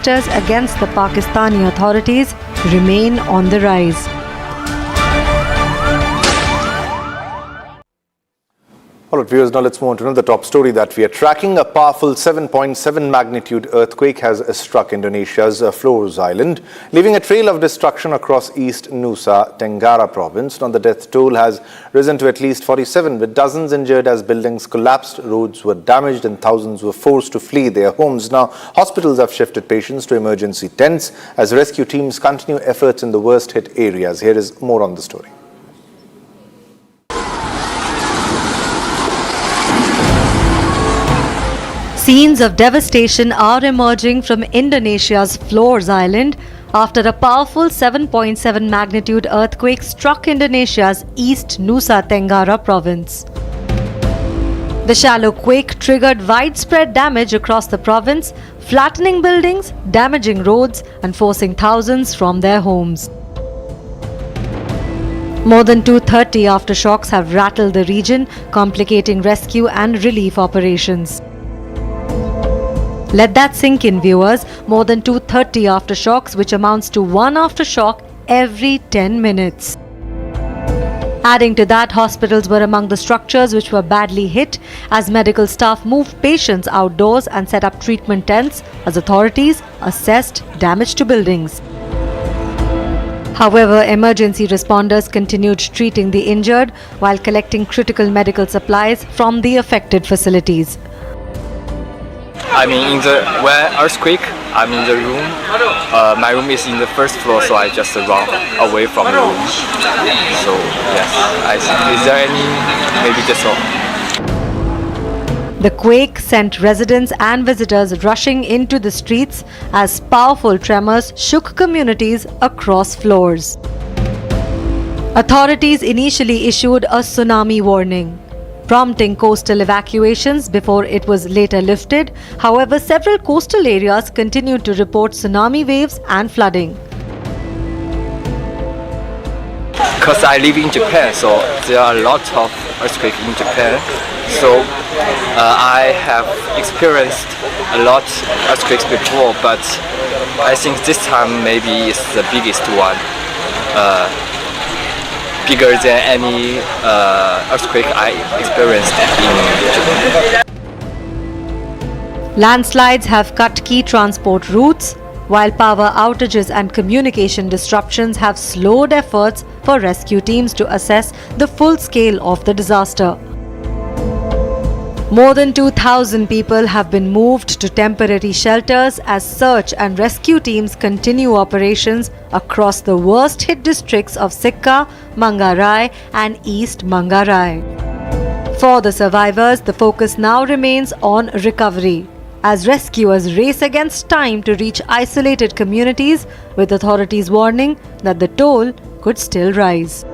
protesters against the Pakistani authorities remain on the rise. All right, viewers, now let's move on to another top story that we are tracking. A powerful 7.7 magnitude earthquake has struck Indonesia's Flores Island, leaving a trail of destruction across East Nusa Tenggara province. Now, the death toll has risen to at least 47, with dozens injured as buildings collapsed, roads were damaged, and thousands were forced to flee their homes. Now, hospitals have shifted patients to emergency tents as rescue teams continue efforts in the worst-hit areas. Here is more on the story. Scenes of devastation are emerging from Indonesia's Flores Island after a powerful 7.7 magnitude earthquake struck Indonesia's East Nusa Tenggara province. The shallow quake triggered widespread damage across the province, flattening buildings, damaging roads, and forcing thousands from their homes. More than 230 aftershocks have rattled the region, complicating rescue and relief operations. Let that sink in, viewers. More than 230 aftershocks, which amounts to one aftershock every 10 minutes. Adding to that, hospitals were among the structures which were badly hit as medical staff moved patients outdoors and set up treatment tents as authorities assessed damage to buildings. However, emergency responders continued treating the injured while collecting critical medical supplies from the affected facilities. I'm in the earthquake. I'm in the room. My room is in the first floor, so I just run away from the room. So yes, I think is there any? Maybe that's all. The quake sent residents and visitors rushing into the streets as powerful tremors shook communities across Flores. Authorities initially issued a tsunami warning, prompting coastal evacuations before it was later lifted. However, several coastal areas continued to report tsunami waves and flooding. Because I live in Japan, so there are a lot of earthquakes in Japan. So I have experienced a lot of earthquakes before, but I think this time maybe it's the biggest one. Bigger than any earthquake I experienced in Japan. Landslides have cut key transport routes, while power outages and communication disruptions have slowed efforts for rescue teams to assess the full scale of the disaster. More than 2,000 people have been moved to temporary shelters as search and rescue teams continue operations across the worst-hit districts of Sikka, Manggarai and East Manggarai. For the survivors, the focus now remains on recovery, as rescuers race against time to reach isolated communities, with authorities warning that the toll could still rise.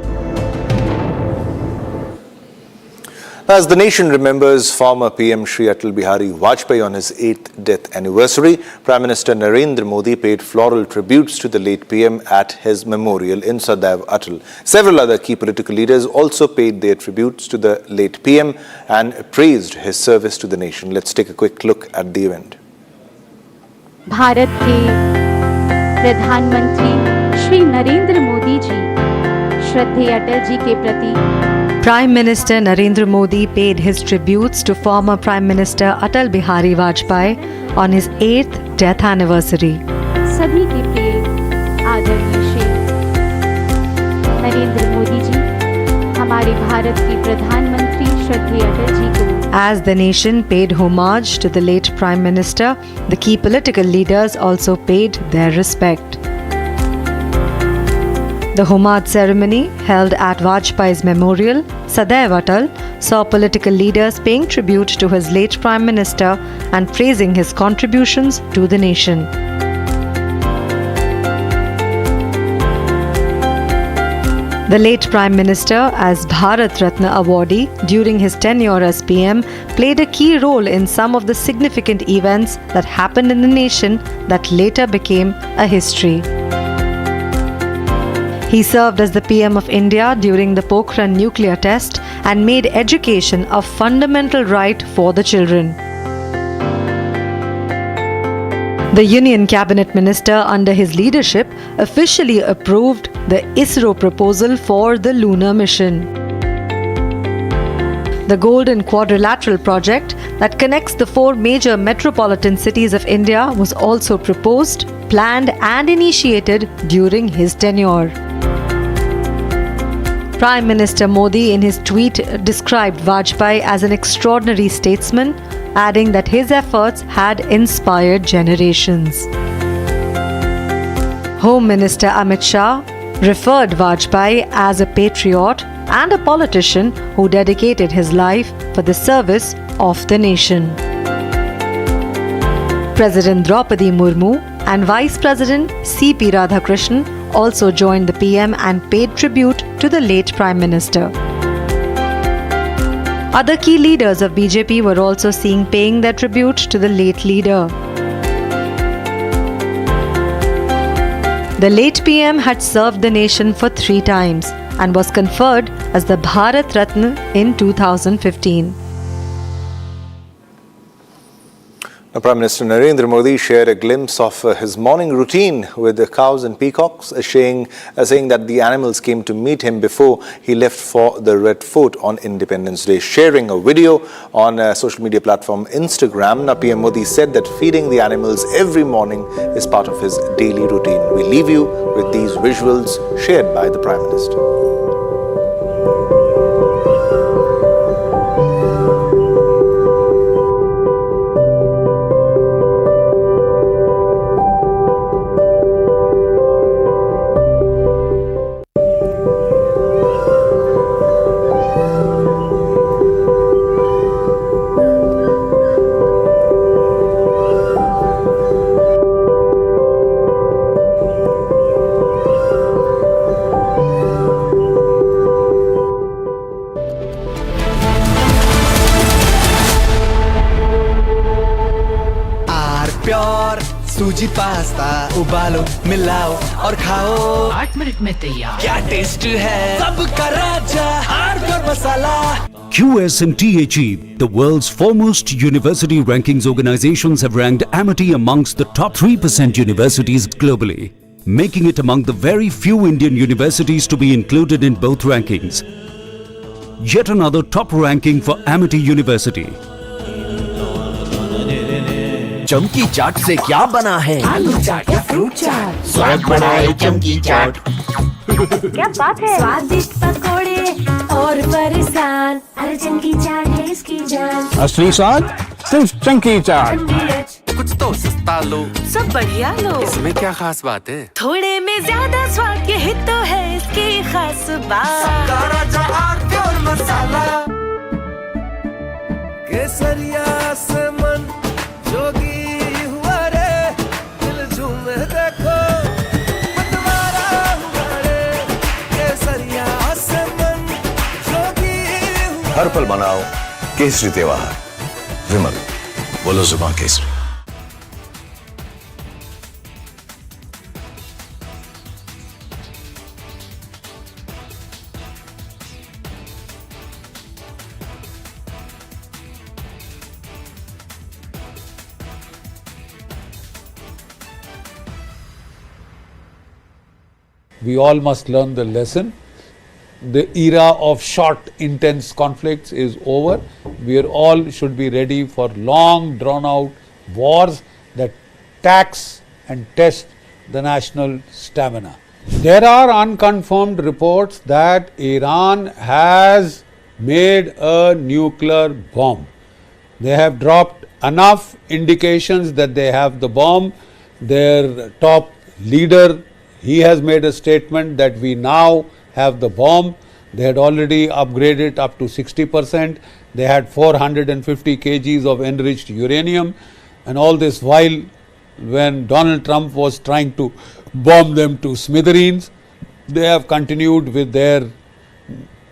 As the nation remembers former PM Shri Atal Bihari Vajpayee on his 8th death anniversary, Prime Minister Narendra Modi paid floral tributes to the late PM at his memorial in Sadaiv Atal. Several other key political leaders also paid their tributes to the late PM and praised his service to the nation. Let's take a quick look at the event. Bharat के प्रधानमंत्री श्री नरेंद्र मोदी जी श्रद्धेय अटल जी के प्रति Prime Minister Narendra Modi paid his tributes to former Prime Minister Atal Bihari Vajpayee on his 8th death anniversary. सभी के प्रिय आदरणीय श्री नरेंद्र मोदी जी हमारे भारत के प्रधानमंत्री श्रद्धेय अटल जी को As the nation paid homage to the late Prime Minister, the key political leaders also paid their respect. The homage ceremony, held at Vajpayee's memorial, Sadaiv Atal, saw political leaders paying tribute to his late Prime Minister and praising his contributions to the nation. The late Prime Minister, as Bharat Ratna awardee during his tenure as PM, played a key role in some of the significant events that happened in the nation that later became a history. He served as the PM of India during the Pokhran nuclear test and made education a fundamental right for the children. The Union Cabinet Minister under his leadership officially approved the ISRO proposal for the lunar mission. The Golden Quadrilateral project that connects the 4 major metropolitan cities of India was also proposed, planned and initiated during his tenure. Prime Minister Modi in his tweet described Vajpayee as an extraordinary statesman, adding that his efforts had inspired generations. Home Minister Amit Shah referred Vajpayee as a patriot and a politician who dedicated his life for the service of the nation. President Draupadi Murmu and Vice President C.P. Radhakrishnan also joined the PM and paid tribute to the late Prime Minister. Other key leaders of BJP were also seen paying their tribute to the late leader. The late PM had served the nation for 3 times and was conferred as the Bharat Ratna in 2015. Now, Prime Minister Narendra Modi shared a glimpse of his morning routine with the cows and peacocks, saying that the animals came to meet him before he left for the Red Fort on Independence Day. Sharing a video on social media platform Instagram, now PM Modi said that feeding the animals every morning is part of his daily routine. We leave you with these visuals shared by the Prime Minister. सूजी pasta उबालो मिलाओ और खाओ 8 minute में तैयार। क्या taste है सबका राजा hardcore masala. QSMTHE, the world's foremost university rankings organizations, have ranked Amity amongst the top 3% universities globally, making it among the very few Indian universities to be included in both rankings. Yet another top ranking for Amity University. चमकी चाट से क्या बना है? आलू चाट या fruit चाट, स्वाद बढ़ाए चमकी चाट। क्या बात है? स्वादिष्ट पकोड़े और फरसान, अरे चमकी चाट है इसकी जान। असली स्वाद सिर्फ चमकी चाट। कुछ तो सस्ता लो, सब बढ़िया लो। इसमें क्या खास बात है? थोड़े में ज्यादा स्वाद, यही तो है इसकी खास बात। सबका राजा हार्डकोर मसाला। केसरिया से मन जोगी हर पल मनाओ केसरी त्योहार। विमल, बोलो जुबान Kesari. We all must learn the lesson. The era of short, intense conflicts is over. We are all should be ready for long, drawn-out wars that tax and test the national stamina. There are unconfirmed reports that Iran has made a nuclear bomb. They have dropped enough indications that they have the bomb. Their top leader, he has made a statement that we now have the bomb. They had already upgraded up to 60%. They had 450 kgs of enriched uranium, and all this while when Donald Trump was trying to bomb them to smithereens, they have continued with their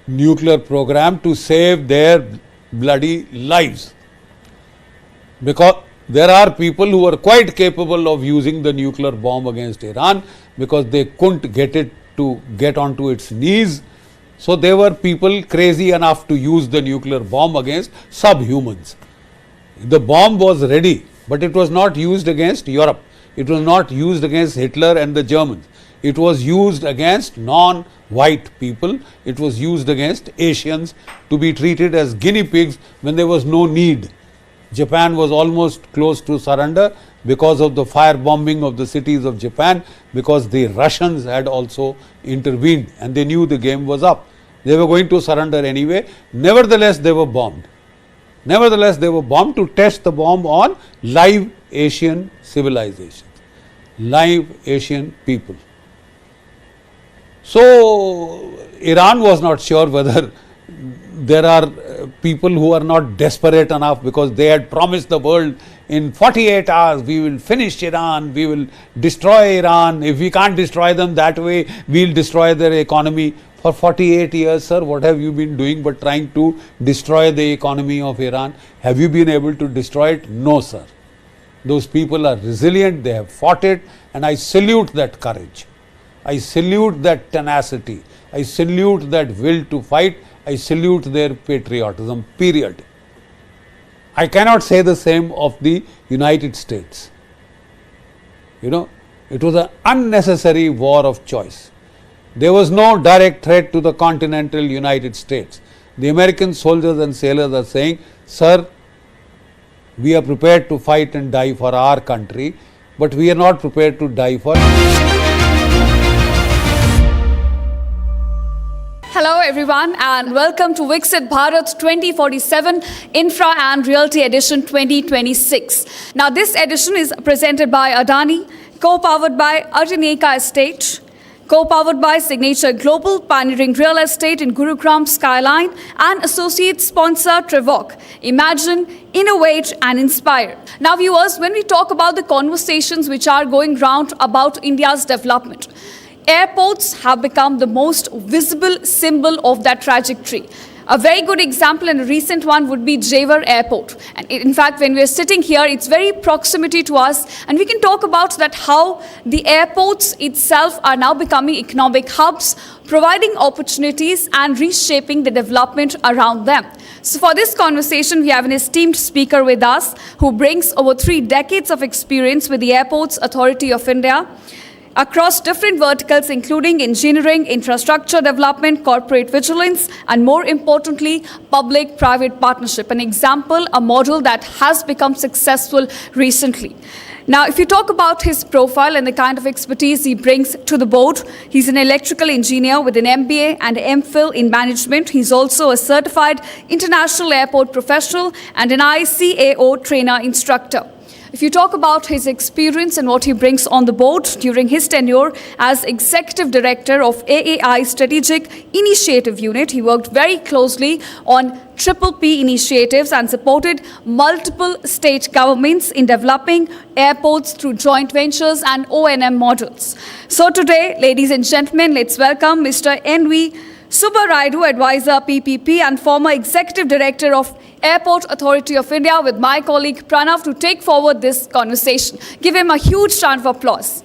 nuclear program to save their bloody lives. Because there are people who are quite capable of using the nuclear bomb against Iran because they couldn't get it to get onto its knees. So there were people crazy enough to use the nuclear bomb against subhumans. The bomb was ready, but it was not used against Europe. It was not used against Hitler and the Germans. It was used against non-white people. It was used against Asians to be treated as guinea pigs when there was no need. Japan was almost close to surrender because of the firebombing of the cities of Japan, because the Russians had also intervened and they knew the game was up. They were going to surrender anyway. Nevertheless, they were bombed. Nevertheless, they were bombed to test the bomb on live Asian civilizations, live Asian people. So, Iran was not sure whether there are people who are not desperate enough, because they had promised the world in 48 hours we will finish Iran, we will destroy Iran. If we can't destroy them that way, we will destroy their economy. For 48 years, sir, what have you been doing but trying to destroy the economy of Iran? Have you been able to destroy it? No, sir. Those people are resilient, they have fought it, and I salute that courage. I salute that tenacity. I salute that will to fight. I salute their patriotism, period. I cannot say the same of the United States. You know, it was an unnecessary war of choice. There was no direct threat to the continental United States. The American soldiers and sailors are saying, sir, we are prepared to fight and die for our country, but we are not prepared to die for... Hello everyone and welcome to Viksit Bharat 2047 Infra and Realty Edition 2026. Now this edition is presented by Adani, co-powered by Arjaneka Estate, co-powered by Signature Global, pioneering real estate in Gurugram Skyline, and associate sponsor Trevok. Imagine, innovate and inspire. Now viewers, when we talk about the conversations which are going round about India's development, airports have become the most visible symbol of that trajectory. A very good example and a recent one would be Jewar Airport. And in fact, when we are sitting here, it's very proximity to us, and we can talk about that how the airports itself are now becoming economic hubs, providing opportunities and reshaping the development around them. So for this conversation, we have an esteemed speaker with us who brings over 3 decades of experience with the Airports Authority of India, across different verticals including engineering, infrastructure development, corporate vigilance, and more importantly, public-private partnership. An example, a model that has become successful recently. Now, if you talk about his profile and the kind of expertise he brings to the board, he's an electrical engineer with an MBA and MPhil in management. He's also a certified international airport professional and an ICAO trainer instructor. If you talk about his experience and what he brings on the board during his tenure as Executive Director of AAI Strategic Initiative Unit, he worked very closely on PPP initiatives and supported multiple state governments in developing airports through joint ventures and O&M models. So today, ladies and gentlemen, let's welcome Mr. N.V. Subbaraidu, Advisor PPP and former Executive Director of Airport Authority of India, with my colleague Pranav to take forward this conversation. Give him a huge round of applause.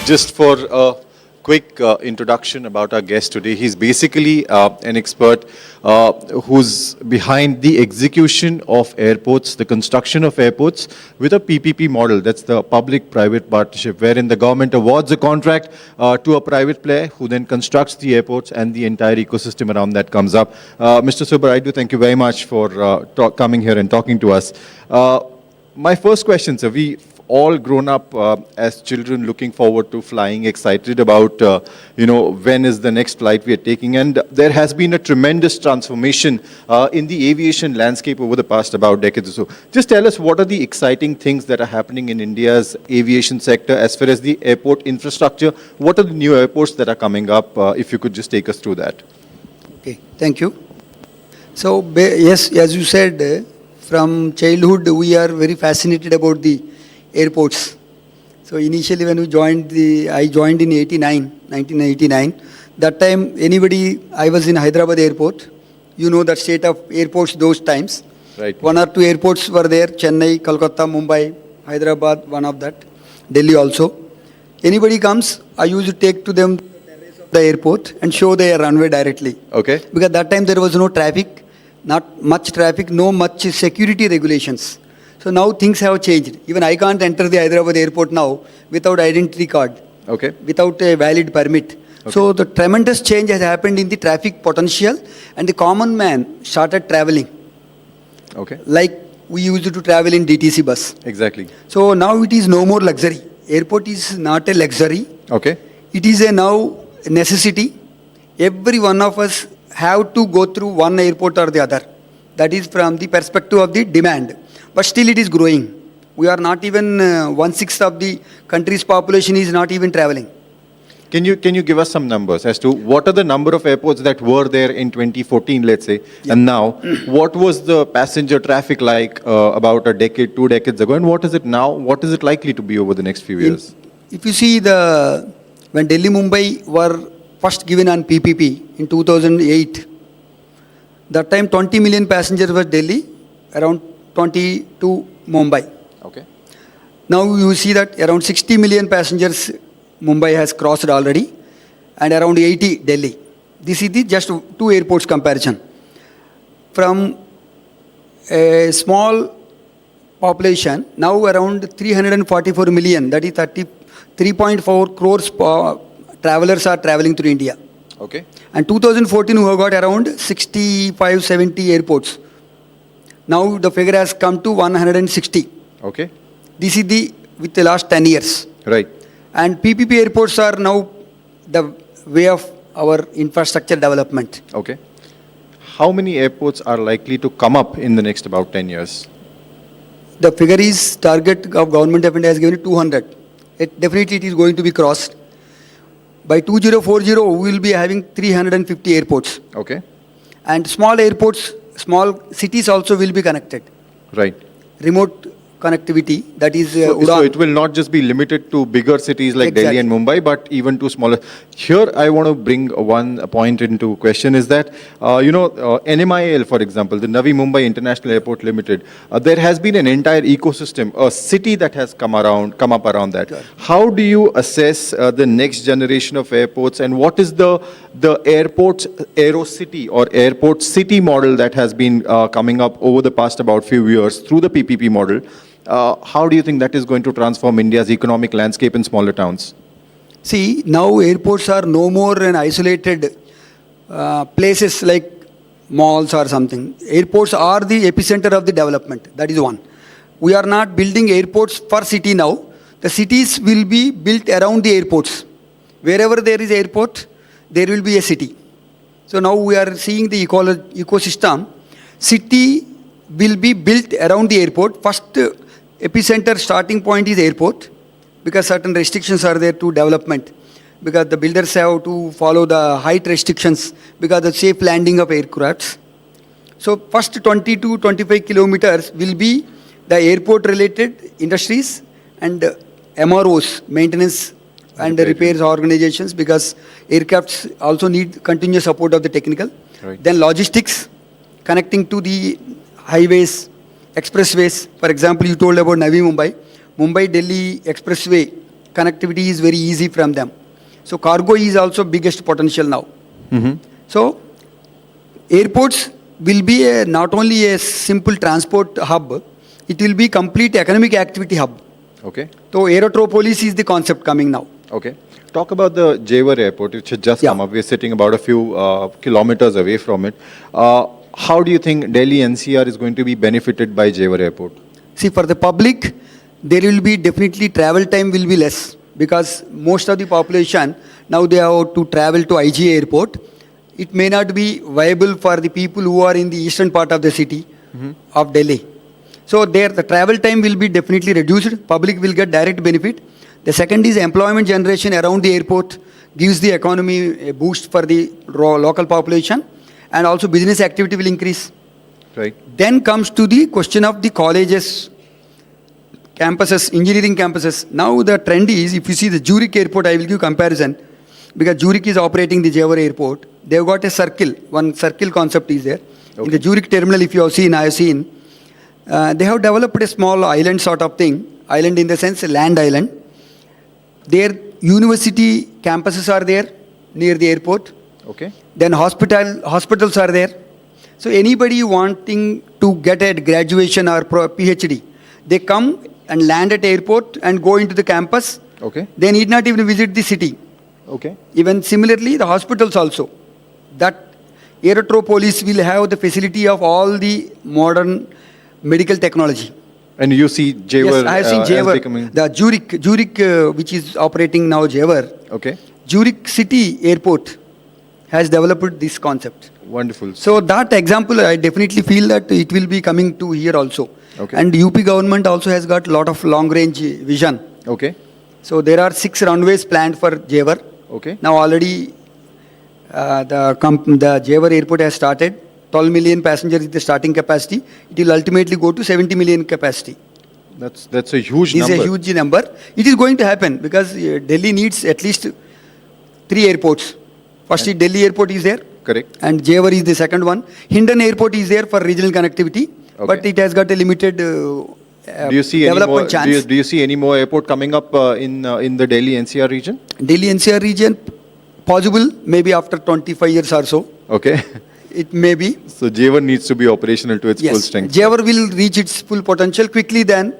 Just for a quick introduction about our guest today, he's basically an expert who's behind the execution of airports, the construction of airports with a PPP model. That's the public-private partnership, wherein the government awards a contract to a private player who then constructs the airports and the entire ecosystem around that comes up. Mr. Subbaraidu, thank you very much for coming here and talking to us. My first question, sir, we all grown up as children looking forward to flying, excited about, when is the next flight we are taking. And there has been a tremendous transformation in the aviation landscape over the past about decades or so. Just tell us, what are the exciting things that are happening in India's aviation sector as far as the airport infrastructure? What are the new airports that are coming up? If you could just take us through that. Okay, thank you. So, yes, as you said, from childhood we are very fascinated about the airports. So initially when I joined in 1989. That time I was in Hyderabad airport. You know the state of airports those times. Right. 1 or 2 airports were there, Chennai, Kolkata, Mumbai, Hyderabad, one of that, Delhi also. Anybody comes, I used to take to them the airport and show their runway directly. Okay. Because that time there was no traffic, not much traffic, no much security regulations. So now things have changed. Even I can't enter the Hyderabad airport now without identity card, Okay. without a valid permit. So the tremendous change has happened in the traffic potential, and the common man started traveling. Okay. Like we used to travel in DTC bus. Exactly. So now it is no more luxury. Airport is not a luxury. Okay. It is a now necessity. Every one of us have to go through one airport or the other. That is from the perspective of the demand. But still it is growing. We are not even 1/6 of the country's population is not even traveling. Can you give us some numbers as to what are the number of airports that were there in 2014, let's say, and now what was the passenger traffic like about a decade, 2 decades ago, and what is it now? What is it likely to be over the next few years? If you see when Delhi Mumbai were first given on PPP in 2008, that time 20 million passengers were Delhi, around 20 to Mumbai. Okay. Now you see that around 60 million passengers Mumbai has crossed already, and around 80 Delhi. This is the just two airports comparison. From a small population, now around 344 million, that is 3.4 crores travelers are traveling through India. Okay. And 2014 we have got around 65, 70 airports. Now the figure has come to 160. Okay. This is with the last 10 years. Right. And PPP airports are now the way of our infrastructure development. Okay. How many airports are likely to come up in the next about 10 years? The figure is target of Government of India has given it 200. Definitely it is going to be crossed. By 2040, we will be having 350 airports. Okay. And small airports, small cities also will be connected. Right. Remote connectivity, that is so it will not just be limited to bigger cities like Delhi and Mumbai, but even to smaller. Here I want to bring one point into question is that, NMIL, for example, the Navi Mumbai International Airport Limited, there has been an entire ecosystem, a city that has come up around that. Sure. How do you assess the next generation of airports, and what is the airport aero city or airport city model that has been coming up over the past about few years through the PPP model? How do you think that is going to transform India's economic landscape in smaller towns? See, now airports are no more an isolated places like malls or something. Airports are the epicenter of the development. That is one. We are not building airports for city now. The cities will be built around the airports. Wherever there is airport, there will be a city. So now we are seeing the ecosystem. City will be built around the airport. First epicenter starting point is airport, because certain restrictions are there to development, because the builders have to follow the height restrictions because of safe landing of aircrafts. So first 20 to 25 kilometers will be the airport related industries and MROs, maintenance and repairs organizations, because aircrafts also need continuous support of the technical. Right. Then logistics, connecting to the highways, expressways. For example, you told about Navi Mumbai. Mumbai-Delhi expressway connectivity is very easy from them. So cargo is also biggest potential now. Mm-hmm. So airports will be not only a simple transport hub, it will be complete economic activity hub. Okay. So aerotropolis is the concept coming now. Okay. Talk about the Jewar airport, which has just come up. We're sitting about a few kilometers away from it. How do you think Delhi NCR is going to be benefited by Jewar airport? See, for the public, there will be definitely travel time will be less, because most of the population now they have to travel to IGA airport. It may not be viable for the people who are in the eastern part of the city of Delhi. So there the travel time will be definitely reduced. Public will get direct benefit. The second is employment generation around the airport, gives the economy a boost for the local population, and also business activity will increase. Right. Then comes to the question of the colleges, campuses, engineering campuses. Now the trend is, if you see the Zurich airport, I will give comparison, because Zurich is operating the Jewar airport. They've got a circle, one circle concept is there. Okay. In the Zurich terminal, if you have seen, I have seen, they have developed a small island sort of thing, island in the sense land island. Their university campuses are there near the airport. Okay. Then hospitals are there. So anybody wanting to get a graduation or PhD, They come and land at airport and go into the campus. Okay. They need not even visit the city. Okay. Even similarly, the hospitals also. That Urwa Police will have the facility of all the modern medical technology. And you see Jewar. Yes, I have seen Jewar. Becoming... The Zurich, which is operating now, Jewar. Okay. Zurich City Airport has developed this concept. Wonderful. So that example, I definitely feel that it will be coming to here also. Okay. And UP government also has got a lot of long-range vision. Okay. So there are 6 runways planned for Jewar. Okay. Now already the Jewar airport has started. 12 million passengers is the starting capacity. It will ultimately go to 70 million capacity. That's a huge number. This is a huge number. It is going to happen because Delhi needs at least 3 airports. First, Delhi airport is there. Correct. And Jewar is the second one. Hindon airport is there for regional connectivity, but it has got a limited do you see development chance. Do you see any more airport coming up in the Delhi NCR region? Delhi NCR region, possible, maybe after 25 years or so. Okay. It may be. So Jewar needs to be operational to its full strength. Jewar will reach its full potential quickly than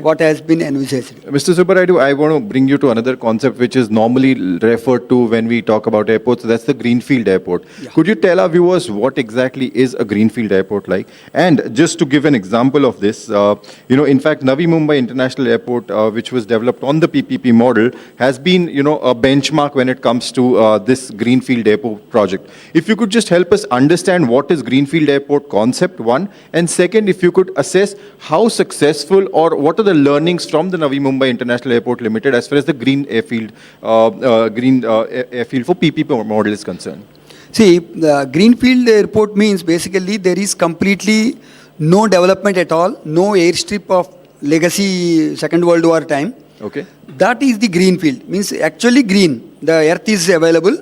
what has been envisaged. Mr. Subbaraidu, I want to bring you to another concept which is normally referred to when we talk about airports. That's the greenfield airport. Yeah. Could you tell our viewers what exactly is a greenfield airport like? And just to give an example of this, in fact, Navi Mumbai International Airport, which was developed on the PPP model, has been, a benchmark when it comes to this greenfield airport project. If you could just help us understand what is greenfield airport concept, one, and second, if you could assess how successful or what are the learnings from the Navi Mumbai International Airport Limited as far as the green airfield for PPP model is concerned? See, the greenfield airport means basically there is completely no development at all, no airstrip of legacy Second World War time. Okay. That is the greenfield. Means actually green. The earth is available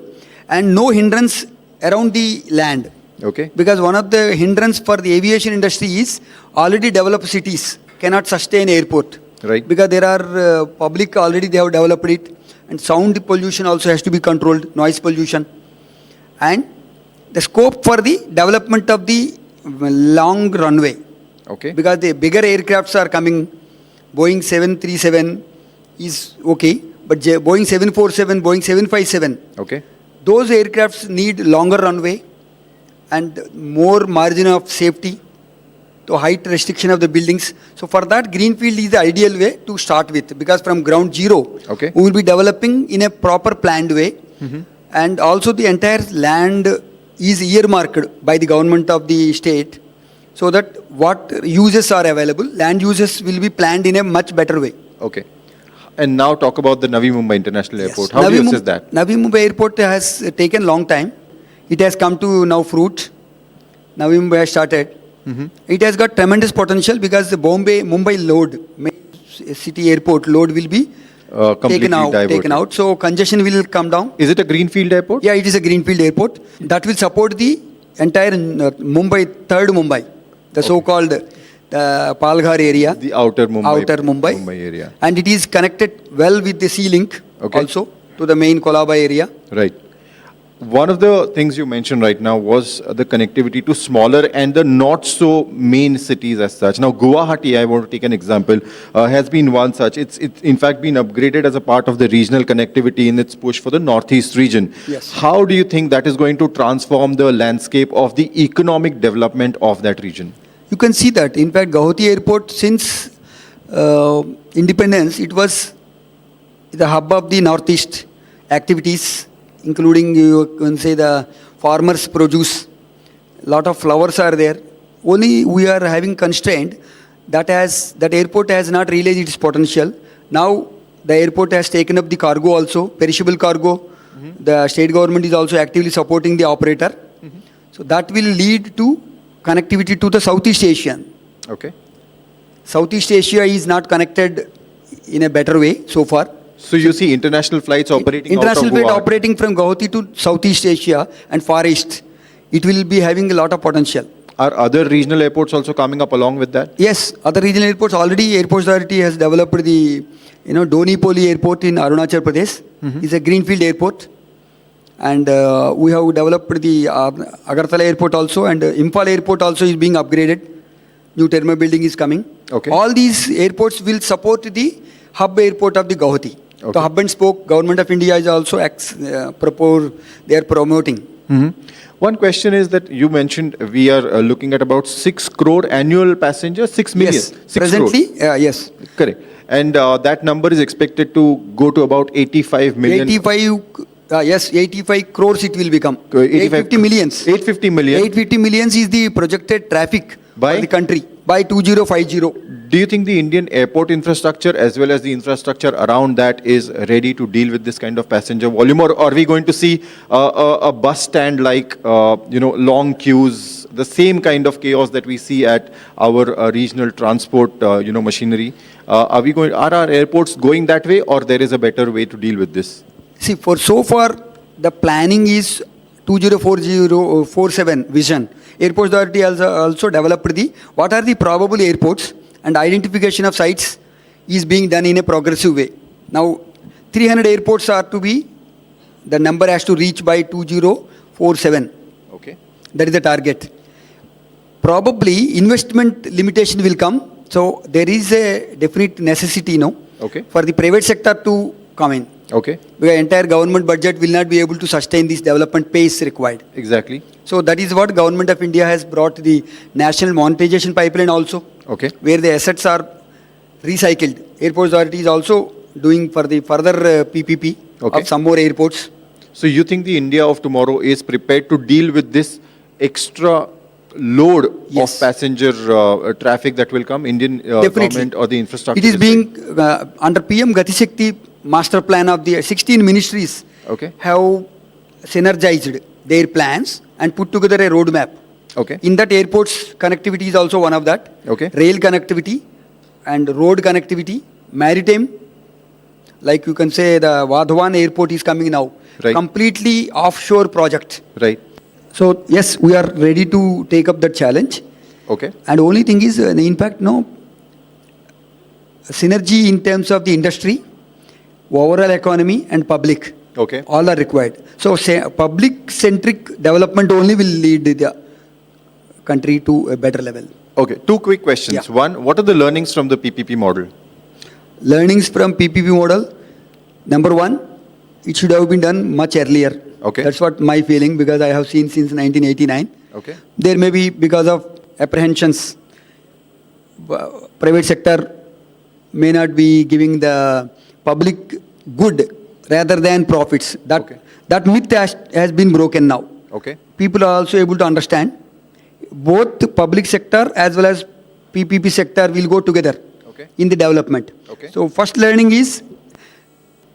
and no hindrance around the land. Okay. Because one of the hindrance for the aviation industry is already developed cities cannot sustain airport. Right. Because there are public already they have developed it, and sound pollution also has to be controlled, noise pollution. And the scope for the development of the long runway. Okay. Because the bigger aircrafts are coming, Boeing 737 is okay, but Boeing 747, Boeing 757. Okay. Those aircrafts need longer runway and more margin of safety, to height restriction of the buildings. So for that, greenfield is the ideal way to start with, because from ground zero, okay, we will be developing in a proper planned way. Mm-hmm. And also the entire land is earmarked by the government of the state, so that what uses are available, land uses will be planned in a much better way. Okay. And now talk about the Navi Mumbai International Airport. How do you assess that? Navi Mumbai Airport has taken long time. It has come to now fruit. Navi Mumbai has started. Mm-hmm. It has got tremendous potential because the Mumbai load, city airport load will be taken out. So congestion will come down. Is it a greenfield airport? Yeah, it is a greenfield airport. That will support the entire Mumbai, third Mumbai, the so-called Palghar area. The outer Mumbai area. And it is connected well with the sea link also to the main Kolaba area. Right. One of the things you mentioned right now was the connectivity to smaller and the not so main cities as such. Now, Guwahati, I want to take an example, has been one such. It's in fact been upgraded as a part of the regional connectivity in its push for the northeast region. Yes. How do you think that is going to transform the landscape of the economic development of that region? You can see that. In fact, Guwahati Airport, since independence, it was the hub of the northeast activities, including, you can say, the farmers' produce. A lot of flowers are there. Only we are having constraint that airport has not realized its potential. Now the airport has taken up the cargo also, perishable cargo. Mm-hmm. The state government is also actively supporting the operator. Mm-hmm. So that will lead to connectivity to the Southeast Asia. Okay. Southeast Asia is not connected in a better way so far. So you see international flights operating international out of flight operating from Guwahati to Southeast Asia and Far East. It will be having a lot of potential. Are other regional airports also coming up along with that? Yes, other regional airports already. Airports Authority has developed the, Donipoli Airport in Arunachal Pradesh. Mm-hmm. It's a greenfield airport, and we have developed the Agartala Airport also, and Imphal Airport also is being upgraded. New terminal building is coming. Okay. All these airports will support the hub airport of the Guwahati. Okay. So hub and spoke, Government of India is also they are promoting. One question is that you mentioned we are looking at about 6 crore annual passengers, 6 million. Yes, 6 presently, crore. yes. Correct. And that number is expected to go to about 85 million. 85 crores it will become. 850 millions. 850 million. 850 millions is the projected traffic By? for the country by 2050. Do you think the Indian airport infrastructure as well as the infrastructure around that is ready to deal with this kind of passenger volume, or are we going to see a bus stand like long queues, the same kind of chaos that we see at our regional transport machinery? Are our airports going that way, or there is a better way to deal with this? See, for so far the planning is 2047 vision. Airports Authority has also developed what are the probable airports, and identification of sites is being done in a progressive way. Now, 300 airports are to be, the number has to reach by 2047. Okay. That is the target. Probably investment limitation will come. So there is a definite necessity, Okay. for the private sector to come in. Okay. Because entire government budget will not be able to sustain this development pace required. Exactly. So that is what Government of India has brought the national monetization pipeline also. Okay. Where the assets are recycled. Airports Authority is also doing for the further PPP of some more airports. So you think the India of tomorrow is prepared to deal with this extra load of passenger traffic that will come? Indian government or the infrastructure? It is being under PM Gati Shakti master plan of the 16 ministries have synergized their plans and put together a roadmap. Okay. In that, airports connectivity is also one of that. Okay. Rail connectivity and road connectivity, maritime, like you can say the Vadhavan airport is coming now. Right. Completely offshore project. Right. So yes, we are ready to take up that challenge. Okay. And only thing is, in fact, synergy in terms of the industry, overall economy and public. Okay. All are required. So public-centric development only will lead the country to a better level. Okay. 2 quick questions. Yeah. One, what are the learnings from the PPP model? Learnings from PPP model, number one, it should have been done much earlier. Okay. That's what my feeling, because I have seen since 1989. Okay. There may be, because of apprehensions, private sector may not be giving the public good rather than profits. That myth has been broken now. Okay. People are also able to understand both the public sector as well as PPP sector will go together in the development. Okay. So first learning is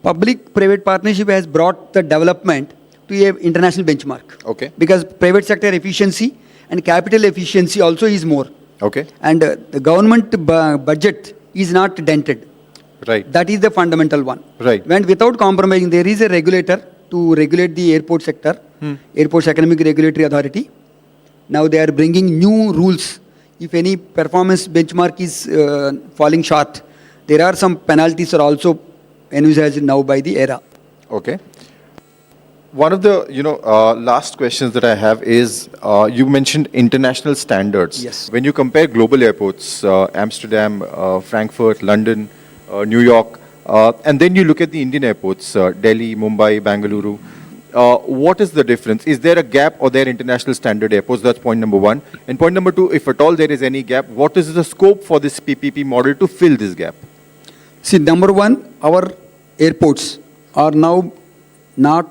public-private partnership has brought the development to an international benchmark. Okay. Because private sector efficiency and capital efficiency also is more. Okay. And the government budget is not dented. Right. That is the fundamental one. Right. When without compromising, there is a regulator to regulate the airport sector, Airports Economic Regulatory Authority. Now they are bringing new rules. If any performance benchmark is falling short, there are some penalties are also envisaged now by the ERA. Okay. One of the last questions that I have is you mentioned international standards. Yes. When you compare global airports, Amsterdam, Frankfurt, London, New York, and then you look at the Indian airports, Delhi, Mumbai, Mangaluru, what is the difference? Is there a gap or there are international standard airports? That's point number one. And point number two, if at all there is any gap, what is the scope for this PPP model to fill this gap? See, number one, our airports are now not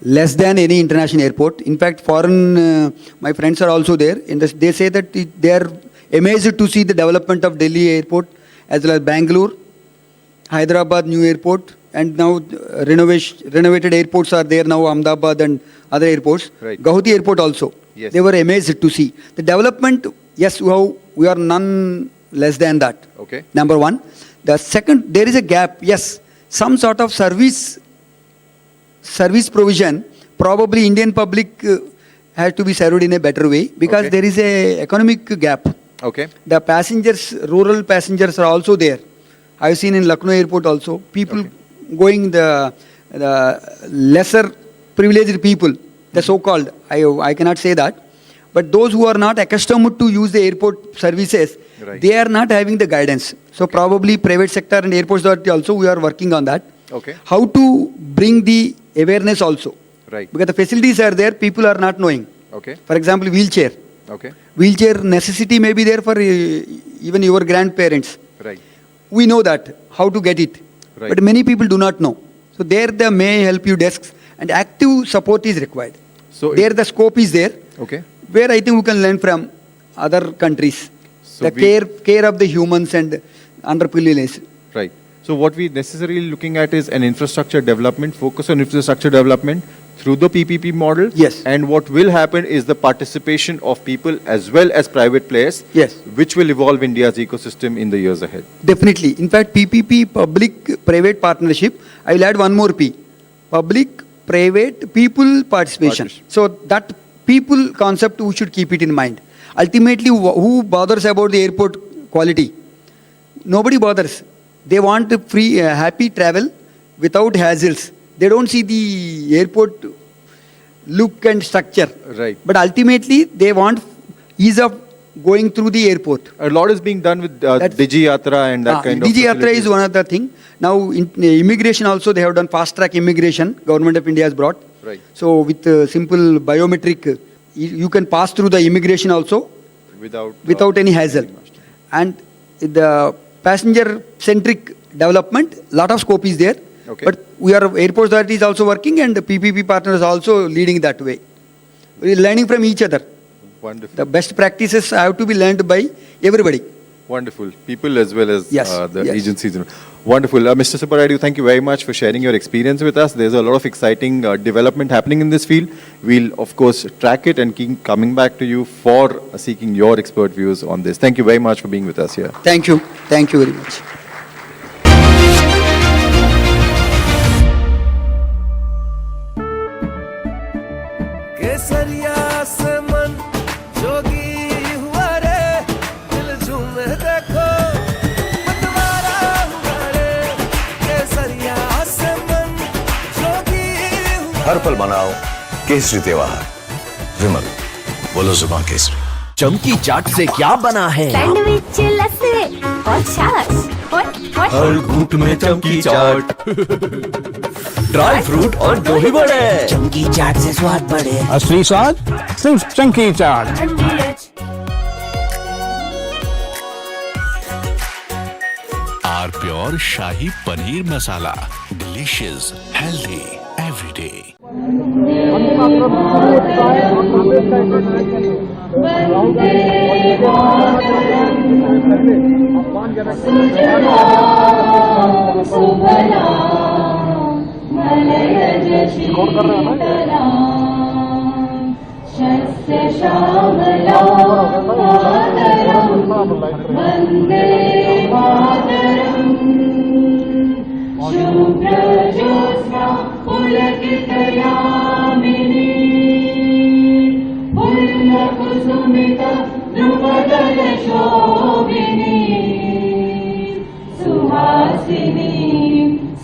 less than any international airport. In fact, foreign, my friends are also there. They say that they are amazed to see the development of Delhi airport as well as Bangalore, Hyderabad new airport, and now renovated airports are there now, Ahmedabad and other airports. Right. Guwahati airport also. Yes. They were amazed to see. The development, yes, we are none less than that. Okay. Number one. The second, there is a gap. Yes, some sort of service provision, probably Indian public has to be served in a better way, because there is a economic gap. Okay. The passengers, rural passengers are also there. I've seen in Lucknow airport also, people going the lesser privileged people, the so-called, I cannot say that, But those who are not accustomed to use the airport services, they are not having the guidance. So probably private sector and airports authority also, we are working on that. Okay. How to bring the awareness also. Right. Because the facilities are there, people are not knowing. Okay. For example, wheelchair. Okay. Wheelchair necessity may be there for even your grandparents. Right. We know that, how to get it. Right. But many people do not know. So there the may help you desks and active support is required. So there the scope is there. Okay. Where I think we can learn from other countries. So the care of the humans and underprivileged. Right. So what we necessarily looking at is an infrastructure development, focus on infrastructure development through the PPP model. Yes. And what will happen is the participation of people as well as private players. Yes. Which will evolve India's ecosystem in the years ahead. Definitely. In fact, PPP, public-private partnership, I will add one more P. Public-private people participation. So that people concept, we should keep it in mind. Ultimately, who bothers about the airport quality? Nobody bothers. They want free, happy travel without hassles. They don't see the airport look and structure. Right. But ultimately, they want ease of going through the airport. A lot is being done with Digi Yatra and that kind of Digi Yatra is one other thing. Now, in immigration also, they have done fast-track immigration. Government of India has brought. Right. So, with simple biometric, you can pass through the immigration also without any hassle. And the passenger-centric development, lot of scope is there. Okay. But airport authority is also working and the PPP partners also leading that way. We are learning from each other. Wonderful. The best practices have to be learned by everybody. Wonderful. People as well as Yes. agencies. Wonderful. Mr. Subbarayu, thank you very much for sharing your experience with us. There's a lot of exciting development happening in this field. We'll, of course, track it and keep coming back to you for seeking your expert views on this. Thank you very much for being with us here. Thank you. Thank you very much. केसरिया से मन जोगी हुआ रे दिल झूमे देखो मतवारा हुआ रे केसरिया से मन जोगी हुआ हर पल मनाओ केसरी त्योहार विमल बोलो जुबान केसरी। चमकी चाट से क्या बना है? सैंडविच लस्सी और छाछ हर घूंट में चमकी चाट ड्राई फ्रूट और दही बड़े चमकी चाट से स्वाद बढ़े। असली स्वाद सिर्फ chunky chaat. Are pure shahi paneer masala, delicious, healthy everyday.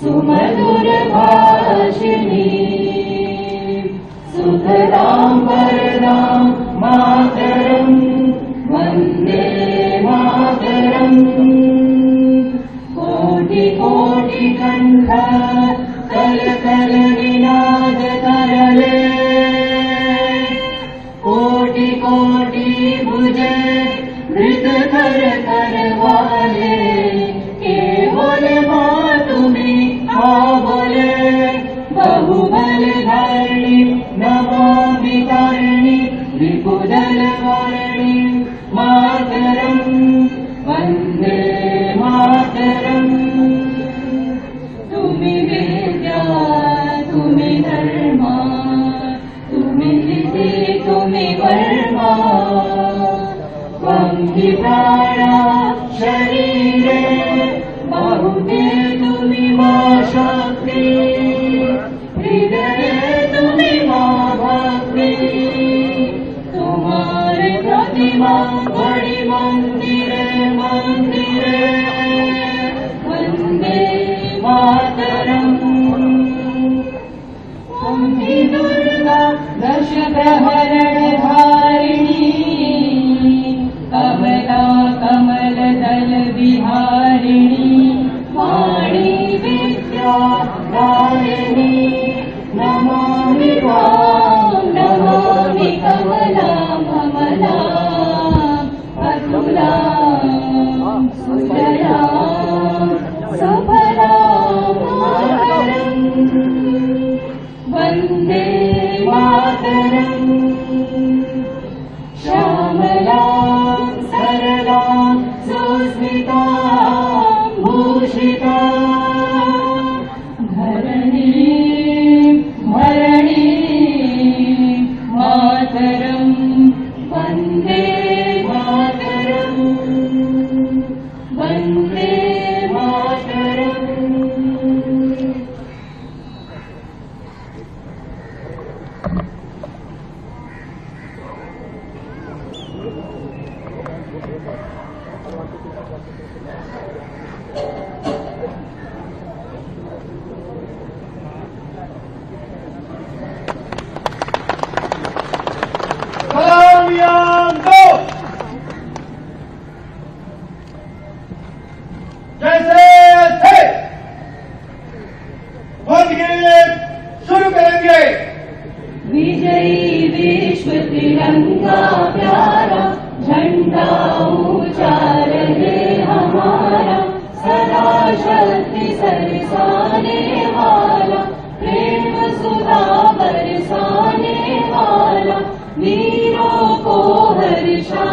सुमधुर भाषिणी सुखदां वरदां मातरं वन्दे मातरम् कोटि कोटि कण्ठ कल कल निनाद करले कोटि कोटि भुज मृत कर कर वाले केवल माँ तुम्हें बोले बहुबल धारिणी नमामि तारिणी विपुदल वारिणी मातरं वन्दे मातरम् तुम्हि विद्या विजयी विश्व तिरंगा प्यारा झंडा ऊंचा रहे हमारा सदा शक्ति सरसाने वाला प्रेम सुधा बरसाने वाला वीरों को हर्षा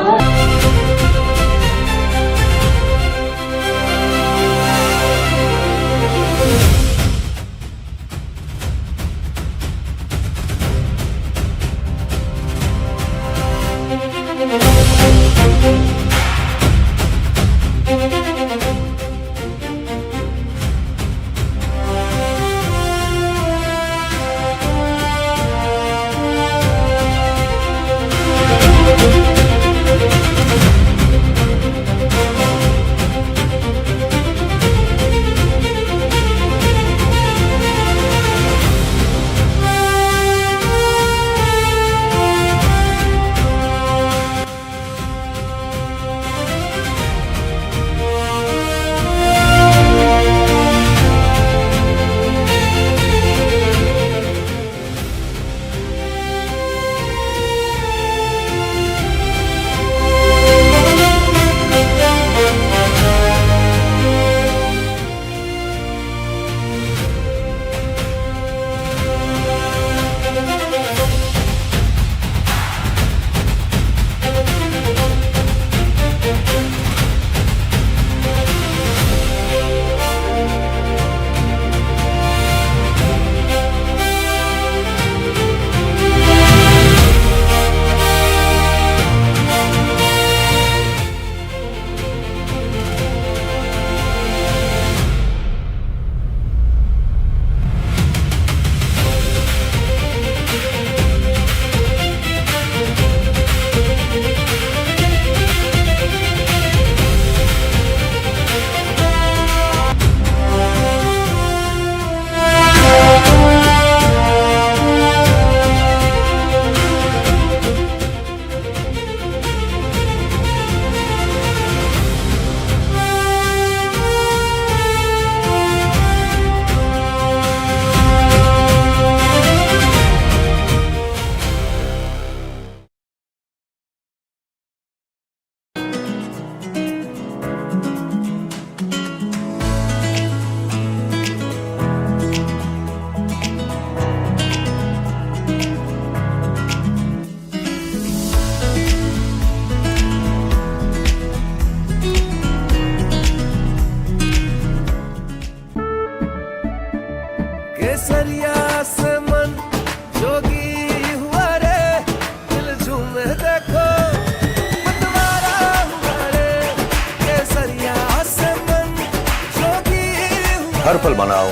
हर पल मनाओ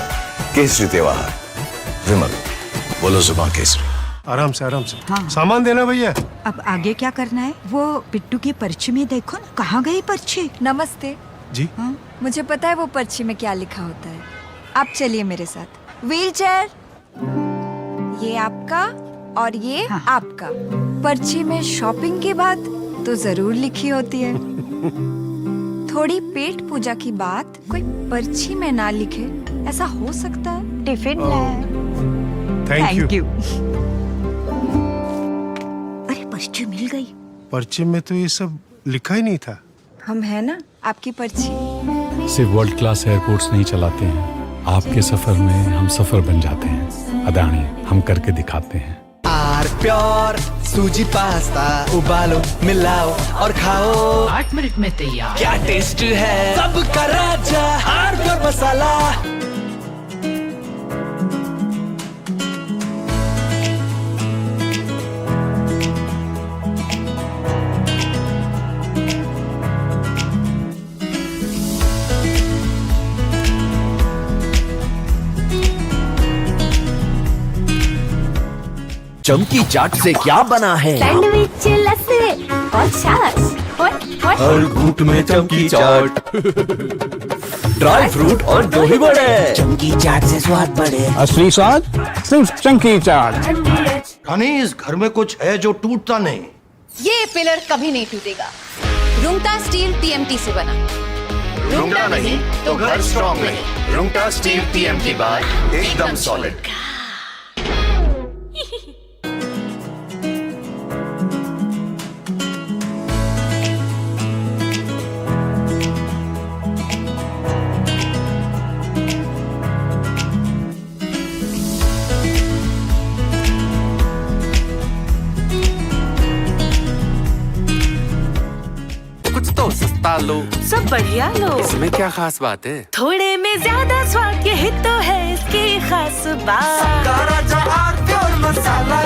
केसरी त्योहार। विमल, बोलो जुबान केसरी। आराम से आराम से। हाँ। सामान देना भैया। अब आगे क्या करना है? वो पिट्टू की पर्ची में देखो ना, कहाँ गई पर्ची? नमस्ते जी। हाँ? मुझे पता है वो पर्ची में क्या लिखा होता है। आप चलिए मेरे साथ। व्हील चेयर, ये आपका और ये हाँ। आपका। पर्ची में शॉपिंग की बात तो जरूर लिखी होती है। थोड़ी पेट पूजा की बात कोई पर्ची में ना लिखे, ऐसा हो सकता है? Tiffin thank you. अरे पर्ची मिल गई। पर्ची में तो ये सब लिखा ही नहीं था। हम है ना आपकी पर्ची। सिर्फ वर्ल्ड क्लास एयरपोर्ट्स नहीं चलाते हैं, आपके सफर में हम सफर बन जाते हैं। अदानी, हम करके दिखाते हैं। आर प्योर सूजी पास्ता, उबालो मिलाओ और खाओ। 8 मिनट में तैयार। क्या टेस्ट है सबका राजा। आर प्योर मसाला। चमकी चाट से क्या बना है? सैंडविच लस्सी और छाछ। हर घूंट में चमकी चाट। ड्राई फ्रूट और दही बड़े। चमकी चाट से स्वाद बढ़े। असली स्वाद सिर्फ चंकी चाट। रानी, इस घर में कुछ है जो टूटता नहीं। ये पिलर कभी नहीं टूटेगा। रुंगटा स्टील TMT से बना। रुंगटा नहीं तो घर स्ट्रॉन्ग नहीं। रुंगटा स्टील TMT बार एकदम सॉलिड। सस्ता लो, सब बढ़िया लो। इसमें क्या खास बात है? थोड़े में ज्यादा स्वाद, यही तो है इसकी खास बात। सबका राजा आरती और मसाला।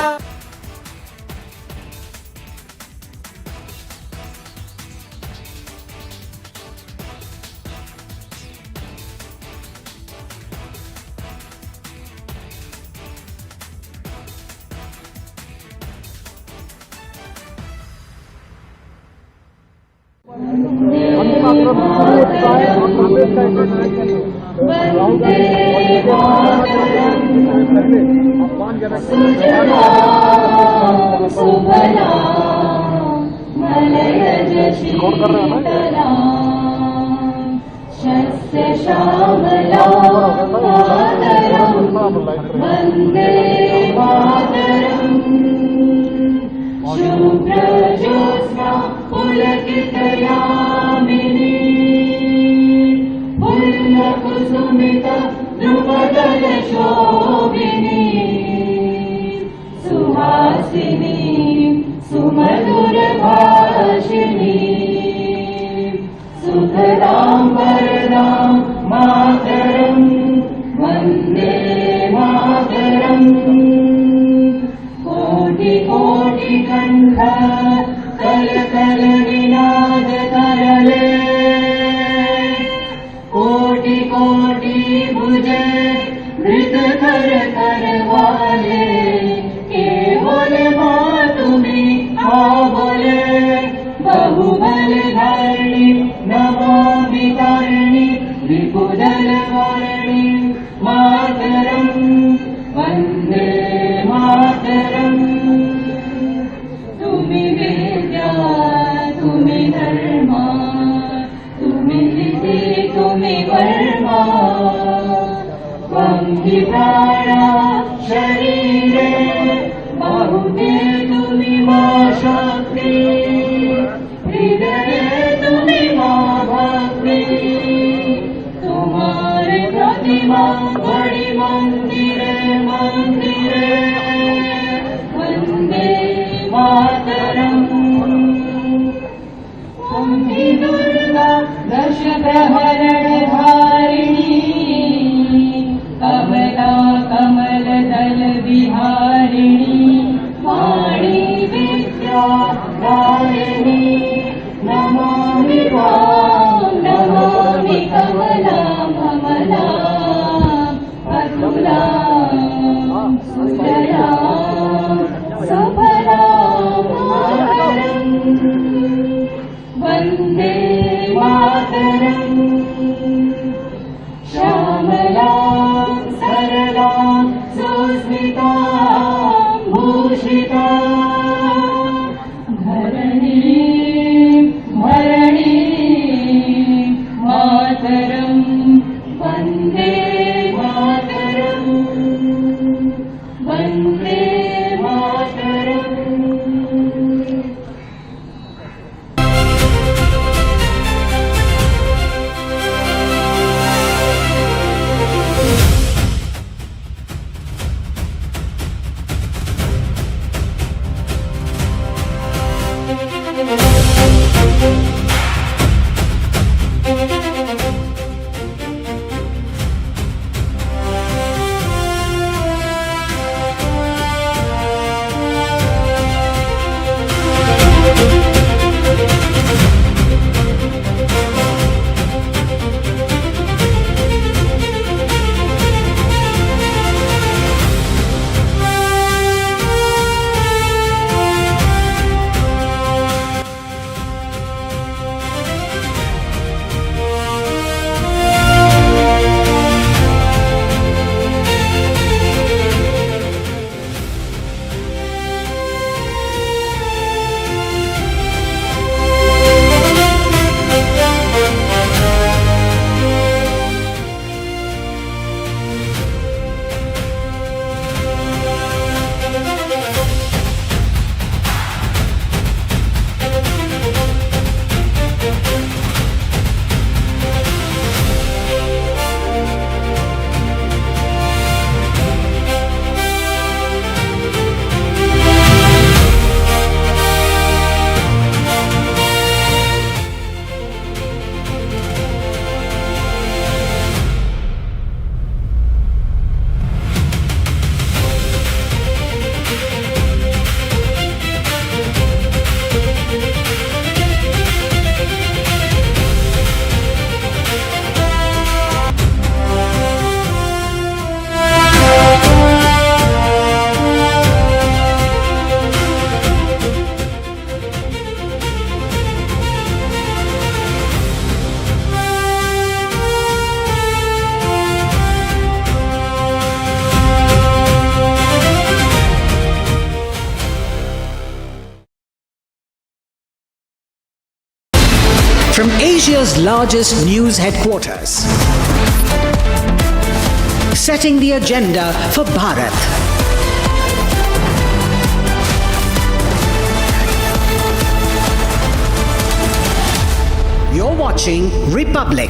Asia's largest news headquarters. Setting the agenda for Bharat. You're watching Republic.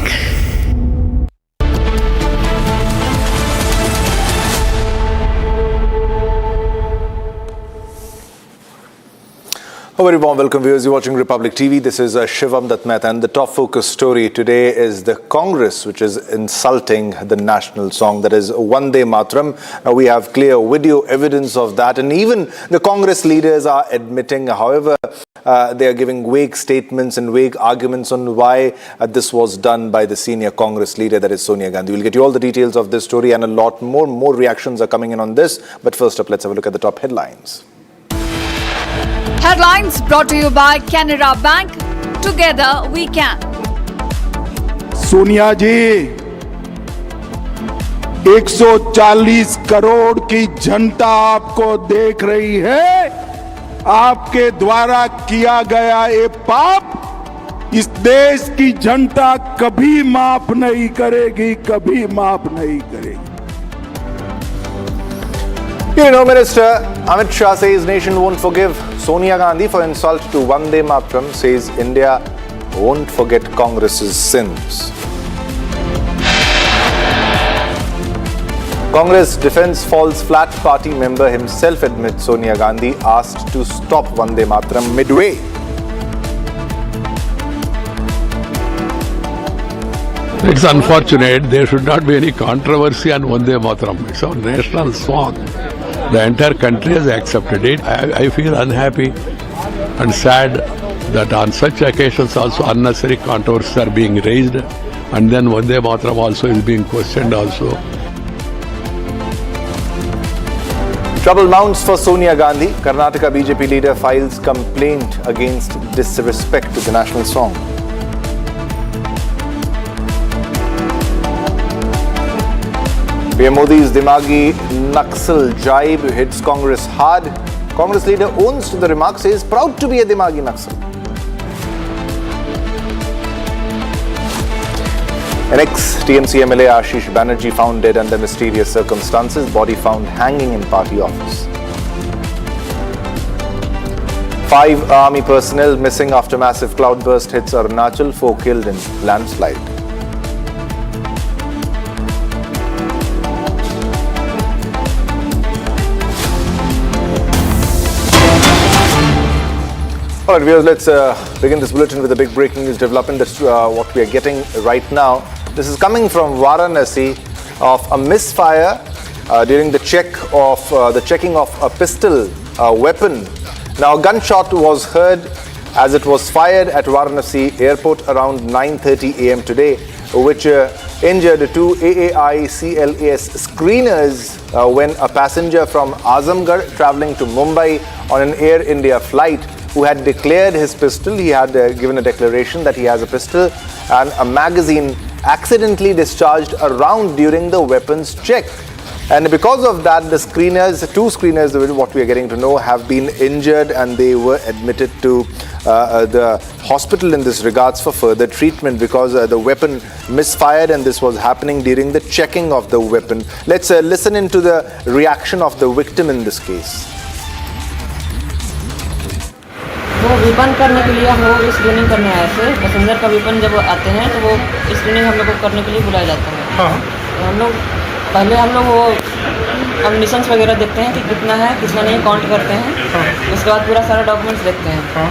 A very warm welcome, viewers. You're watching Republic TV. This is Shivam Datmet, and the top focus story today is the Congress, which is insulting the national song, that is Vande Mataram. Now, we have clear video evidence of that, and even the Congress leaders are admitting, however, they are giving vague statements and vague arguments on why this was done by the senior Congress leader, that is Sonia Gandhi. We'll get you all the details of this story, and a lot more. More reactions are coming in on this. But first up, let's have a look at the top headlines. Headlines brought to you by Canara Bank. Together we can. Sonia जी, 140 करोड़ की जनता आपको देख रही है। आपके द्वारा किया गया ये पाप इस देश की जनता कभी माफ नहीं करेगी, कभी माफ नहीं करेगी। You know, Minister Amit Shah says nation won't forgive Sonia Gandhi for insult to Vande Mataram, says India won't forget Congress's sins. Congress defense falls flat. Party member himself admits Sonia Gandhi asked to stop Vande Mataram midway. It's unfortunate. There should not be any controversy on Vande Mataram. It's our national song. The entire country has accepted it. I feel unhappy and sad that on such occasions also unnecessary controversies are being raised, and then Vande Mataram also is being questioned also. Trouble mounts for Sonia Gandhi. Karnataka BJP leader files complaint against disrespect to the national song. PM Modi's Dimagi Naxal jibe hits Congress hard. Congress leader owns to the remark, says proud to be a Dimagi Naxal. An ex-TMC MLA Ashish Banerjee found dead under mysterious circumstances. Body found hanging in party office. 5 army personnel missing after massive cloudburst hits Arunachal. 4 killed in landslide. All right, viewers, let's begin this bulletin with a big breaking news development. That's what we are getting right now. This is coming from Varanasi of a misfire during the checking of a pistol weapon. Now, a gunshot was heard as it was fired at Varanasi airport around 9:30 a.m. today, which injured 2 AAI CLAS screeners when a passenger from Azamgarh traveling to Mumbai on an Air India flight who had declared his pistol. He had given a declaration that he has a pistol, and a magazine accidentally discharged a round during the weapons check. And because of that, the screeners, 2 screeners, what we are getting to know, have been injured, and they were admitted to the hospital in this regards for further treatment because the weapon misfired, and this was happening during the checking of the weapon. Let's listen into the reaction of the victim in this case. वो weapon करने के लिए हम लोग screening करने आए थे। Passenger का विपन जब आते हैं तो वो स्क्रीनिंग हम लोग को करने के लिए बुलाया जाता है। तो हम लोग पहले वो एमिनिशंस वगैरह देखते हैं कि कितना है कितना नहीं, काउंट करते हैं। उसके बाद पूरा सारा डॉक्यूमेंट्स देखते हैं।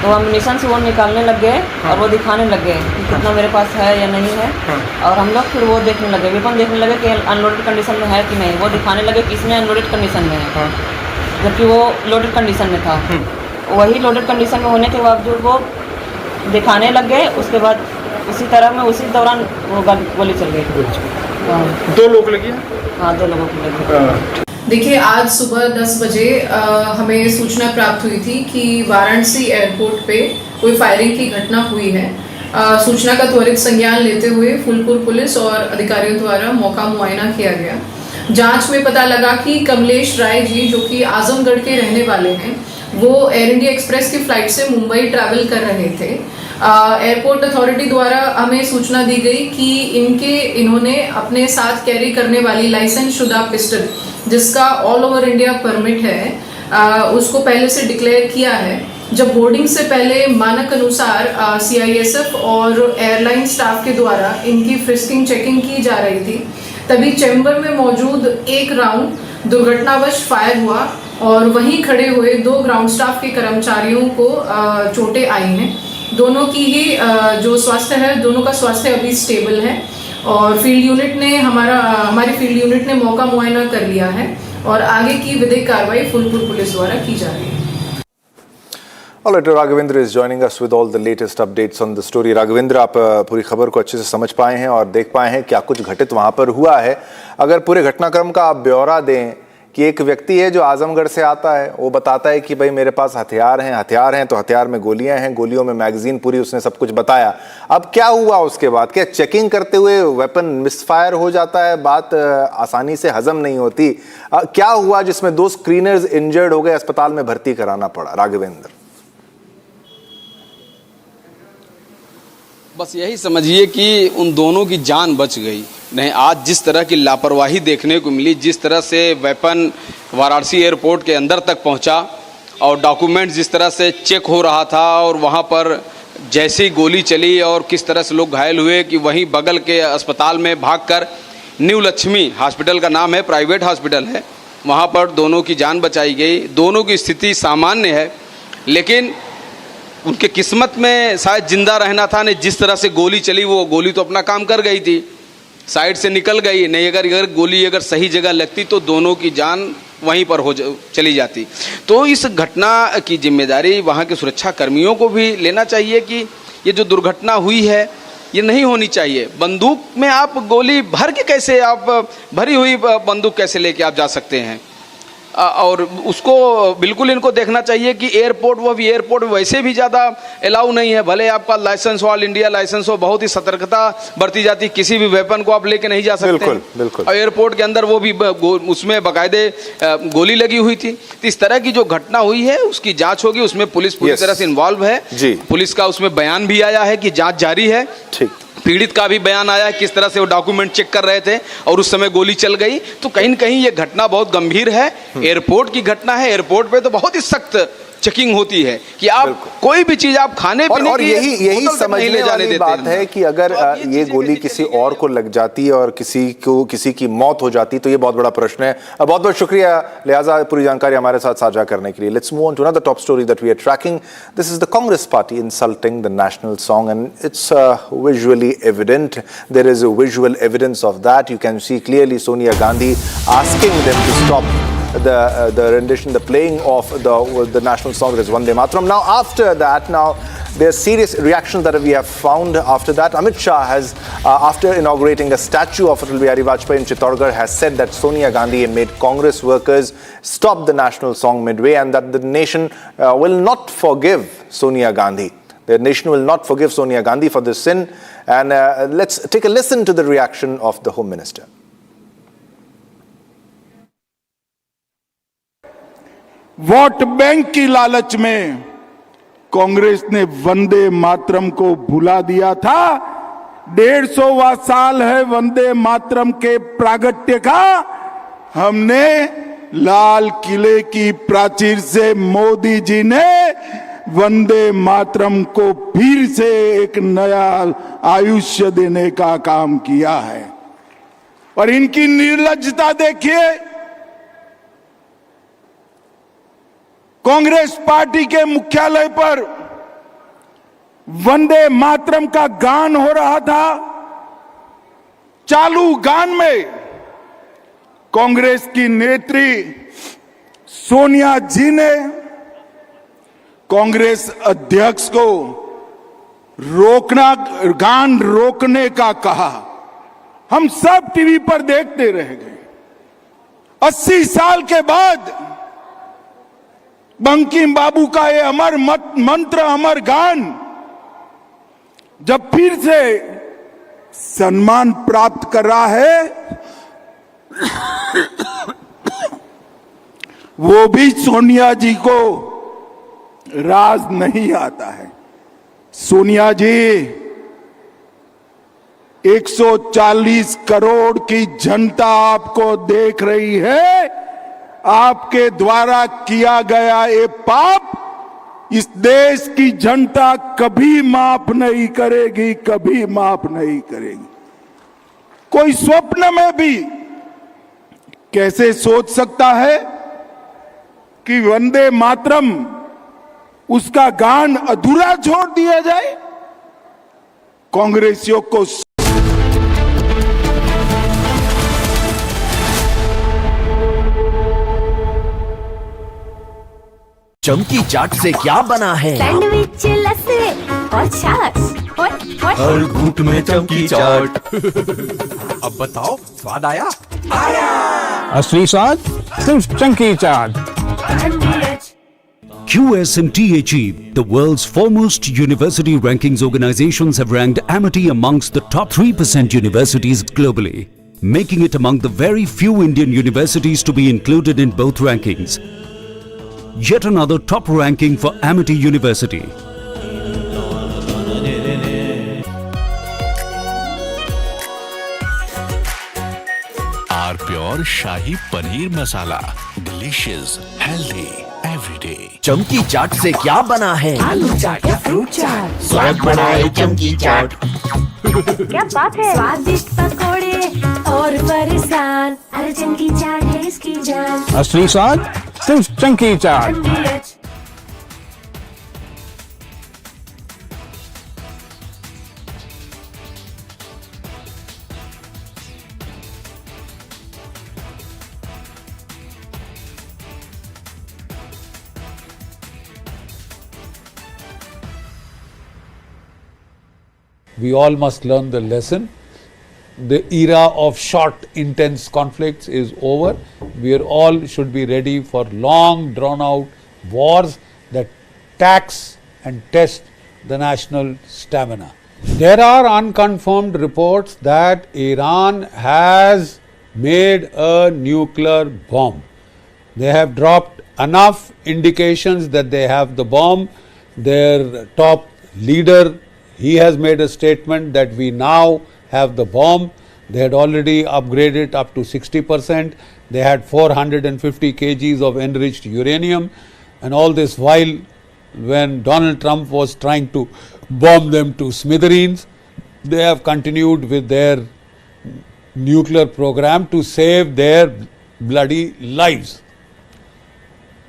तो एमिनिशंस वो निकालने लग गए और वो दिखाने लग गए कि कितना मेरे पास है या नहीं है। और हम लोग फिर वो देखने लगे, विपन देखने लगे कि अनलोडेड कंडीशन में है कि नहीं। वो दिखाने लगे कि इसमें अनलोडेड कंडीशन में है, जबकि वो लोडेड कंडीशन में था। वही लोडेड कंडीशन में होने के बावजूद वो दिखाने लग गए। उसके बाद उसी तरह में उसी दौरान वो गोली चल गई। 2 लोग लगी? हाँ, 2 लोगों की लगी। देखिए, आज सुबह 10 बजे हमें सूचना प्राप्त हुई थी कि वाराणसी एयरपोर्ट पे कोई फायरिंग की घटना हुई है। सूचना का त्वरित संज्ञान लेते हुए फूलपुर पुलिस और अधिकारियों द्वारा मौका मुआयना किया गया। जांच में पता लगा कि कमलेश राय जी, जो कि आजमगढ़ के रहने वाले हैं, वो एयर इंडिया एक्सप्रेस की फ्लाइट से मुंबई ट्रैवल कर रहे थे। एयरपोर्ट अथॉरिटी द्वारा हमें सूचना दी गई कि इन्होंने अपने साथ कैरी करने वाली लाइसेंस शुदा पिस्टल, जिसका ऑल ओवर इंडिया परमिट है, उसको पहले से डिक्लेयर किया है। जब बोर्डिंग से पहले मानक अनुसार CISF और एयरलाइन स्टाफ के द्वारा इनकी फ्रिस्किंग चेकिंग की जा रही थी, तभी चैम्बर में मौजूद एक राउंड दुर्घटनावश फायर हुआ और वहीं खड़े हुए 2 ग्राउंड स्टाफ के कर्मचारियों को चोटें आई हैं। दोनों की ही जो स्वास्थ्य है, दोनों का स्वास्थ्य अभी स्टेबल है और फील्ड यूनिट ने हमारी फील्ड यूनिट ने मौका मुआयना कर लिया है और आगे की विधिक कार्रवाई फुलपुर पुलिस द्वारा की जा रही है। All right, Raghavendra is joining us with all the latest updates on the story. Raghavendra, आप पूरी खबर को अच्छे से समझ पाए हैं और देख पाए हैं क्या कुछ घटित वहां पर हुआ है। अगर पूरे घटनाक्रम का आप ब्यौरा दें कि एक व्यक्ति है जो आजमगढ़ से आता है, वो बताता है कि भाई मेरे पास हथियार हैं तो हथियार में गोलियां हैं, गोलियों में मैगजीन, पूरी उसने सब कुछ बताया। अब क्या हुआ उसके बाद? क्या चेकिंग करते हुए वेपन मिसफायर हो जाता है? बात आसानी से हजम नहीं होती। क्या हुआ जिसमें 2 स्क्रीनर्स इंजर्ड हो गए, अस्पताल में भर्ती कराना पड़ा? राघवेंद्र, बस यही समझिए कि उन दोनों की जान बच गई। नहीं, आज जिस तरह की लापरवाही देखने को मिली, जिस तरह से वेपन वाराणसी एयरपोर्ट के अंदर तक पहुंचा और डॉक्यूमेंट जिस तरह से चेक हो रहा था और वहां पर जैसी गोली चली और किस तरह से लोग घायल हुए कि वहीं बगल के अस्पताल में भागकर, न्यू लक्ष्मी हॉस्पिटल का नाम है, प्राइवेट हॉस्पिटल है, वहां पर दोनों की जान बचाई गई। दोनों की स्थिति सामान्य है, लेकिन उनके किस्मत में शायद जिंदा रहना था। नहीं, जिस तरह से गोली चली, वो गोली तो अपना काम कर गई थी, साइड से निकल गई। नहीं, अगर गोली अगर सही जगह लगती तो दोनों की जान वहीं पर चली जाती। तो इस घटना की जिम्मेदारी वहाँ के सुरक्षा कर्मियों को भी लेना चाहिए कि ये जो दुर्घटना हुई है ये नहीं होनी चाहिए। बंदूक में आप गोली भर के कैसे, आप भरी हुई बंदूक कैसे लेके आप जा सकते हैं? और उसको बिल्कुल इनको देखना चाहिए कि एयरपोर्ट, वो भी एयरपोर्ट वैसे भी ज़्यादा अलाउ नहीं है। भले आपका लाइसेंस हो, ऑल इंडिया लाइसेंस हो, बहुत ही सतर्कता बरती जाती, किसी भी वेपन को आप लेके नहीं जा सकते। बिल्कुल, बिल्कुल। और एयरपोर्ट के अंदर वो भी उसमें बाकायदे गोली लगी हुई थी। तो इस तरह की जो घटना हुई है उसकी जांच होगी, उसमें पुलिस पूरी तरह से इन्वॉल्व है। पुलिस का उसमें बयान भी आया है कि जाँच जारी है। ठीक, पीड़ित का भी बयान आया किस तरह से वो डॉक्यूमेंट चेक कर रहे थे और उस समय गोली चल गई। तो कहीं न कहीं ये घटना बहुत गंभीर है। एयरपोर्ट की घटना है, एयरपोर्ट पे तो बहुत ही सख्त चेकिंग होती है कि आप कोई भी चीज आप खाने पीने और यही समझने वाली बात है कि अगर ये गोली किसी और को लग जाती और किसी की मौत हो जाती तो ये बहुत बड़ा प्रश्न है। बहुत बहुत शुक्रिया लिहाजा पूरी जानकारी हमारे साथ साझा करने के लिए। Let's move on to another top story that we are tracking. This is the Congress party insulting the national song and it's visually evident. There is a visual evidence of that. You can see clearly Sonia Gandhi asking them to stop the rendition, the playing of the national song, that is Vande Mataram. Now after that, there's serious reactions that we have found after that. Amit Shah has, after inaugurating a statue of Atal Bihari Vajpayee in Chittorgarh, has said that Sonia Gandhi made Congress workers stop the national song midway and that the nation will not forgive Sonia Gandhi. The nation will not forgive Sonia Gandhi for this sin. And let's take a listen to the reaction of the Home Minister. Vote bank की लालच में कांग्रेस ने वंदे मातरम को भुला दिया था। 150वां साल है वंदे मातरम के प्रागट्य का। हमने लाल किले की प्राचीर से मोदी जी ने वंदे मातरम को फिर से एक नया आयुष्य देने का काम किया है। और इनकी निर्लज्जता देखिए। कांग्रेस पार्टी के मुख्यालय पर वंदे मातरम का गान हो रहा था। चालू गान में कांग्रेस की नेत्री सोनिया जी ने कांग्रेस अध्यक्ष को गान रोकने का कहा। हम सब टीवी पर देखते रह गए। 80 साल के बाद बंकिम बाबू का ये अमर मंत्र, अमर गान जब फिर से सम्मान प्राप्त कर रहा है, वो भी सोनिया जी को राज नहीं आता है। सोनिया जी, 140 करोड़ की जनता आपको देख रही है। आपके द्वारा किया गया ये पाप इस देश की जनता कभी माफ नहीं करेगी, कभी माफ नहीं करेगी। कोई स्वप्न में भी कैसे सोच सकता है कि वंदे मातरम उसका गान अधूरा छोड़ दिया जाए? कांग्रेसियों को चमकी चाट से क्या बना है? सैंडविच, लस्सी और छाछ और हर घूंट में चमकी चाट। अब बताओ, स्वाद आया? असली स्वाद सिर्फ chunky chaat. QSMTHE, the world's foremost university rankings organizations, have ranked Amity amongst the top 3% universities globally, making it among the very few Indian universities to be included in both rankings. Yet another top ranking for Amity University. R Pure Shahi Paneer Masala, delicious, healthy, everyday. चमकी चाट से क्या बना है? आलू चाट या fruit चाट, स्वाद बनाए चमकी चाट। क्या बात है? स्वादिष्ट पकोड़े और फरसान, अरे चंकी चाट है इसकी जान। असली स्वाद सिर्फ chunky chaat. We all must learn the lesson. The era of short, intense conflicts is over. We are all should be ready for long, drawn-out wars that tax and test the national stamina. There are unconfirmed reports that Iran has made a nuclear bomb. They have dropped enough indications that they have the bomb. Their top leader, he has made a statement that we now have the bomb. They had already upgraded up to 60%. They had 450 kgs of enriched uranium. And all this while, when Donald Trump was trying to bomb them to smithereens, they have continued with their nuclear program to save their bloody lives.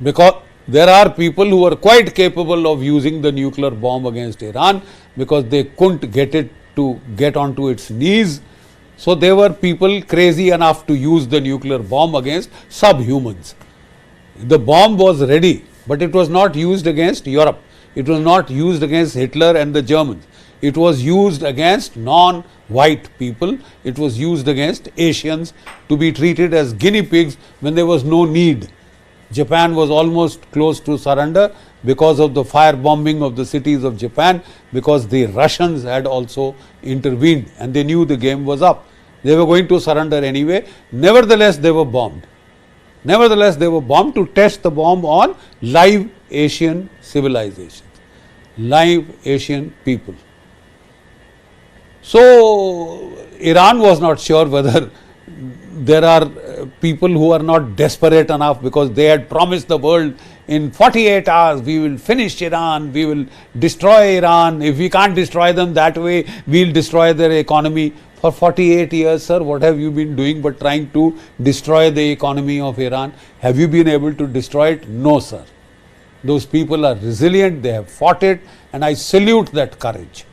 Because there are people who are quite capable of using the nuclear bomb against Iran because they couldn't get it to get onto its knees. So there were people crazy enough to use the nuclear bomb against subhumans. The bomb was ready, but it was not used against Europe. It was not used against Hitler and the Germans. It was used against non-white people. It was used against Asians to be treated as guinea pigs when there was no need. Japan was almost close to surrender because of the firebombing of the cities of Japan, because the Russians had also intervened and they knew the game was up. They were going to surrender anyway. Nevertheless, they were bombed. Nevertheless, they were bombed to test the bomb on live Asian civilizations, live Asian people. So, Iran was not sure whether there are people who are not desperate enough, because they had promised the world in 48 hours we will finish Iran, we will destroy Iran. If we can't destroy them that way, we will destroy their economy. For 48 years, sir, what have you been doing but trying to destroy the economy of Iran? Have you been able to destroy it? No, sir. Those people are resilient, they have fought it, and I salute that courage.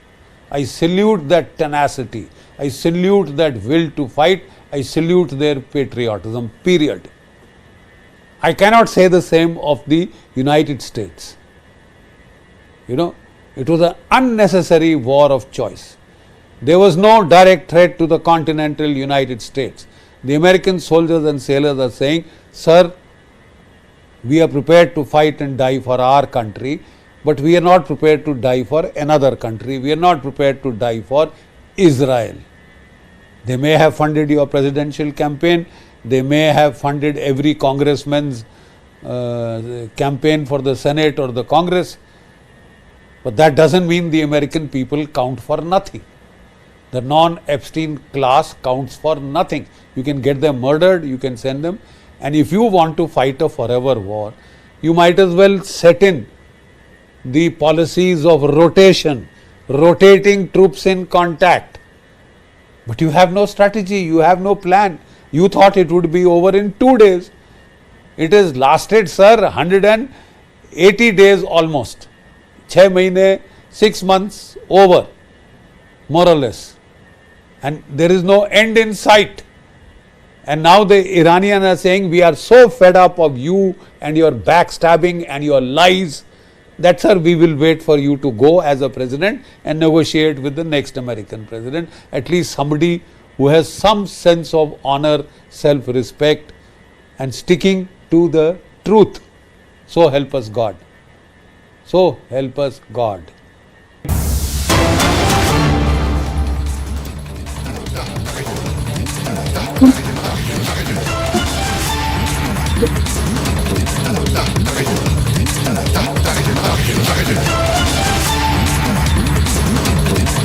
I salute that tenacity. I salute that will to fight. I salute their patriotism, period. I cannot say the same of the United States. You know, it was an unnecessary war of choice. There was no direct threat to the continental United States. The American soldiers and sailors are saying, sir, we are prepared to fight and die for our country, but we are not prepared to die for another country. We are not prepared to die for Israel. They may have funded your presidential campaign. They may have funded every congressman's campaign for the Senate or the Congress. But that doesn't mean the American people count for nothing. The non-Epstein class counts for nothing. You can get them murdered, you can send them. And if you want to fight a forever war, you might as well set in the policies of rotation, rotating troops in contact. But you have no strategy, you have no plan. You thought it would be over in 2 days. It has lasted, sir, 180 days almost. 6 mahine, 6 months over, more or less. And there is no end in sight. And now the Iranians are saying, we are so fed up of you and your backstabbing and your lies that, sir, we will wait for you to go as a president and negotiate with the next American president. At least somebody who has some sense of honor, self-respect and sticking to the truth. So help us God. So help us God.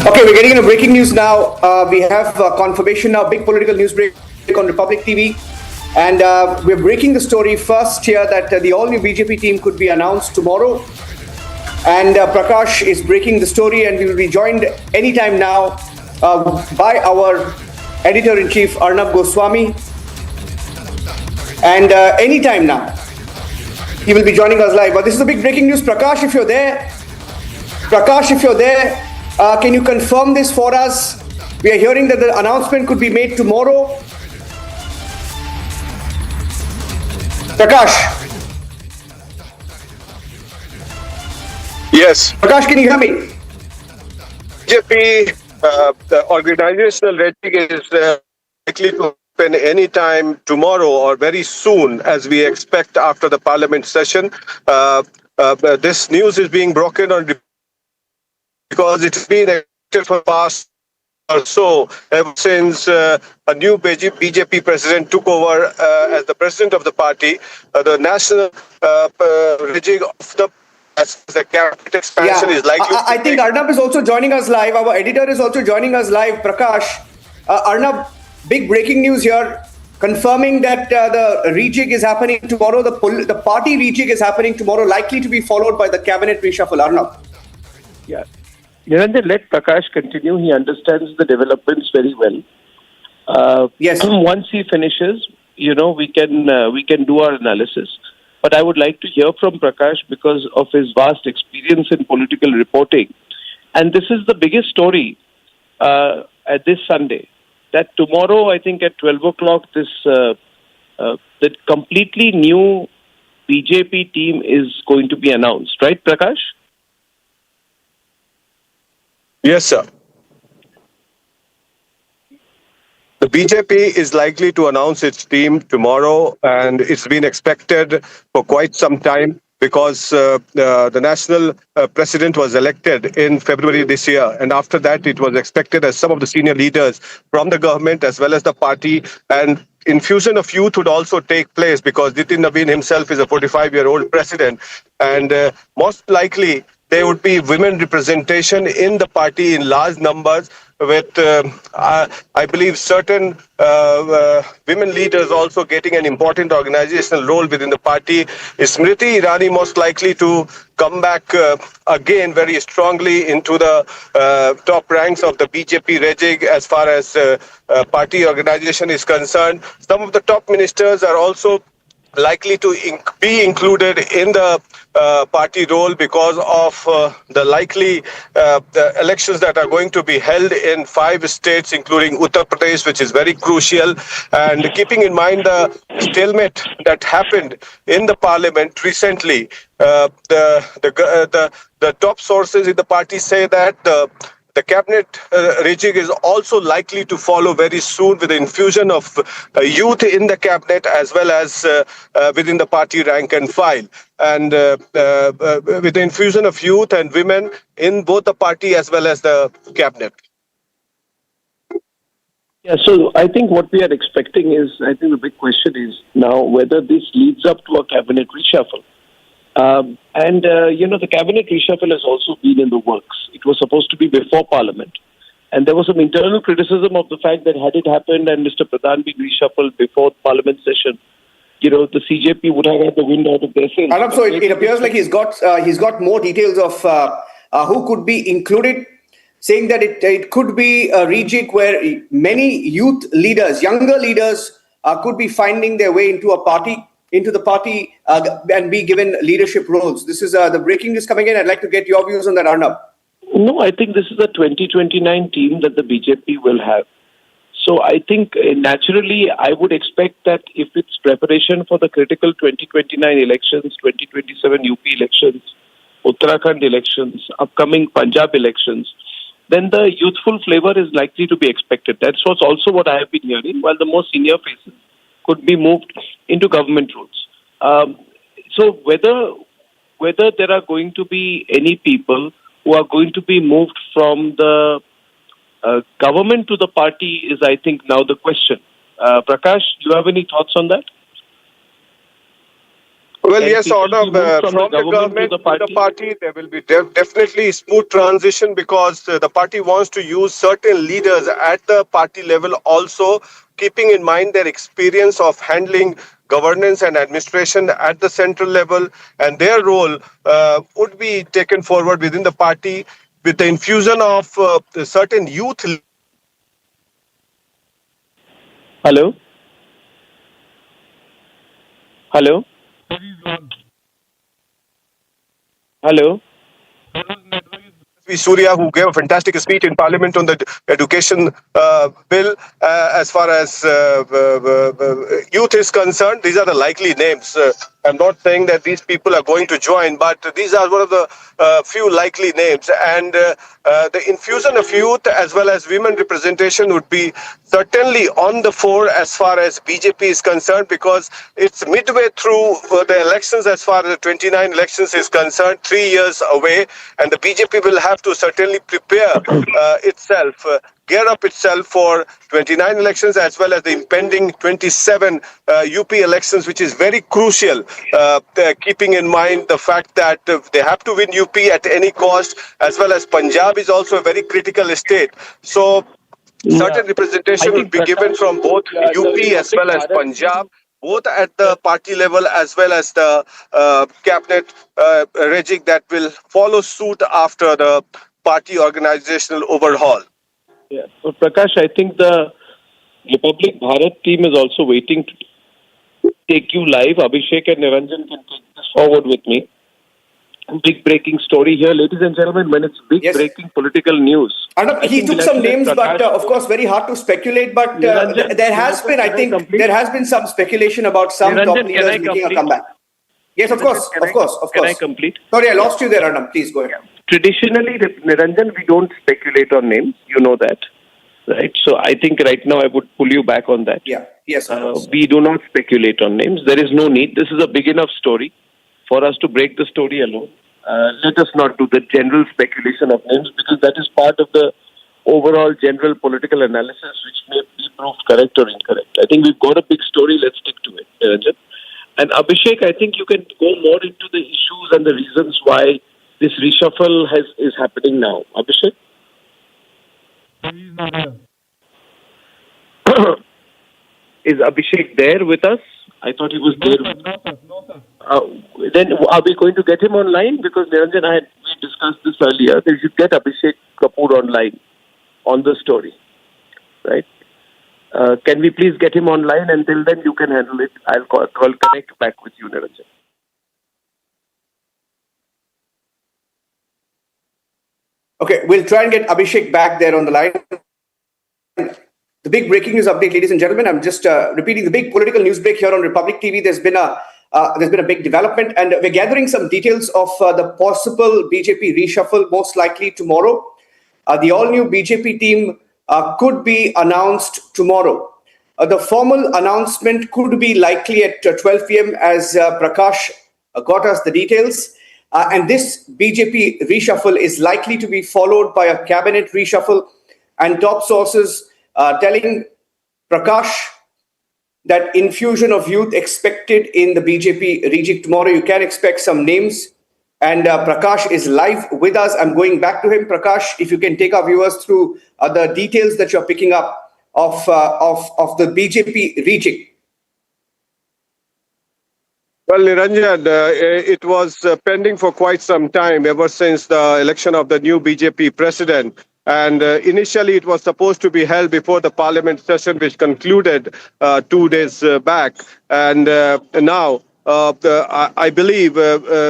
Okay, we're getting into breaking news now. We have confirmation now, big political news break on Republic TV. And we're breaking the story first here that the all-new BJP team could be announced tomorrow. And Prakash is breaking the story, and we will be joined anytime now by our editor-in-chief Arnab Goswami. And anytime now, he will be joining us live. But this is the big breaking news. Prakash, if you're there, can you confirm this for us? We are hearing that the announcement could be made tomorrow. Prakash. Yes. Prakash, can you hear me? BJP, the organizational rating is likely to happen anytime tomorrow or very soon, as we expect after the parliament session. This news is being broken on because it's been expected for the past or so, ever since a new BJP president took over as the president of the party. The national regime of the cabinet expansion is likely to I think Arnab is also joining us live. Our editor is also joining us live. Prakash, Arnab, big breaking news here, confirming that the rejig is happening tomorrow. The party rejig is happening tomorrow, likely to be followed by the cabinet reshuffle. Arnab. Yeah. Let Prakash continue. He understands the developments very well. Yes. Once he finishes, we can do our analysis. But I would like to hear from Prakash because of his vast experience in political reporting. And this is the biggest story at this Sunday. That tomorrow, I think at 12 o'clock, the completely new BJP team is going to be announced. Right, Prakash? Yes, sir. The BJP is likely to announce its team tomorrow, and it's been expected for quite some time because the national president was elected in February this year. And after that, it was expected as some of the senior leaders from the government as well as the party and infusion of youth would also take place because Nitin Naveen himself is a 45-year-old president. And most likely, there would be women representation in the party in large numbers with, I believe, certain women leaders also getting an important organizational role within the party. Is Smriti Irani most likely to come back again very strongly into the top ranks of the BJP rejig as far as party organization is concerned? Some of the top ministers are also likely to be included in the party role because of the likely the elections that are going to be held in 5 states, including Uttar Pradesh, which is very crucial. And keeping in mind the stalemate that happened in the parliament recently, the top sources in the party say that the cabinet rejig is also likely to follow very soon with the infusion of youth in the cabinet as well as within the party rank and file. And with the infusion of youth and women in both the party as well as the cabinet. Yeah, so I think what we are expecting is, I think the big question is now whether this leads up to a cabinet reshuffle. The cabinet reshuffle has also been in the works. It was supposed to be before Parliament. And there was some internal criticism of the fact that had it happened and Mr. Pradhan being reshuffled before Parliament session, the CJP would have had the wind out of their sails. Arnab, so it appears like he's got more details of who could be included, saying that it could be a rejig where many youth leaders, younger leaders, could be finding their way into the party and be given leadership roles. This is the breaking news coming in. I'd like to get your views on that, Arnab. No, I think this is a 2029 team that the BJP will have. So I think naturally I would expect that if it's preparation for the critical 2029 elections, 2027 UP elections, Uttarakhand elections, upcoming Punjab elections, then the youthful flavor is likely to be expected. That's also what I have been hearing, while the more senior faces could be moved into government roles. So whether there are going to be any people who are going to be moved from the government to the party is, I think, now the question. Prakash, do you have any thoughts on that? Well, yes, Arnab, from the government to the party, there will be definitely smooth transition because the party wants to use certain leaders at the party level also, keeping in mind their experience of handling governance and administration at the central level, and their role would be taken forward within the party with the infusion of certain youth. Hello? Hello? Hello? Surya, who gave a fantastic speech in Parliament on the education bill. As far as youth is concerned, these are the likely names. I'm not saying that these people are going to join, but these are one of the few likely names. And the infusion of youth as well as women representation would be certainly on the fore as far as BJP is concerned, because it's midway through the elections as far as the 29 elections is concerned, 3 years away, and the BJP will have to certainly prepare itself, gear up itself for 29 elections as well as the impending 27 UP elections, which is very crucial, keeping in mind the fact that they have to win UP at any cost, as well as Punjab is also a very critical state. So certain representation will be given from both UP as well as Punjab, both at the party level as well as the cabinet rejig that will follow suit after the party organizational overhaul. Yeah. So Prakash, I think the Republic Bharat team is also waiting to take you live. Abhishek and Niranjan can take this forward with me. Big breaking story here, ladies and gentlemen, when it's big breaking political news. Arnab, he took some names, but of course, very hard to speculate. But there has been, I think, there has been some speculation about some top leaders making a comeback. Yes, of course. Can I complete? Sorry, I lost you there, Arnab. Please go ahead. Traditionally, Niranjan, we don't speculate on names. You know that, right? So I think right now I would pull you back on that. Yeah. Yes. We do not speculate on names. There is no need. This is a big enough story for us to break the story alone. Let us not do the general speculation of names, because that is part of the overall general political analysis, which may be proved correct or incorrect. I think we've got a big story. Let's stick to it, Niranjan. And Abhishek, I think you can go more into the issues and the reasons why this reshuffle is happening now. Abhishek? Is Abhishek there with us? I thought he was there. No, sir. Then are we going to get him online? Because Niranjan, we discussed this earlier. They should get Abhishek Kapoor online on the story, right? Can we please get him online? Until then, you can handle it. I'll connect back with you, Niranjan. Okay, we'll try and get Abhishek back there on the line. The big breaking news update, ladies and gentlemen. I'm just repeating the big political news break here on Republic TV. There's been a big development, and we're gathering some details of the possible BJP reshuffle, most likely tomorrow. The all-new BJP team could be announced tomorrow. The formal announcement could be likely at 12 p.m. as Prakash got us the details. And this BJP reshuffle is likely to be followed by a cabinet reshuffle, and top sources telling Prakash that infusion of youth expected in the BJP rejig tomorrow? You can expect some names. And Prakash is live with us. I'm going back to him. Prakash, if you can take our viewers through the details that you're picking up of the BJP rejig. Well, Niranjan, it was pending for quite some time, ever since the election of the new BJP president. And initially, it was supposed to be held before the parliament session, which concluded 2 days back. And now, I believe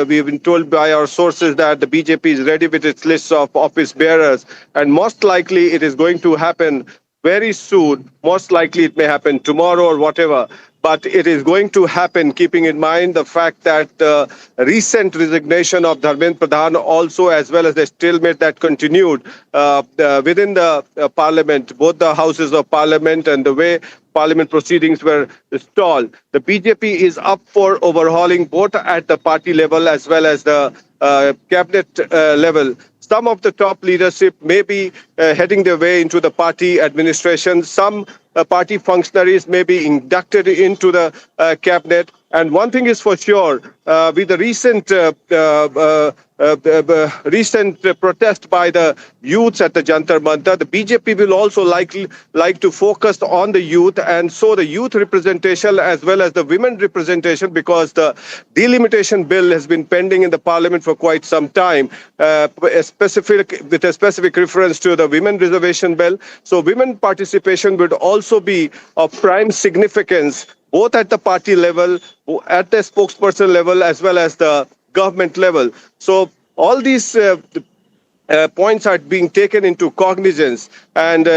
we've been told by our sources that the BJP is ready with its list of office bearers. And most likely, it is going to happen very soon. Most likely, it may happen tomorrow or whatever. But it is going to happen, keeping in mind the fact that the recent resignation of Dharmendra Pradhan also, as well as the stalemate that continued within the parliament, both the houses of parliament and the way parliament proceedings were stalled. The BJP is up for overhauling both at the party level as well as the cabinet level. Some of the top leadership may be heading their way into the party administration. Some party functionaries may be inducted into the cabinet. And one thing is for sure, with the recent protest by the youths at the Jantar Mantar, the BJP will also like to focus on the youth, and so the youth representation as well as the women representation, because the delimitation bill has been pending in the parliament for quite some time, with a specific reference to the women reservation bill. So women participation would also be of prime significance, both at the party level, at the spokesperson level, as well as the government level. So all these points are being taken into cognizance, and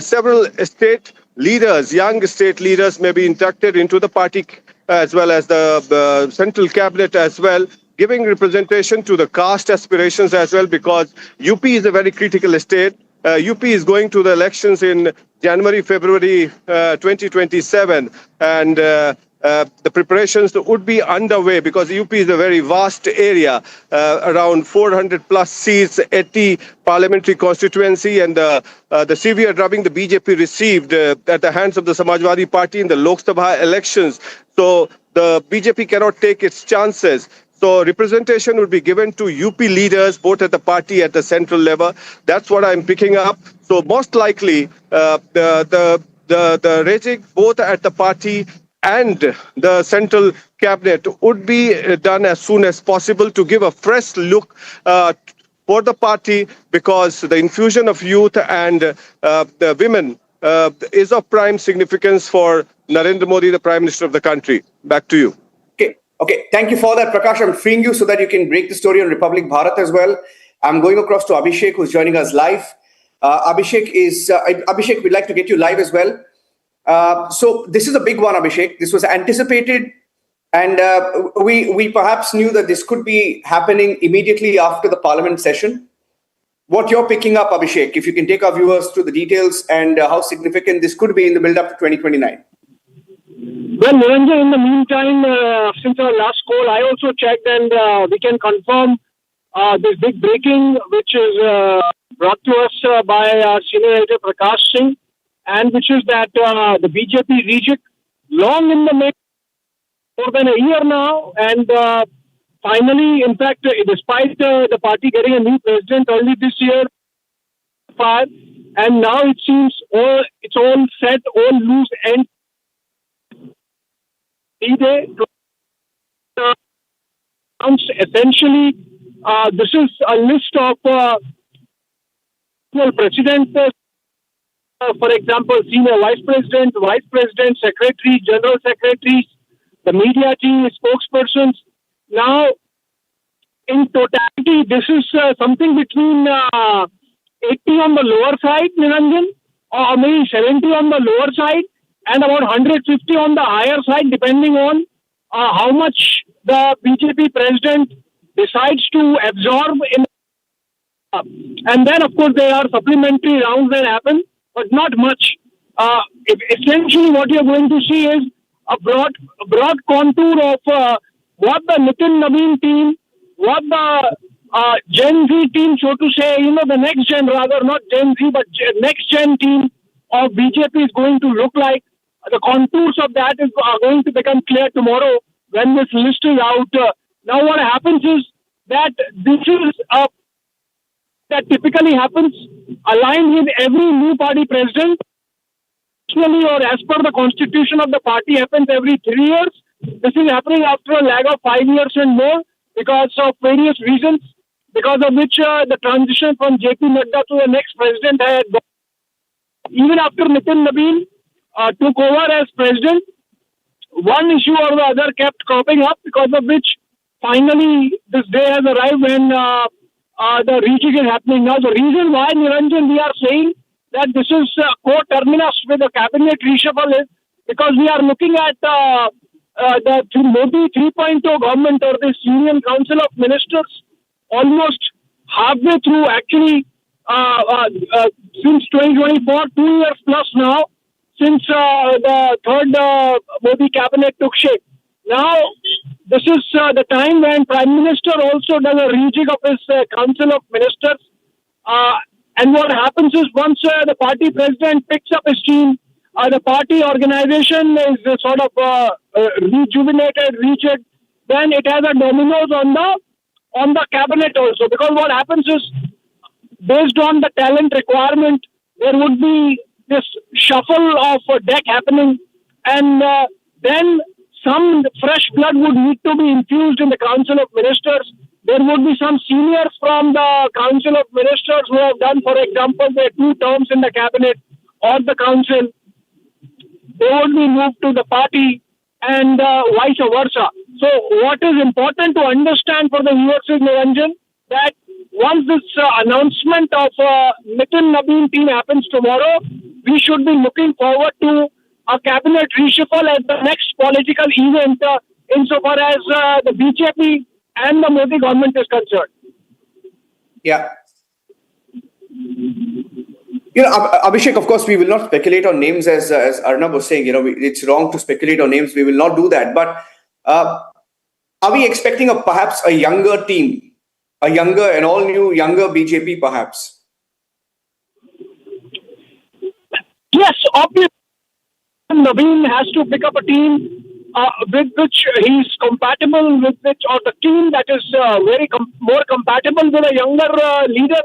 several state leaders, young state leaders, may be inducted into the party as well as the central cabinet as well, giving representation to the caste aspirations as well, because UP is a very critical state. UP is going to the elections in January, February 2027, and the preparations would be underway because UP is a very vast area, around 400 plus seats, 80 parliamentary constituency, and the severe drubbing the BJP received at the hands of the Samajwadi Party in the Lok Sabha elections. So the BJP cannot take its chances. So representation would be given to UP leaders, both at the party at the central level. That's what I'm picking up. So most likely, the rejig both at the party and the central cabinet would be done as soon as possible to give a fresh look for the party, because the infusion of youth and the women is of prime significance for Narendra Modi, the Prime Minister of the country. Back to you. Okay, thank you for that, Prakash. I'm freeing you so that you can break the story on Republic Bharat as well. I'm going across to Abhishek, who's joining us live. Abhishek, we'd like to get you live as well. So this is a big one, Abhishek. This was anticipated, and we perhaps knew that this could be happening immediately after the parliament session. What you're picking up, Abhishek, if you can take our viewers through the details and how significant this could be in the build-up to 2029. Well, Niranjan, in the meantime, since our last call, I also checked, and we can confirm this big breaking, which is brought to us by our senior editor Prakash Singh, and which is that the BJP rejig, long in the making, more than a year now, and finally, in fact, despite the party getting a new president early this year, and now it seems it's all set, all loose ends. Essentially, this is a list of president, for example, senior vice president, secretary, general secretaries, the media team, spokespersons. Now, in totality, this is something between 80 on the lower side, Niranjan, or maybe 70 on the lower side, and about 150 on the higher side, depending on how much the BJP president decides to absorb. And then, of course, there are supplementary rounds that happen, but not much. Essentially, what you're going to see is a broad contour of what the Nitin Naveen team, what the Gen Z team, so to say, the next gen, rather not Gen Z, but next gen team of BJP is going to look like. The contours of that are going to become clear tomorrow when this list is out. Now what happens is that this is that typically happens aligned with every new party president, or as per the constitution of the party, happens every 3 years. This is happening after a lag of 5 years and more because of various reasons, because of which the transition from JP Nadda to the next president had gone. Even after Nitin Nabin took over as president, one issue or the other kept cropping up, because of which finally this day has arrived when the rejig is happening. Now the reason why, Niranjan, we are saying that this is co-terminus with the cabinet reshuffle is because we are looking at the Modi 3.0 government, or this Union Council of Ministers, almost halfway through, actually since 2024, 2 years plus now, since the third Modi cabinet took shape. Now, this is the time when Prime Minister also does a rejig of his Council of Ministers. And what happens is once the party president picks up his team, the party organization is sort of rejuvenated, rechecked, then it has a dominoes on the cabinet also. Because what happens is, based on the talent requirement, there would be this shuffle of deck happening, and then some fresh blood would need to be infused in the Council of Ministers. There would be some seniors from the Council of Ministers who have done, for example, their 2 terms in the cabinet or the council. They would be moved to the party, and vice versa. So what is important to understand for the viewers is, Niranjan, that once this announcement of Nitin Nabin team happens tomorrow, we should be looking forward to a cabinet reshuffle as the next political event insofar as the BJP and the Modi government is concerned. Yeah. Abhishek, of course, we will not speculate on names as Arnab was saying. It's wrong to speculate on names. We will not do that. But are we expecting perhaps a younger team, an all-new, younger BJP perhaps? Yes, obviously, Nabin has to pick up a team with which he's compatible, with which, or the team that is more compatible with a younger leader.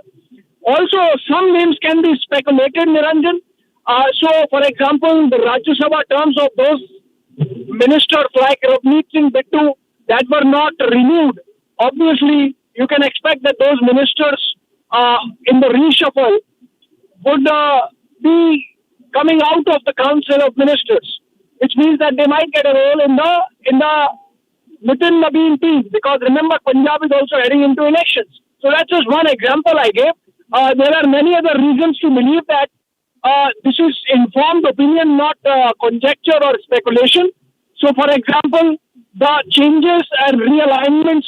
Also, some names can be speculated, Niranjan. So, for example, the Rajya Sabha terms of those ministers like Ravneet Singh Bittu that were not renewed, obviously, you can expect that those ministers in the reshuffle would be coming out of the Council of Ministers, which means that they might get a role in the Nitin Nabin team, because remember, Punjab is also heading into elections. So that's just one example I gave. There are many other reasons to believe that this is informed opinion, not conjecture or speculation. So, for example, the changes and realignments,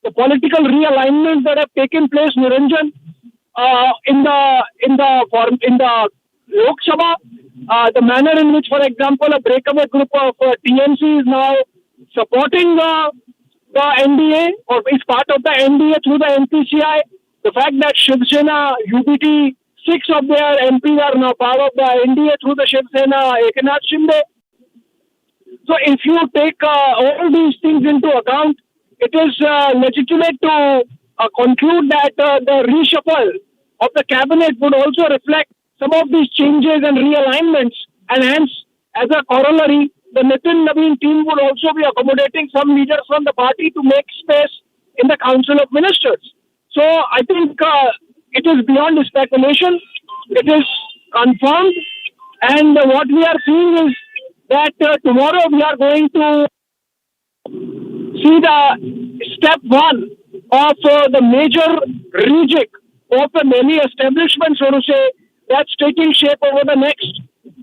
the political realignments that have taken place, Niranjan, in the Lok Sabha, the manner in which, for example, a breakaway group of TMC is now supporting the NDA or is part of the NDA through the NPCI, the fact that Shiv Sena, UBT, 6 of their MPs are now part of the NDA through the Shiv Sena, Eknath Shinde. So if you take all these things into account, it is legitimate to conclude that the reshuffle of the cabinet would also reflect some of these changes and realignments, and hence, as a corollary, the Nitin Nabin team would also be accommodating some leaders from the party to make space in the Council of Ministers. So I think it is beyond speculation. It is confirmed, and what we are seeing is that tomorrow we are going to see the step 1 of the major rejig of the Delhi establishment, so to say, that's taking shape over the next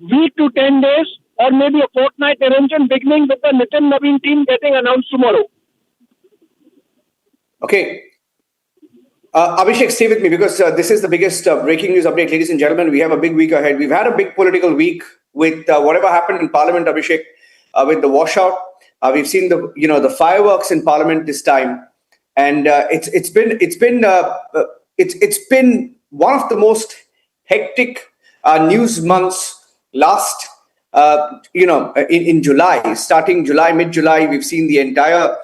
week to 10 days, or maybe a fortnight, arrangement beginning with the Nitin Nabin team getting announced tomorrow. Okay. Abhishek, stay with me, because this is the biggest breaking news update. Ladies and gentlemen, we have a big week ahead. We've had a big political week with whatever happened in Parliament, Abhishek, with the washout. We've seen the fireworks in Parliament this time, and it's been one of the most hectic news months last in July, starting July, mid-July, we've seen the entire,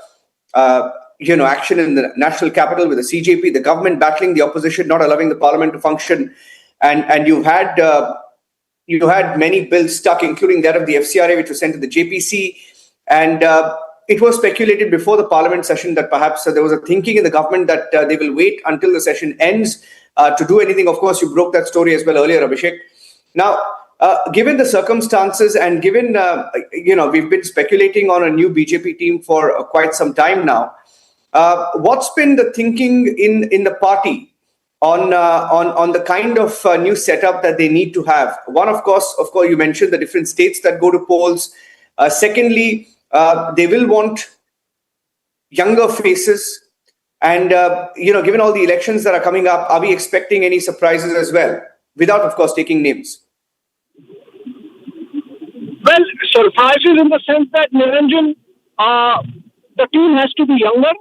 action in the national capital with the CJP, the government battling the opposition, not allowing the parliament to function. And you had many bills stuck, including that of the FCRA, which was sent to the JPC. And it was speculated before the parliament session that perhaps there was a thinking in the government that they will wait until the session ends to do anything. Of course, you broke that story as well earlier, Abhishek. Now, given the circumstances and given, we've been speculating on a new BJP team for quite some time now, what's been the thinking in the party on the kind of new setup that they need to have? One, of course, you mentioned the different states that go to polls. Secondly, they will want younger faces. And, given all the elections that are coming up, are we expecting any surprises as well? Without, of course, taking names. Well, surprises in the sense that, Niranjan, the team has to be younger.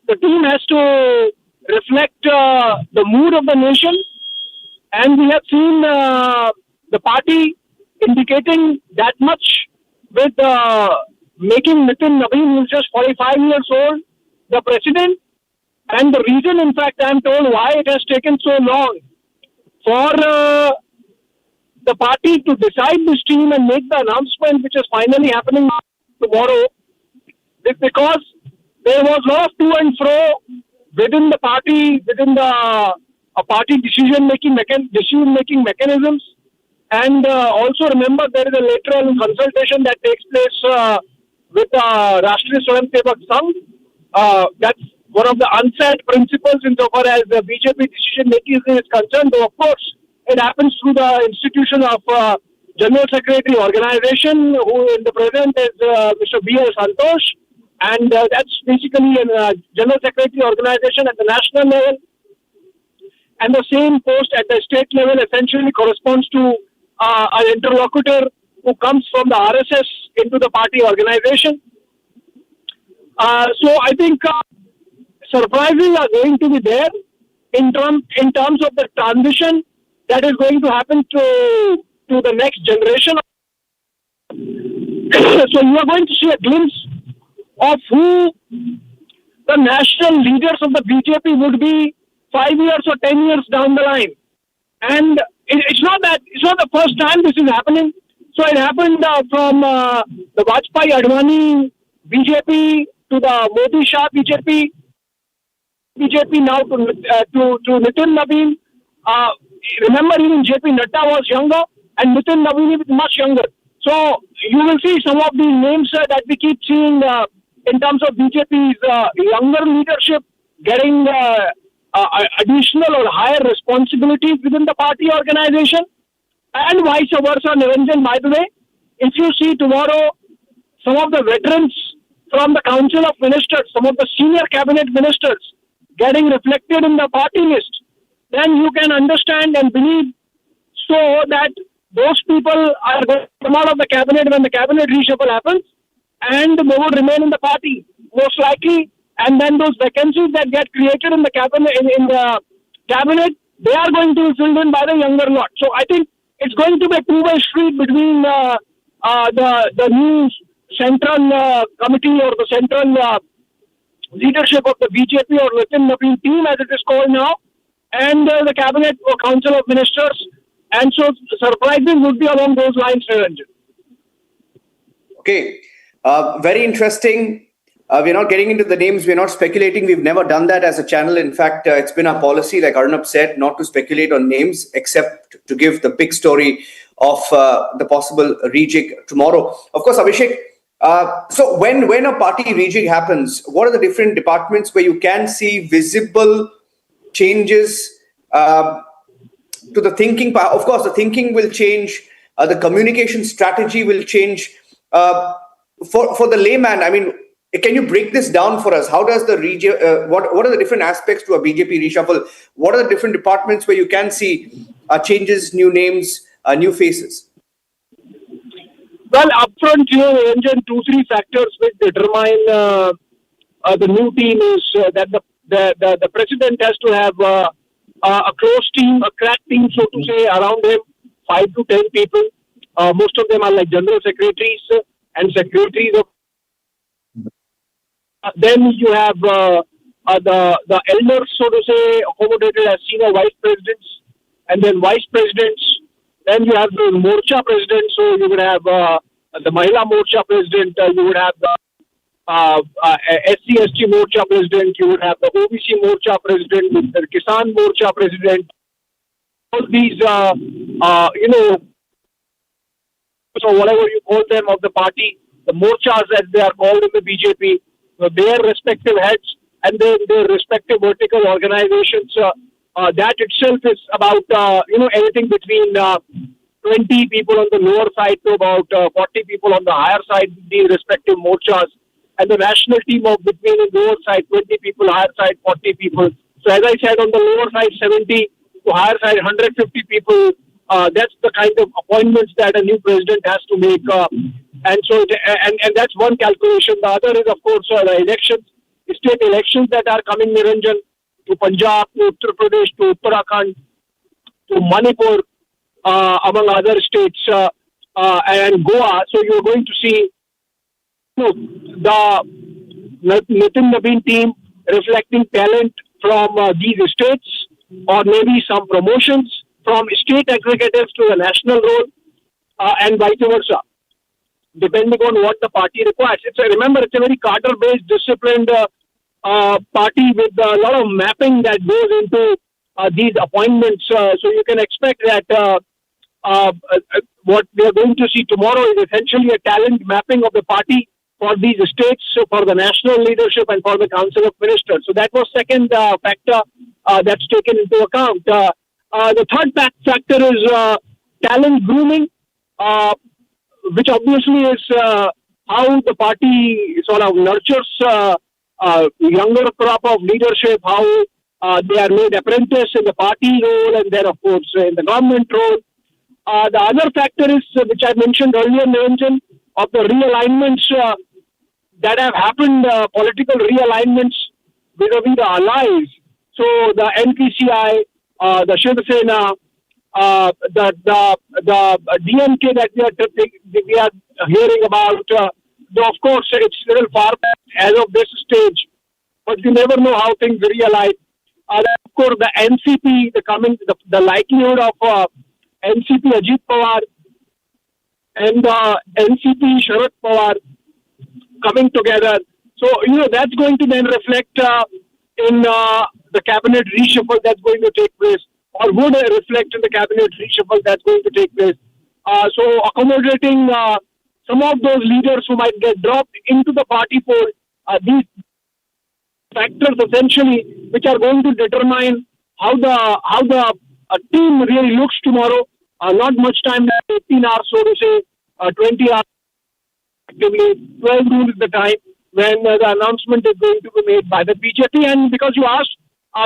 The team has to reflect the mood of the nation. And we have seen the party indicating that much with making Nitin Nabin, who's just 45 years old, the president. And the reason, in fact, I'm told why it has taken so long for the party to decide this team and make the announcement, which is finally happening tomorrow, is because there was a lot of to and fro within the party, within the party decision-making mechanisms. And also remember, there is a lateral consultation that takes place with the Rashtriya Swayamsevak Sangh. That's one of the unsaid principles insofar as the BJP decision-making is concerned, though of course it happens through the institution of General Secretary Organization, who in the present is Mr. B.L. Santosh, and that's basically a General Secretary Organization at the national level, and the same post at the state level essentially corresponds to an interlocutor who comes from the RSS into the party organization. So I think surprises are going to be there in terms of the transition that is going to happen to the next generation. So you are going to see a glimpse of who the national leaders of the BJP would be 5 years or 10 years down the line. And it's not the first time this is happening. So it happened from the Vajpayee Advani BJP to the Modi Shah BJP now to Nitin Nabin. Remember, even JP Nadda was younger and Nitin Nabin is much younger. So you will see some of these names that we keep seeing in terms of BJP's younger leadership getting additional or higher responsibilities within the party organization, and vice versa. Niranjan, by the way, if you see tomorrow some of the veterans from the Council of Ministers, some of the senior cabinet ministers getting reflected in the party list, then you can understand and believe so that those people are going to come out of the cabinet when the cabinet reshuffle happens, and they would remain in the party most likely. And then those vacancies that get created in the cabinet, they are going to be filled in by the younger lot. So I think it's going to be a two-way street between the new central committee or the central leadership of the BJP or Nitin Nabin team, as it is called now, and the cabinet or council of ministers. And so surprises would be along those lines, Niranjan. Okay, very interesting. We're not getting into the names. We're not speculating. We've never done that as a channel. In fact, it's been our policy, like Arnab said, not to speculate on names, except to give the big story of the possible rejig tomorrow. Of course, Abhishek, so when a party rejig happens, what are the different departments where you can see visible changes to the thinking? Of course, the thinking will change. The communication strategy will change. For the layman, I mean, can you break this down for us? How does the what are the different aspects to a BJP reshuffle? What are the different departments where you can see changes, new names, new faces? Well, upfront, Niranjan, 2-3 factors which determine the new team is that the president has to have a close team, a crack team, so to say, around him, 5 to 10 people. Most of them are like general secretaries and secretaries of. Then you have the elders, so to say, accommodated as senior vice presidents, and then vice presidents. Then you have the Morcha president, so you would have the Mahila Morcha president, you would have the SC/ST Morcha president, you would have the OBC Morcha president, the Kisan Morcha president. All these, so whatever you call them of the party, the morchas as they are called in the BJP, their respective heads and then their respective vertical organizations. That itself is about anything between 20 people on the lower side to about 40 people on the higher side, the respective morchas, and the national team of between the lower side 20 people, higher side 40 people. So as I said, on the lower side 70 to higher side 150 people. That's the kind of appointments that a new president has to make, and so and that's one calculation. The other is of course the elections, state elections that are coming, Niranjan, to Punjab, to Uttar Pradesh, to Uttarakhand, to Manipur, among other states, and Goa. So you're going to see the Nitin Nabin team reflecting talent from these states, or maybe some promotions from state executives to the national role, and vice versa, depending on what the party requires. Remember, it's a very cadre-based, disciplined party with a lot of mapping that goes into these appointments. So you can expect that what we are going to see tomorrow is essentially a talent mapping of the party for these states, for the national leadership and for the Council of Ministers. So that was second factor that's taken into account. The third factor is talent grooming, which obviously is how the party sort of nurtures younger crop of leadership, how they are made apprentice in the party role and then of course in the government role. The other factor is, which I mentioned earlier, Niranjan, of the realignments that have happened, political realignments vis-a-vis the allies. So the NPCI, the Shiv Sena, the DMK that we are hearing about, though of course it's a little far back as of this stage, but you never know how things realign. Of course, the NCP, the likelihood of NCP Ajit Pawar and the NCP Sharad Pawar coming together. So, that's going to then reflect in the cabinet reshuffle that's going to take place, or would reflect in the cabinet reshuffle that's going to take place. So accommodating some of those leaders who might get dropped into the party fold, these factors essentially which are going to determine how the team really looks tomorrow. Not much time, 18 hours, so to say, 20 hours, actively 12 noon is the time when the announcement is going to be made by the BJP. And because you asked,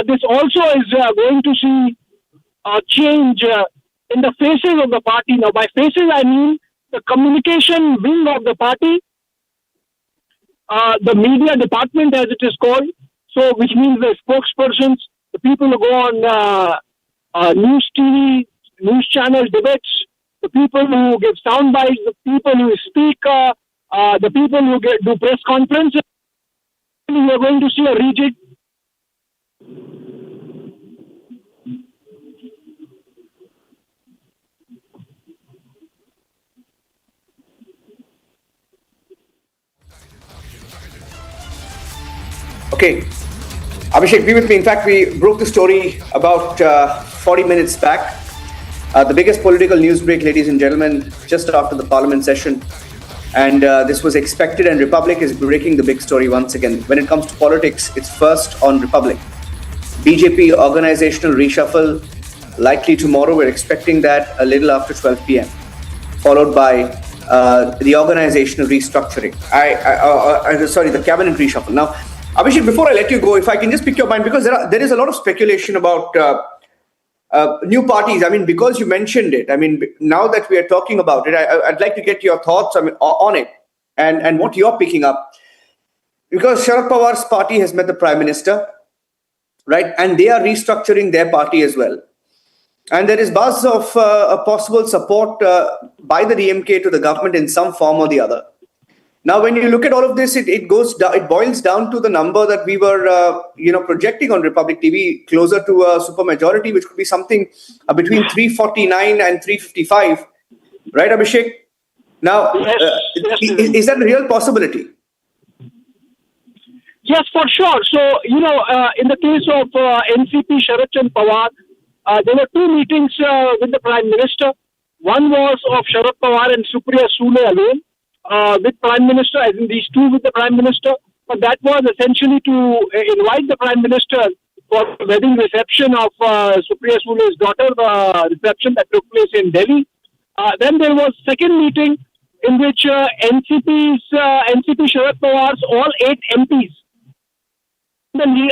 this also is going to see a change in the faces of the party. Now, by faces, I mean the communication wing of the party, the media department, as it is called. So, which means the spokespersons, the people who go on news TV, news channel debates, the people who give sound bites, the people who speak, the people who do press conferences. We are going to see a rejig. Okay. Abhishek, be with me. In fact, we broke the story about 40 minutes back. The biggest political news break, ladies and gentlemen, just after the parliament session. And this was expected, and Republic is breaking the big story once again. When it comes to politics, it's first on Republic. BJP organizational reshuffle likely tomorrow. We're expecting that a little after 12 p.m. Followed by the organizational restructuring. The cabinet reshuffle. Now, Abhishek, before I let you go, if I can just pick your mind, because there is a lot of speculation about new parties. I mean, because you mentioned it, I mean, now that we are talking about it, I'd like to get your thoughts on it and what you're picking up. Because Sharad Pawar's party has met the Prime Minister, right? And they are restructuring their party as well. And there is buzz of a possible support by the DMK to the government in some form or the other. Now, when you look at all of this, it boils down to the number that we were, projecting on Republic TV, closer to a supermajority, which could be something between 349 and 355, right, Abhishek? Now, is that a real possibility? Yes, for sure. So, in the case of NCP Sharad Chand Pawar, there were two meetings with the Prime Minister. One was of Sharad Pawar and Supriya Sule alone with Prime Minister, as in these two with the Prime Minister. But that was essentially to invite the Prime Minister for the wedding reception of Supriya Sule's daughter, the reception that took place in Delhi. Then there was second meeting in which NCP Sharad Pawar's all 8 MPs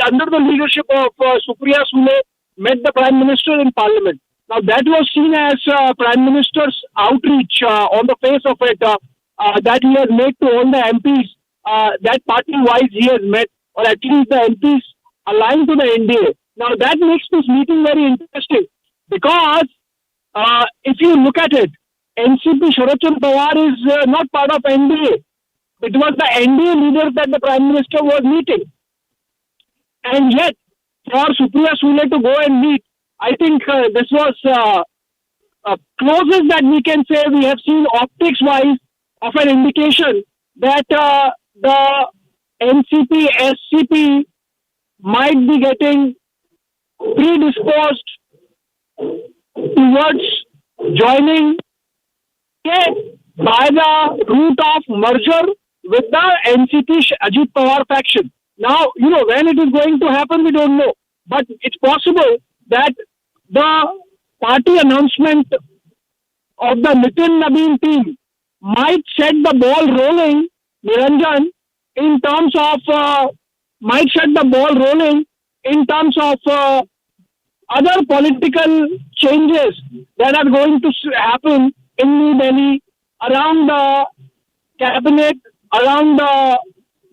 under the leadership of Supriya Sule met the Prime Minister in Parliament. Now that was seen as Prime Minister's outreach on the face of it that he has made to all the MPs that party-wise he has met, or at least the MPs aligned to the NDA. Now that makes this meeting very interesting because if you look at it, NCP Sharad Chand Pawar is not part of NDA. It was the NDA leaders that the Prime Minister was meeting. And yet, for Supriya Sule to go and meet, I think this was closest that we can say we have seen optics-wise of an indication that the NCP, SCP might be getting predisposed towards joining by the route of merger with the NCP Ajit Pawar faction. Now, when it is going to happen, we don't know. But it's possible that the party announcement of the Nitin Nabeen team might set the ball rolling, Niranjan, in terms of other political changes that are going to happen in New Delhi around the cabinet, around the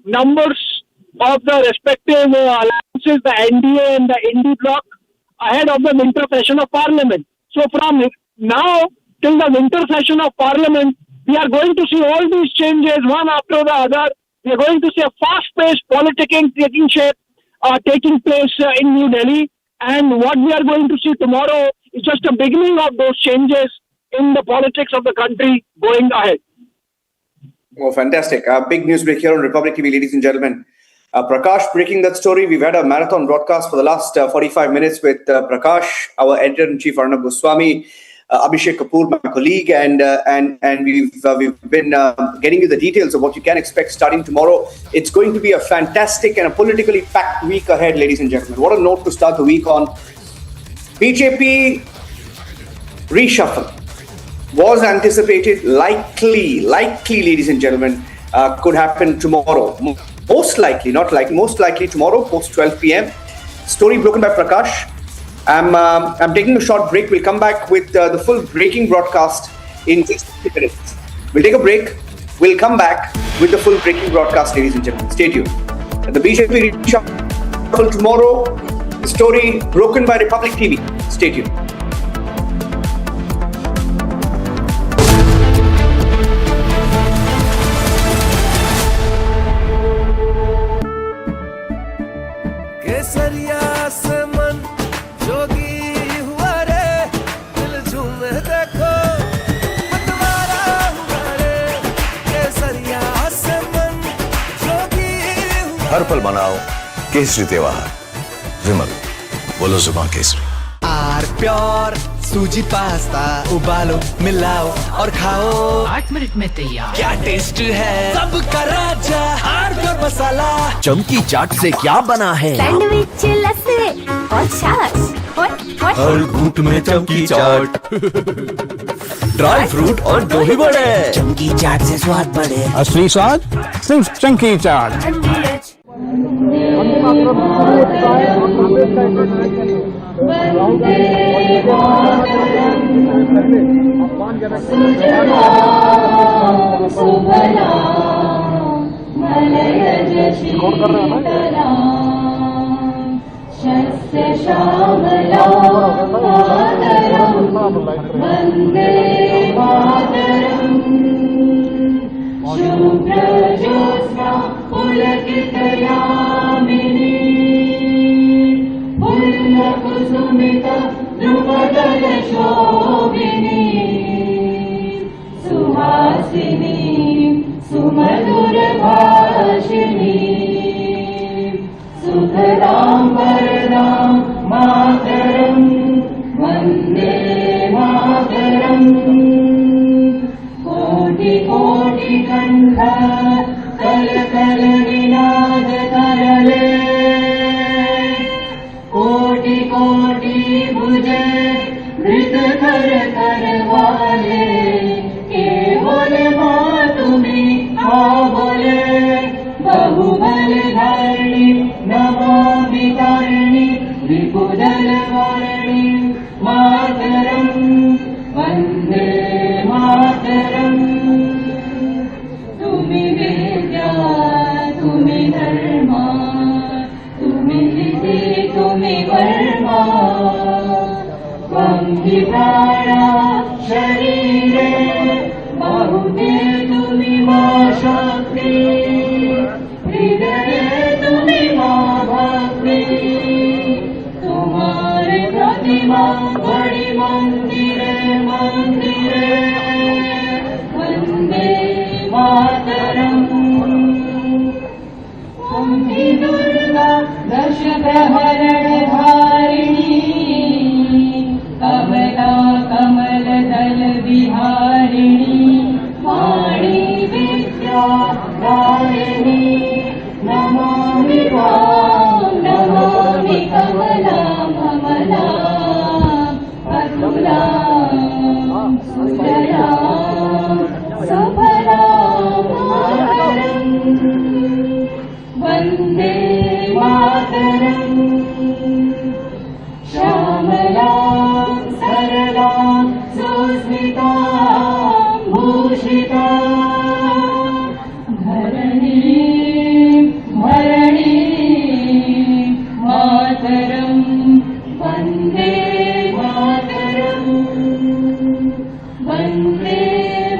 numbers of the respective alliances, the NDA and the Indi bloc, ahead of the winter session of Parliament. So from now till the winter session of Parliament, we are going to see all these changes one after the other. We are going to see a fast-paced politicking taking place in New Delhi. And what we are going to see tomorrow is just a beginning of those changes in the politics of the country going ahead. Oh, fantastic. Big news break here on Republic TV, ladies and gentlemen. Prakash breaking that story. We've had a marathon broadcast for the last 45 minutes with Prakash, our editor-in-chief Arnab Goswami, Abhishek Kapoor, my colleague, and we've been getting you the details of what you can expect starting tomorrow. It's going to be a fantastic and a politically packed week ahead, ladies and gentlemen. What a note to start the week on. BJP reshuffle was anticipated, likely, ladies and gentlemen, could happen tomorrow. Most likely tomorrow, post 12 p.m. Story broken by Prakash. I'm taking a short break. We'll come back with the full breaking broadcast in 60 minutes. We'll take a break. We'll come back with the full breaking broadcast, ladies and gentlemen. Stay tuned. The BJP reshuffle tomorrow. The story broken by Republic TV. Stay tuned. हर पल मनाओ केसरी त्योहार विमल बोलो जुबान Kesari are pure सूजी pasta उबालो मिलाओ और खाओ 8 minute में तैयार क्या टेस्ट है सबका राजा आर प्योर मसाला चमकी चाट से क्या बना है सैंडविच लस्सी और छाछ हर घूंट में चमकी चाट ड्राई फ्रूट और दही बड़े चमकी चाट से स्वाद बढ़े असली स्वाद सिर्फ चमकी चाट शस्य श्यामला वन्दे मातरम् शुभ्रज्योत्स्ना पुलकितयामिनी फुल्लकुसुमित द्रुपदलशोभिनी सुहासिनी सुमधुरभाषिणी सुखदां वरदां मातरम् वन्दे मातरम् कोटि कोटि कण्ठ कल कल विनाद करले कोटि कोटि भुज धृत कर करवाले के बोले माँ तुम्हें आ बोले बहुबल धारिणी नमामि तारिणी विपुदल वारिणी मातरम् वन्दे मातरम् तुमि विद्या तुमि धर्मा तुमि निधि तुमि वर्मा त्वं हि प्राणा शरीरे बाहुते तुमि मा शक्ति हृदये तुमि मा भक्ति तुम्हारे प्रतिमा बड़ी मंदिरे मंदिरे वन्दे मातरम् त्वं हि दुर्गा दश प्रहरण धारिणी कमला कमल दल विहारिणी वाणी विद्या दारिणी नमामि त्वां नमामि कमलां कमलां अतुलां सुजलां सफलां मातरम् वन्दे मातरम् श्यामलां सरलां सुस्मितां भूषितां धरणीं धरणीं मातरम् Vande Mataram Vande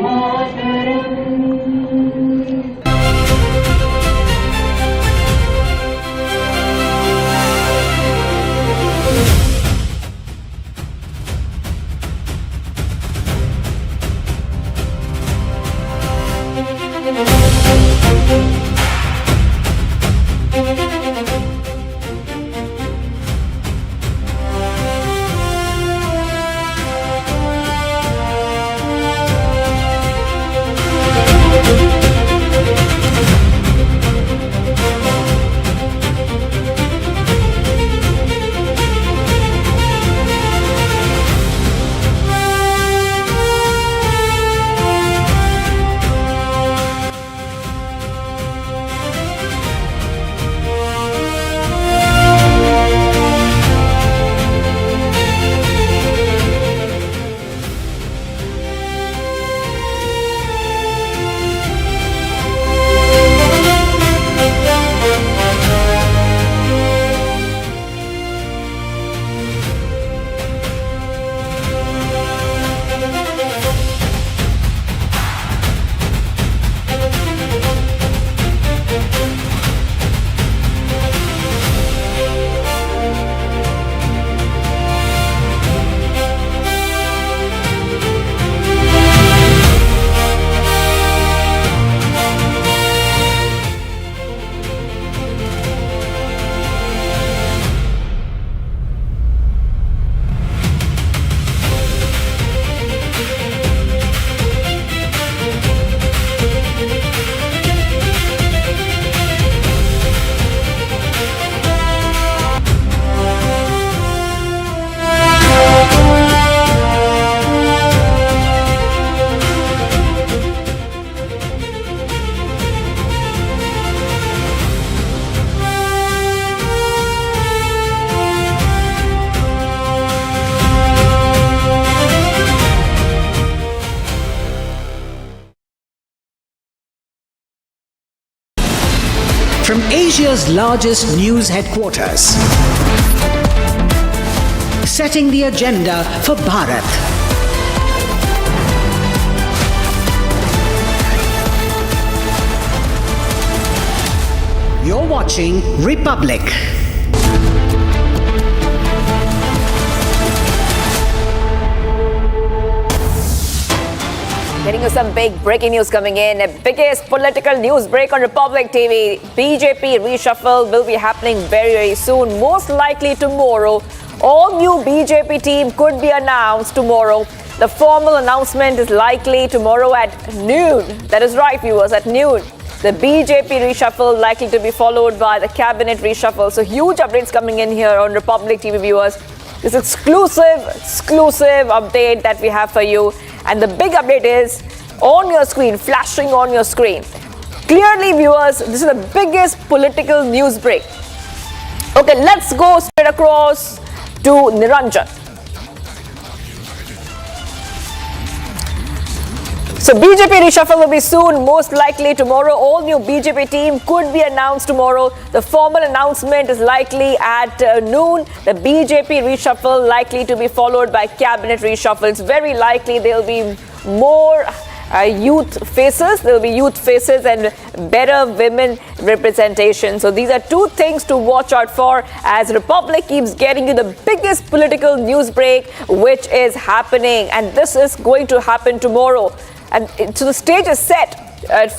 Mataram from Asia's largest news headquarters, setting the agenda for Bharat. You're watching Republic. Getting you some big breaking news coming in. The biggest political news break on Republic TV. BJP reshuffle will be happening very, very soon. Most likely tomorrow. All new BJP team could be announced tomorrow. The formal announcement is likely tomorrow at noon. That is right, viewers, at noon. The BJP reshuffle likely to be followed by the cabinet reshuffle. So huge updates coming in here on Republic TV, viewers. This exclusive update that we have for you. And the big update is on your screen, flashing on your screen. Clearly, viewers, this is the biggest political news break. Okay, let's go straight across to Niranjan. So BJP reshuffle will be soon, most likely tomorrow. All new BJP team could be announced tomorrow. The formal announcement is likely at noon. The BJP reshuffle likely to be followed by cabinet reshuffle. It's very likely there will be more youth faces. There will be youth faces and better women representation. So these are two things to watch out for as Republic keeps getting you the biggest political news break which is happening. And this is going to happen tomorrow. And so the stage is set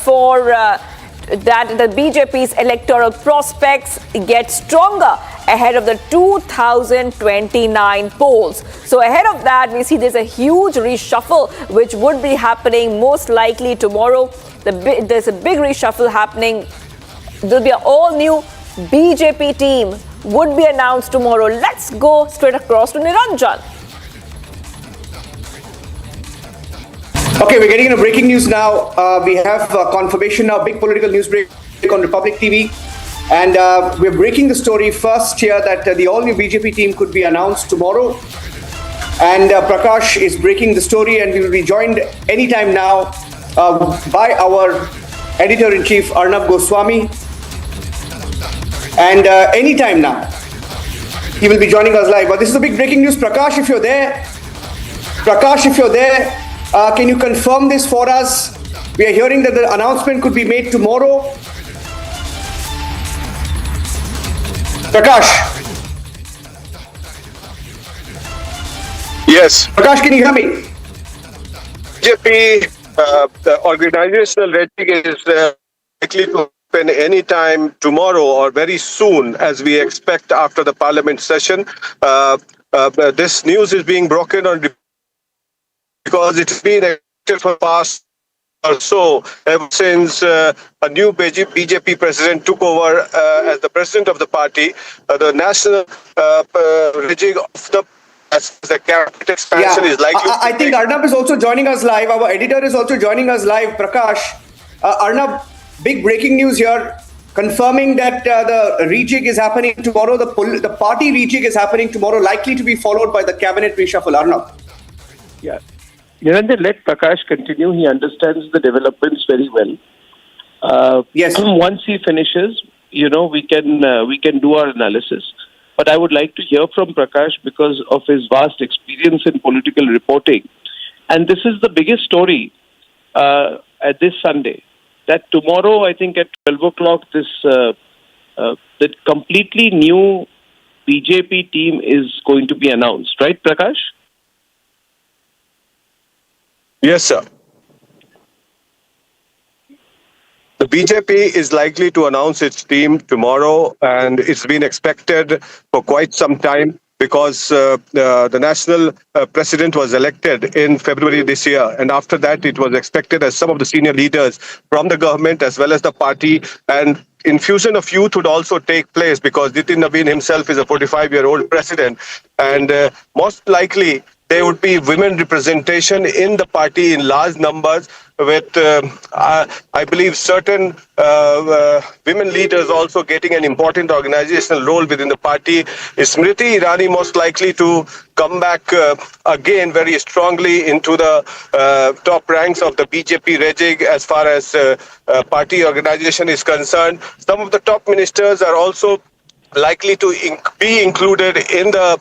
for that the BJP's electoral prospects get stronger ahead of the 2029 polls. So ahead of that, we see there's a huge reshuffle which would be happening most likely tomorrow. There's a big reshuffle happening. There'll be an all-new BJP team would be announced tomorrow. Let's go straight across to Niranjan. Okay, we're getting into breaking news now. We have confirmation now, big political news break on Republic TV. And we're breaking the story first here that the all-new BJP team could be announced tomorrow. And Prakash is breaking the story, and we will be joined anytime now by our editor-in-chief, Arnab Goswami. And anytime now, he will be joining us live. But this is a big breaking news. Prakash, if you're there, can you confirm this for us? We are hearing that the announcement could be made tomorrow. Prakash. Yes. Prakash, can you hear me? BJP, the organizational rating is likely to happen anytime tomorrow or very soon, as we expect after the parliament session. This news is being broken on because it's been expected for the past or so, ever since a new BJP president took over as the president of the party. The national rejig of the cabinet expansion is likely. I think Arnab is also joining us live. Our editor is also joining us live. Prakash, Arnab, big breaking news here, confirming that the rejig is happening tomorrow. The party rejig is happening tomorrow, likely to be followed by the cabinet reshuffle. Arnab. Yeah. Niranjan, let Prakash continue. He understands the developments very well. Yes. Once he finishes, we can do our analysis. But I would like to hear from Prakash because of his vast experience in political reporting. And this is the biggest story at this Sunday. That tomorrow, I think at 12 o'clock, the completely new BJP team is going to be announced. Right, Prakash? Yes, sir. The BJP is likely to announce its team tomorrow, and it's been expected for quite some time because the national president was elected in February this year. And after that, it was expected as some of the senior leaders from the government as well as the party and infusion of youth would also take place because Nitin Naveen himself is a 45-year-old president. And most likely, there would be women representation in the party in large numbers with, I believe, certain women leaders also getting an important organizational role within the party. Is Smriti Irani most likely to come back again very strongly into the top ranks of the BJP rejig as far as party organization is concerned? Some of the top ministers are also likely to be included in the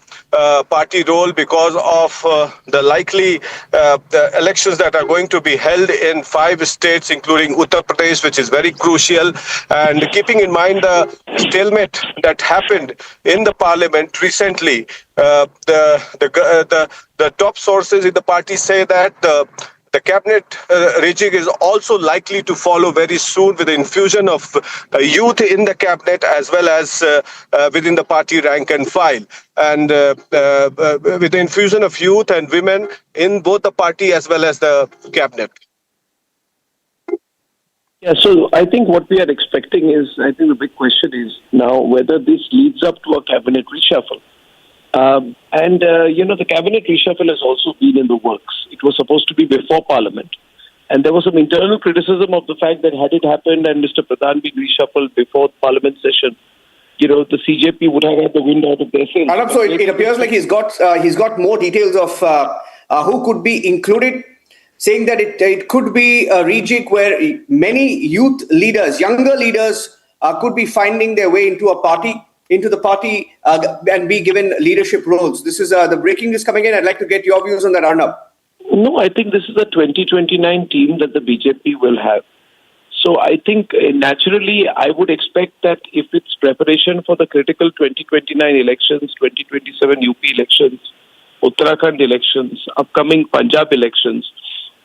party roll because of the likely the elections that are going to be held in 5 states, including Uttar Pradesh, which is very crucial. And keeping in mind the stalemate that happened in the parliament recently, the top sources in the party say that the cabinet rejig is also likely to follow very soon with the infusion of youth in the cabinet as well as within the party rank and file. And with the infusion of youth and women in both the party as well as the cabinet. Yeah, so I think what we are expecting is, I think the big question is now whether this leads up to a cabinet reshuffle. The cabinet reshuffle has also been in the works. It was supposed to be before Parliament. And there was some internal criticism of the fact that had it happened and Mr. Pradhan been reshuffled before Parliament session, the CJP would have had the wind out of their sails. Arnab, so it appears like he's got more details of who could be included, saying that it could be a rejig where many youth leaders, younger leaders, could be finding their way into the party and be given leadership roles. This is the breaking news coming in. I'd like to get your views on that, Arnab. No, I think this is the 2029 team that the BJP will have. So I think naturally I would expect that if it's preparation for the critical 2029 elections, 2027 UP elections, Uttarakhand elections, upcoming Punjab elections,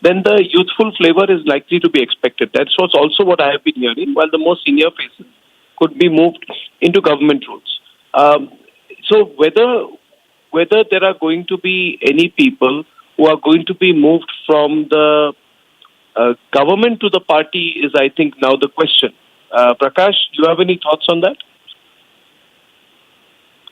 then the youthful flavor is likely to be expected. That's also what I have been hearing, while the more senior faces could be moved into government roles. So whether there are going to be any people who are going to be moved from the government to the party is, I think, now the question. Prakash, do you have any thoughts on that?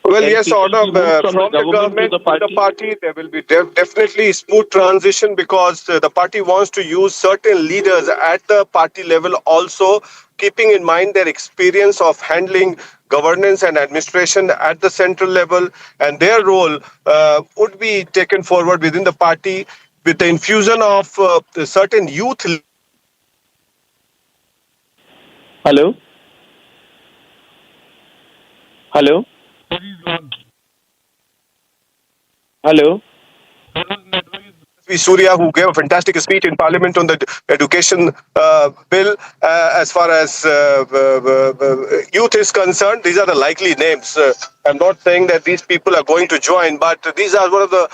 Well, yes, Arnab, from the government to the party, there will be definitely smooth transition because the party wants to use certain leaders at the party level also, keeping in mind their experience of handling governance and administration at the central level, and their role would be taken forward within the party with the infusion of certain youth. Hello? Hello? Hello? Surya, who gave a fantastic speech in Parliament on the education bill. As far as youth is concerned, these are the likely names. I'm not saying that these people are going to join, but these are one of the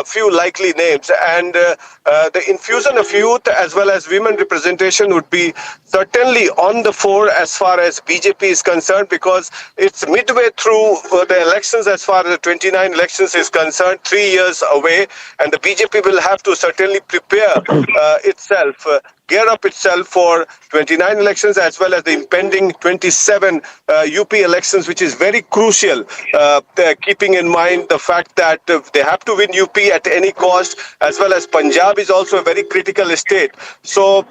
few likely names. And the infusion of youth as well as women representation would be certainly on the fore as far as BJP is concerned, because it's midway through the elections as far as the 29 elections is concerned, 3 years away, and the BJP will have to certainly prepare itself, gear up itself for 29 elections as well as the impending 27 UP elections, which is very crucial, keeping in mind the fact that they have to win UP at any cost, as well as Punjab is also a very critical state. So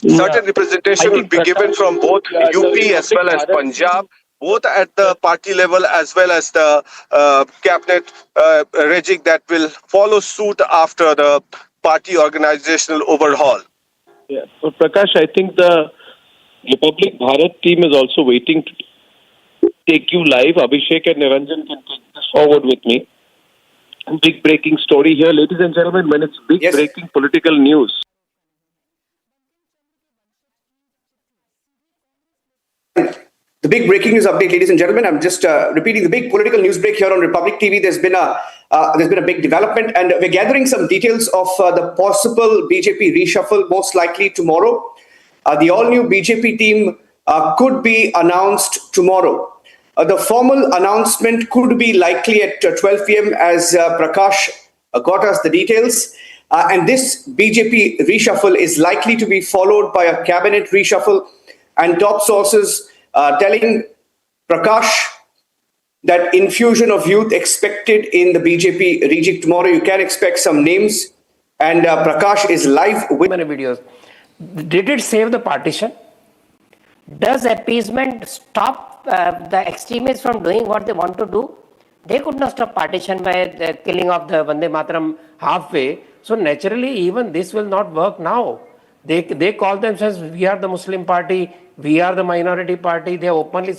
certain representation will be given from both UP as well as Punjab, both at the party level as well as the cabinet rejig that will follow suit after the party organizational overhaul. Yeah, so Prakash, I think the Republic Bharat team is also waiting to take you live. Abhishek and Niranjan can take this forward with me. Big breaking story here, ladies and gentlemen, when it's big breaking political news. The big breaking news update, ladies and gentlemen. I'm just repeating the big political news break here on Republic TV. There's been a big development, and we're gathering some details of the possible BJP reshuffle, most likely tomorrow. The all-new BJP team could be announced tomorrow. The formal announcement could be likely at 12 p.m. as Prakash got us the details. And this BJP reshuffle is likely to be followed by a cabinet reshuffle, and top sources telling Prakash that infusion of youth expected in the BJP rejig tomorrow. You can expect some names, and Prakash is live with many videos. Did it save the partition? Does appeasement stop the extremists from doing what they want to do? They could not stop partition by the killing of the Vande Mataram halfway. So naturally, even this will not work now. They call themselves, we are the Muslim party, we are the minority party. They openly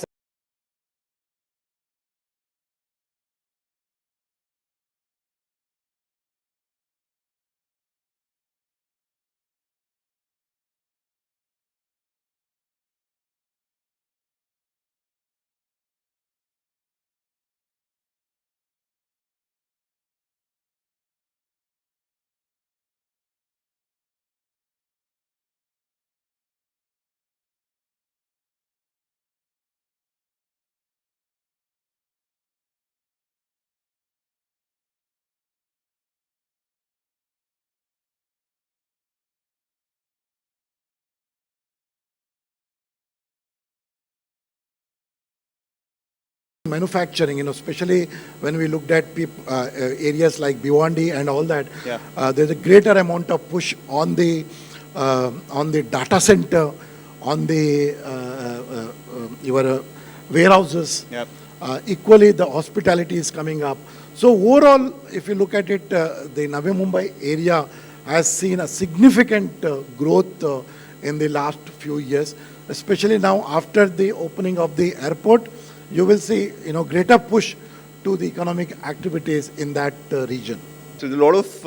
Manufacturing, especially when we looked at areas like Bhiwandi and all that, there's a greater amount of push on the data center, on the your warehouses. Equally, the hospitality is coming up. So overall, if you look at it, the Navi Mumbai area has seen a significant growth in the last few years, especially now after the opening of the airport. You will see, greater push to the economic activities in that region. So there's a lot of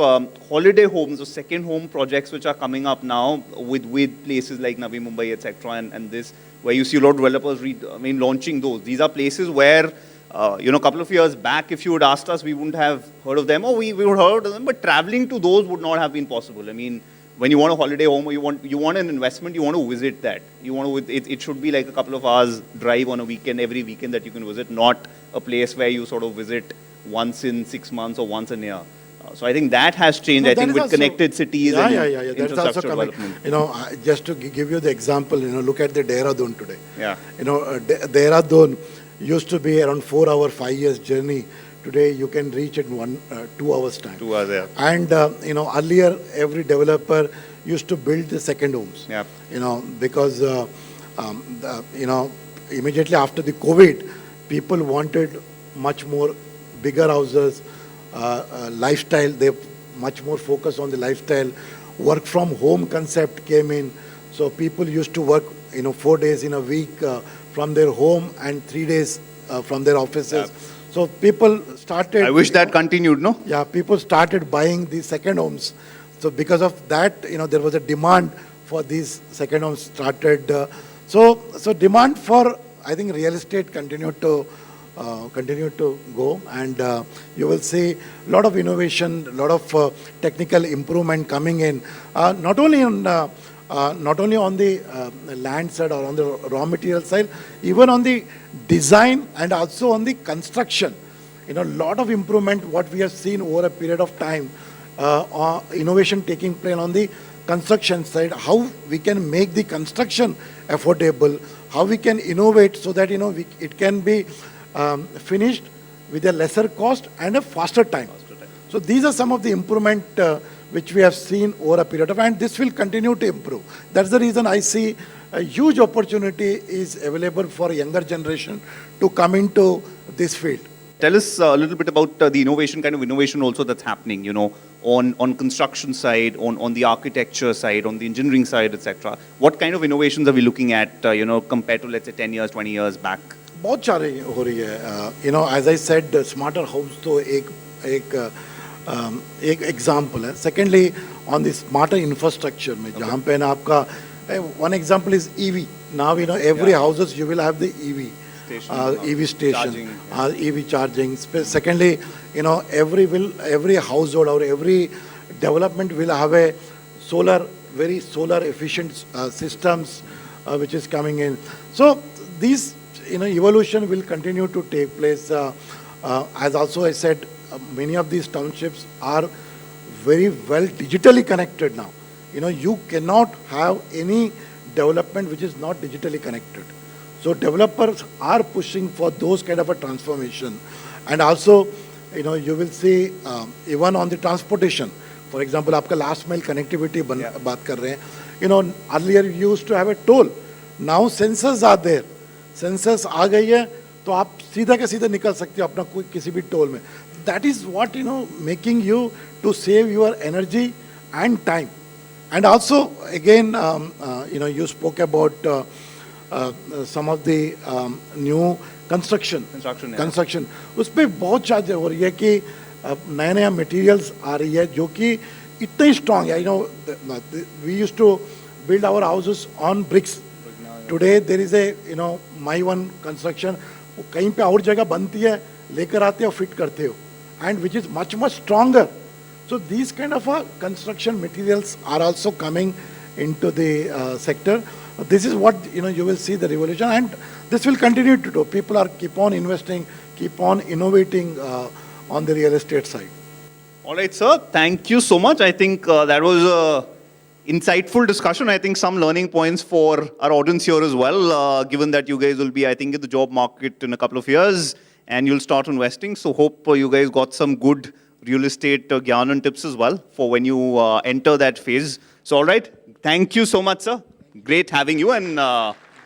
holiday homes or second home projects which are coming up now with places like Navi Mumbai, etc. And this, where you see a lot of developers launching those. These are places where, a couple of years back, if you had asked us, we wouldn't have heard of them, or we would have heard of them, but traveling to those would not have been possible. I mean, when you want a holiday home or you want an investment, you want to visit that. It should be like a couple of hours drive on a weekend, every weekend that you can visit, not a place where you sort of visit once in 6 months or once a year. So I think that has changed. I think with connected cities and infrastructure development. Just to give you the example, look at the Dehradun today. Dehradun used to be around 4 hour, 5 years journey. Today you can reach it in 2 hours time. 2 hours, yeah. And earlier every developer used to build the second homes. Because immediately after the COVID, people wanted much more bigger houses, lifestyle. They much more focus on the lifestyle. Work from home concept came in, so people used to work 4 days in a week from their home and 3 days from their offices. So people started... I wish that continued, no? Yeah, people started buying these second homes. So because of that, there was a demand for these second homes started. So demand for, I think, real estate continued to go, and you will see a lot of innovation, a lot of technical improvement coming in, not only on the land side or on the raw material side, even on the design and also on the construction. A lot of improvement what we have seen over a period of time, innovation taking place on the construction side, how we can make the construction affordable, how we can innovate so that it can be finished with a lesser cost and a faster time. So these are some of the improvement which we have seen over a period of time, and this will continue to improve. That's the reason I see a huge opportunity is available for younger generation to come into this field. Tell us a little bit about the kind of innovation also that's happening, on construction side, on the architecture side, on the engineering side, etc. What kind of innovations are we looking at, compared to, let's say, 10 years, 20 years back? बहुत सारे हो रही है, as I said, smarter homes तो एक example है. Secondly, on the smarter infrastructure में जहाँ पे ना आपका one example is EV. Now every houses you will have the EV station, EV charging. Secondly, every household or every development will have a very solar efficient systems which is coming in. So these evolution will continue to take place. As also I said, many of these townships are very well digitally connected now. You cannot have any development which is not digitally connected. So developers are pushing for those kind of a transformation. And also, you will see even on the transportation. For example, आपका last mile connectivity बात कर रहे हैं. Earlier you used to have a toll. Now sensors are there. Sensors आ गई है तो आप सीधा के सीधा निकल सकते हो अपना कोई किसी भी टोल में. That is what making you to save your energy and time. And also again you spoke about some of the new construction उस पे बहुत ज़्यादा हो रही है कि नया materials आ रही है जो कि इतने strong है. We used to build our houses on bricks. Today there is a my one construction, कहीं पे और जगह बनती है, लेकर आते हो, फिट करते हो, and which is much stronger. So these kind of construction materials are also coming into the sector. This is what you will see the revolution, and this will continue to do. People are keep on investing, keep on innovating on the real estate side. All right, sir. Thank you so much. I think that was a insightful discussion. I think some learning points for our audience here as well, given that you guys will be, I think, in the job market in a couple of years. and you'll start investing. So hope you guys got some good real estate gyan and tips as well for when you enter that phase. So all right, thank you so much, sir. Great having you, and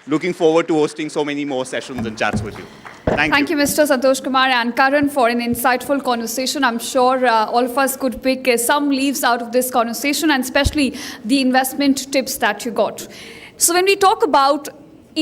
looking forward to hosting so many more sessions and chats with you. Thank you, Mr. Santosh Kumar and Karan, for an insightful conversation. I'm sure all of us could pick some leaves out of this conversation, and especially the investment tips that you got. So when we talk about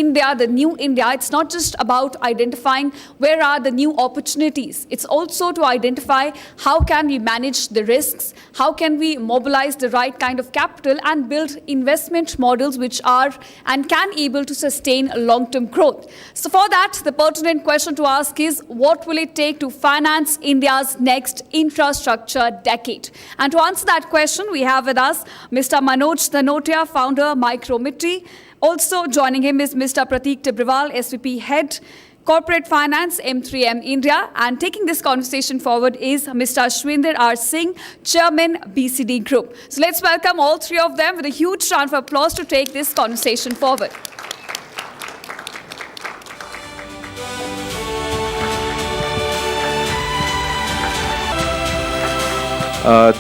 India, the new India, it's not just about identifying where are the new opportunities. It's also to identify how can we manage the risks, how can we mobilize the right kind of capital and build investment models which are and can able to sustain long-term growth. So for that, the pertinent question to ask is, what will it take to finance India's next infrastructure decade? And to answer that question, we have with us Mr. Manoj Dhanotia, founder Micrometry. Also joining him is Mr. Prateek Tibrewal, SVP Head, Corporate Finance, M3M India. And taking this conversation forward is Mr. Ashwinder R. Singh, Chairman, BCD Group. So let's welcome all three of them with a huge round of applause to take this conversation forward.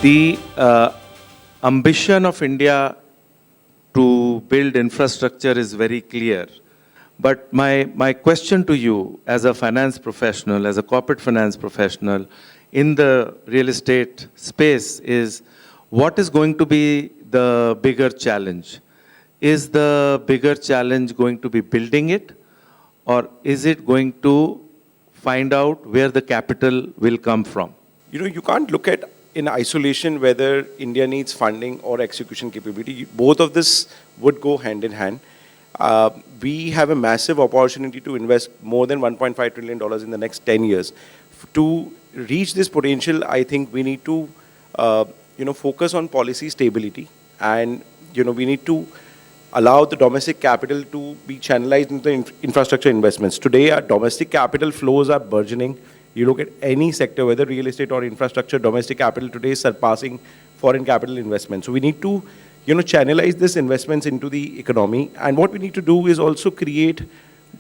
The ambition of India to build infrastructure is very clear. But my question to you as a finance professional, as a corporate finance professional in the real estate space is, what is going to be the bigger challenge? Is the bigger challenge going to be building it, or is it going to find out where the capital will come from? You can't look at in isolation whether India needs funding or execution capability. Both of this would go hand in hand. We have a massive opportunity to invest more than $1.5 trillion in the next 10 years. To reach this potential, I think we need to focus on policy stability, and we need to allow the domestic capital to be channelized into infrastructure investments. Today, our domestic capital flows are burgeoning. You look at any sector, whether real estate or infrastructure, domestic capital today is surpassing foreign capital investment. So we need to, channelize this investments into the economy. And what we need to do is also create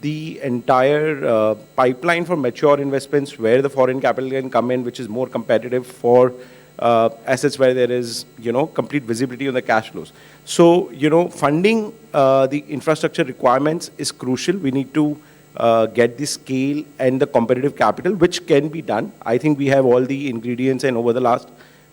the entire pipeline for mature investments where the foreign capital can come in, which is more competitive for assets where there is, complete visibility on the cash flows. So, funding the infrastructure requirements is crucial. We need to get the scale and the competitive capital, which can be done. I think we have all the ingredients, and over the last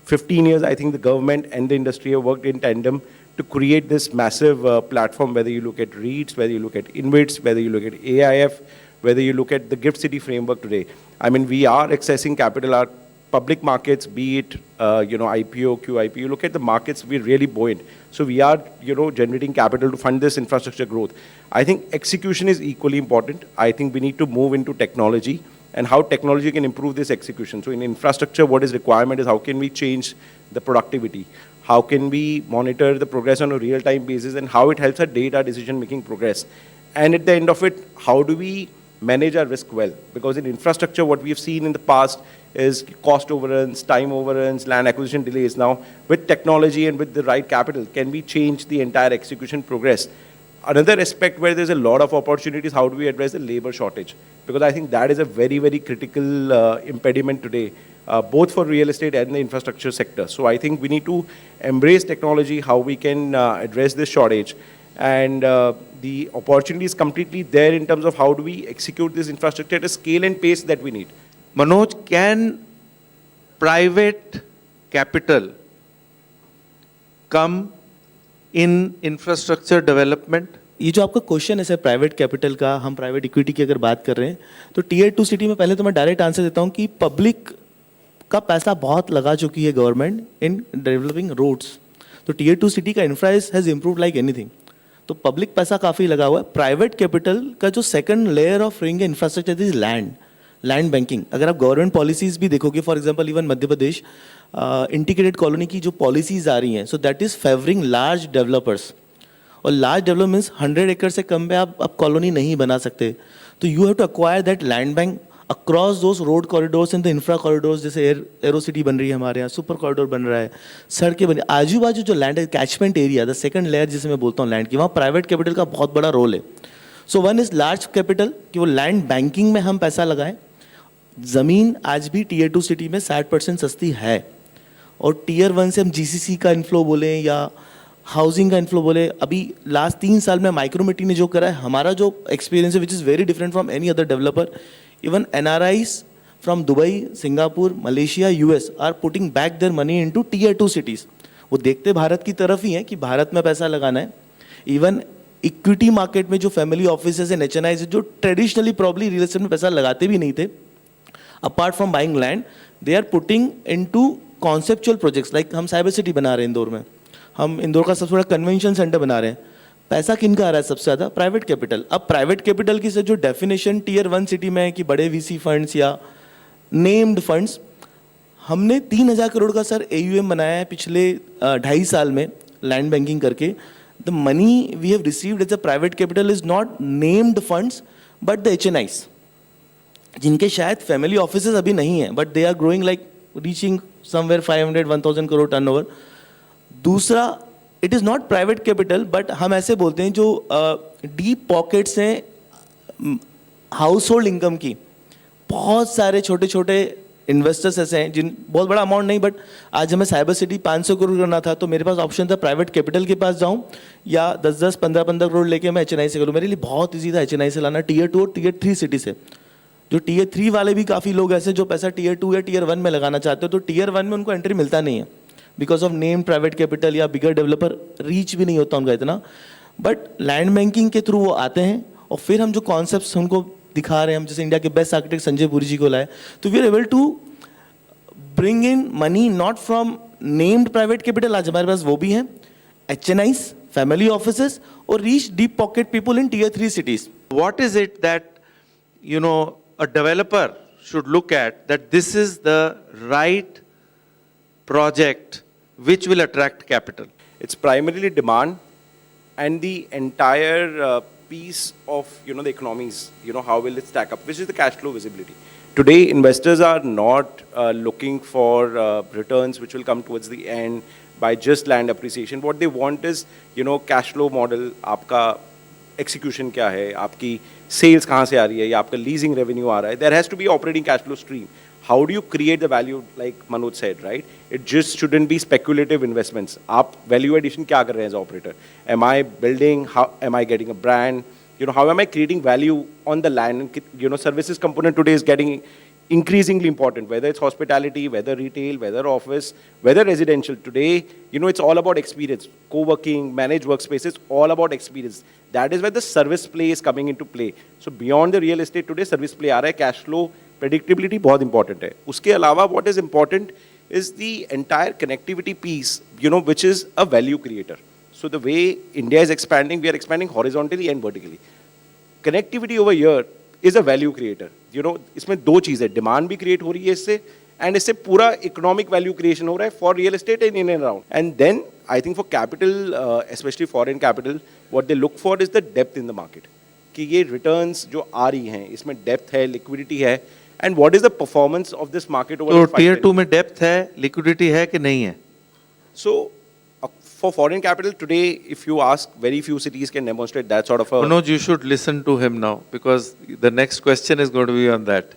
15 years, I think the government and the industry have worked in tandem to create this massive platform, whether you look at REITs, whether you look at InvITs, whether you look at AIF, whether you look at the GIFT City framework today. I mean, we are accessing capital. Our public markets, be it, IPO, QIP, you look at the markets, we're really buoyant. So we are, generating capital to fund this infrastructure growth. I think execution is equally important. I think we need to move into technology and how technology can improve this execution. So in infrastructure, what is requirement is how can we change the productivity? How can we monitor the progress on a real-time basis, and how it helps our data decision-making progress? And at the end of it, how do we manage our risk well? Because in infrastructure, what we've seen in the past is cost overruns, time overruns, land acquisition delays. Now, with technology and with the right capital, can we change the entire execution progress? Another aspect where there's a lot of opportunities, how do we address the labor shortage? Because I think that is a very, very critical impediment today, both for real estate and the infrastructure sector. So I think we need to embrace technology, how we can address this shortage. And the opportunity is completely there in terms of how do we execute this infrastructure at a scale and pace that we need. Manoj, can private capital come in infrastructure development? ये जो आपका question है sir private capital का, हम private equity की अगर बात कर रहे हैं तो टीयर 2 सिटी में पहले तो मैं डायरेक्ट आंसर देता हूँ कि पब्लिक का पैसा बहुत लगा चुकी है गवर्नमेंट इन डेवलपिंग रोड्स. तो टीयर 2 सिटी का infra has improved like anything. तो पब्लिक पैसा काफ़ी लगा हुआ है. प्राइवेट कैपिटल का जो second layer of ring infrastructure is land banking. अगर आप गवर्नमेंट पॉलिसीज भी देखोगे, for example even Madhya Pradesh integrated colony की जो पॉलिसीज आ रही हैं, so that is favouring large developers. और लार्ज डेवलप मीन्स 100 एकड़ से कम में आप कॉलोनी नहीं बना सकते. तो you have to acquire that land bank across those road corridors and the infra corridors. जैसे एरो सिटी बन रही है हमारे यहाँ, सुपर कॉरिडोर बन रहा है, सड़कें बन रही, आजू बाजू जो लैंड है, catchment area, the second layer जिसे मैं बोलता हूँ लैंड की, वहाँ प्राइवेट कैपिटल का बहुत बड़ा रोल है. So one is large capital कि वो लैंड बैंकिंग में हम पैसा लगाएं. ज़मीन आज भी टीयर 2 सिटी में 60% सस्ती है, और टीयर 1 से हम जीसीसी का इन्फ्लो बोले या हाउसिंग का इन्फ्लो बोले, अभी लास्ट 3 साल में माइक्रोमिटी ने जो करा है, हमारा जो एक्सपीरियंस है which is very different from any other developer. Even NRIs from Dubai, Singapore, Malaysia, US are putting back their money into tier 2 cities. वो देखते भारत की तरफ ही हैं कि भारत में पैसा लगाना है. इवन इक्विटी मार्केट में जो फैमिली ऑफिसेज एंड HNIs जो ट्रेडिशनली प्रॉब्ली रियल एस्टेट में पैसा लगाते भी नहीं थे, apart from buying land, they are putting into conceptual projects. Like हम साइबर सिटी बना रहे हैं इंदौर में, हम इंदौर का सबसे बड़ा कन्वेंशन सेंटर बना रहे हैं. पैसा किन का आ रहा है सबसे ज़्यादा? Private capital. अब प्राइवेट कैपिटल की जो डेफिनेशन टीयर 1 सिटी में है कि बड़े VC फंड्स या नेम्ड फंड्स, हमने 3,000 करोड़ का सर AUM बनाया है पिछले 2.5 साल में लैंड बैंकिंग करके. The money we have received as a private capital is not named funds but the HNIs, जिनके शायद फैमिली ऑफिसेज अभी नहीं है, but they are growing like reaching somewhere 500-1,000 crore turnover. दूसरा, it is not private capital, but हम ऐसे बोलते हैं जो डीप पॉकेट्स हैं हाउस होल्ड इनकम की. बहुत सारे छोटे छोटे इन्वेस्टर्स ऐसे हैं जिन बहुत बड़ा अमाउंट नहीं, बट आज हमें साइबर सिटी 500 करोड़ करना था, तो मेरे पास ऑप्शन था प्राइवेट कैपिटल के पास जाऊं या 10-10, 15-15 करोड़ लेके मैं HNI से करूं. मेरे लिए बहुत ईजी था HNI से लाना टीयर 2 और टीयर 3 सिटी से. जो टीयर 3 वाले भी काफ़ी लोग ऐसे जो पैसा टीयर 2 या टीयर 1 में लगाना चाहते हो, तो टीयर 1 में उनको एंट्री मिलता नहीं है because of name private capital या बिगर डेवलपर रीच भी नहीं होता उनका इतना. बट लैंड बैंकिंग के थ्रू वो आते हैं और फिर हम जो कॉन्सेप्ट्स उनको दिखा रहे हैं, हम जैसे इंडिया के बेस्ट आर्किटेक्ट संजय पुरी जी को लाए, तो we are able to bring in money not from named private capital, आज हमारे पास वो भी हैं, HNIs, फैमिली ऑफिसेस, और rich deep pocket people in tier 3 cities. What is it that, you know, a developer should look at, that this is the right project which will attract capital? It's primarily demand and the entire piece of, the economies, how will it stack up, which is the cash flow visibility. Today, investors are not looking for returns which will come towards the end by just land appreciation. What they want is, cash flow model, आपका execution क्या है, आपकी sales कहाँ से आ रही है, या आपका leasing revenue आ रहा है. There has to be operating cash flow stream. How do you create the value, like Manoj said, right? It just shouldn't be speculative investments. आप value addition क्या कर रहे हैं as operator? Am I building? How am I getting a brand? How am I creating value on the land? Services component today is getting increasingly important, whether it's hospitality, whether retail, whether office, whether residential. Today, it's all about experience. Co-working, managed workspaces, all about experience. That is where the service play is coming into play. So beyond the real estate today, service play aa raha hai, cash flow, predictability बहुत important है. उसके अलावा what is important is the entire connectivity piece, which is a value creator. So the way India is expanding, we are expanding horizontally and vertically. Connectivity over here is a value creator. इसमें दो चीज़ है, demand भी create हो रही है इससे, and इससे पूरा economic value creation हो रहा है for real estate and in and around. And then I think for capital, especially foreign capital, what they look for is the depth in the market. कि ये returns जो आ रही हैं, इसमें depth है, liquidity है, and what is the performance of this market over the 5 tier 2 में depth है, liquidity है कि नहीं है? So for foreign capital today, if you ask, very few cities can demonstrate that sort of a... Manoj, you should listen to him now, because the next question is going to be on that.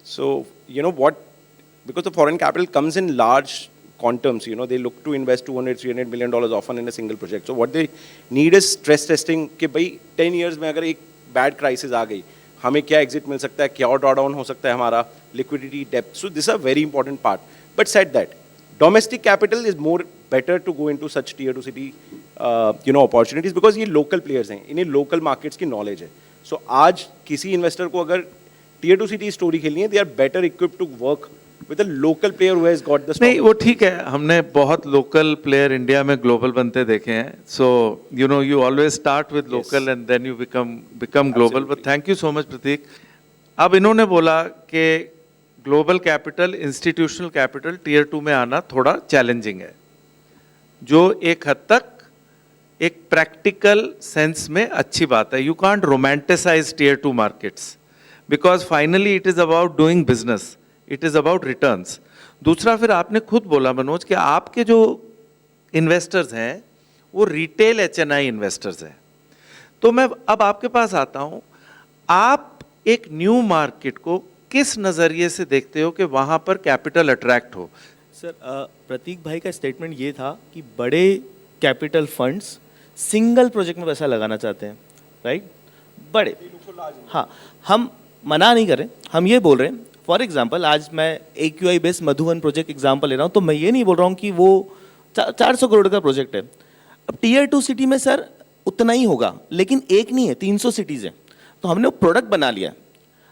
So, because the foreign capital comes in large quantums, they look to invest $200-300 million often in a single project. So what they need is stress testing, कि भाई 10 years में अगर एक bad crisis आ गई, हमें क्या exit मिल सकता है, क्या drawdown हो सकता है हमारा, liquidity, depth. So this is a very important part. But said that, domestic capital is more better to go into such tier 2 city opportunities, because ये local players हैं, इन्हें local markets की knowledge है. So आज किसी investor को अगर tier 2 city story खेलनी है, they are better equipped to work with a local player who has got the नहीं, वो ठीक है, हमने बहुत local player इंडिया में global बनते देखे हैं. So you always start with local and then you become global. But thank you so much, Prateek. अब इन्होंने बोला कि global capital, institutional capital tier 2 में आना थोड़ा चैलेंजिंग है, जो एक हद तक एक प्रैक्टिकल सेंस में अच्छी बात है. You can't romanticise tier 2 markets, because finally it is about doing business, it is about returns. दूसरा, फिर आपने खुद बोला मनोज कि आपके जो इन्वेस्टर्स हैं वो रिटेल HNI इन्वेस्टर्स हैं. तो मैं अब आपके पास आता हूँ, आप एक न्यू मार्केट को किस नज़रिए से देखते हो कि वहाँ पर कैपिटल अट्रैक्ट हो? सर प्रतीक भाई का स्टेटमेंट ये था कि बड़े कैपिटल फंड्स सिंगल प्रोजेक्ट में पैसा लगाना चाहते हैं, राइट? बड़े, हाँ, हम मना नहीं कर रहे, हम ये बोल रहे हैं, फॉर एग्जांपल आज मैं AQI based Madhuban project example ले रहा हूँ, तो मैं ये नहीं बोल रहा हूँ कि वो 400 करोड़ का प्रोजेक्ट है। अब Tier 2 सिटी में सर उतना ही होगा, लेकिन एक नहीं है, 300 सिटीज़ हैं, तो हमने वो प्रोडक्ट बना लिया,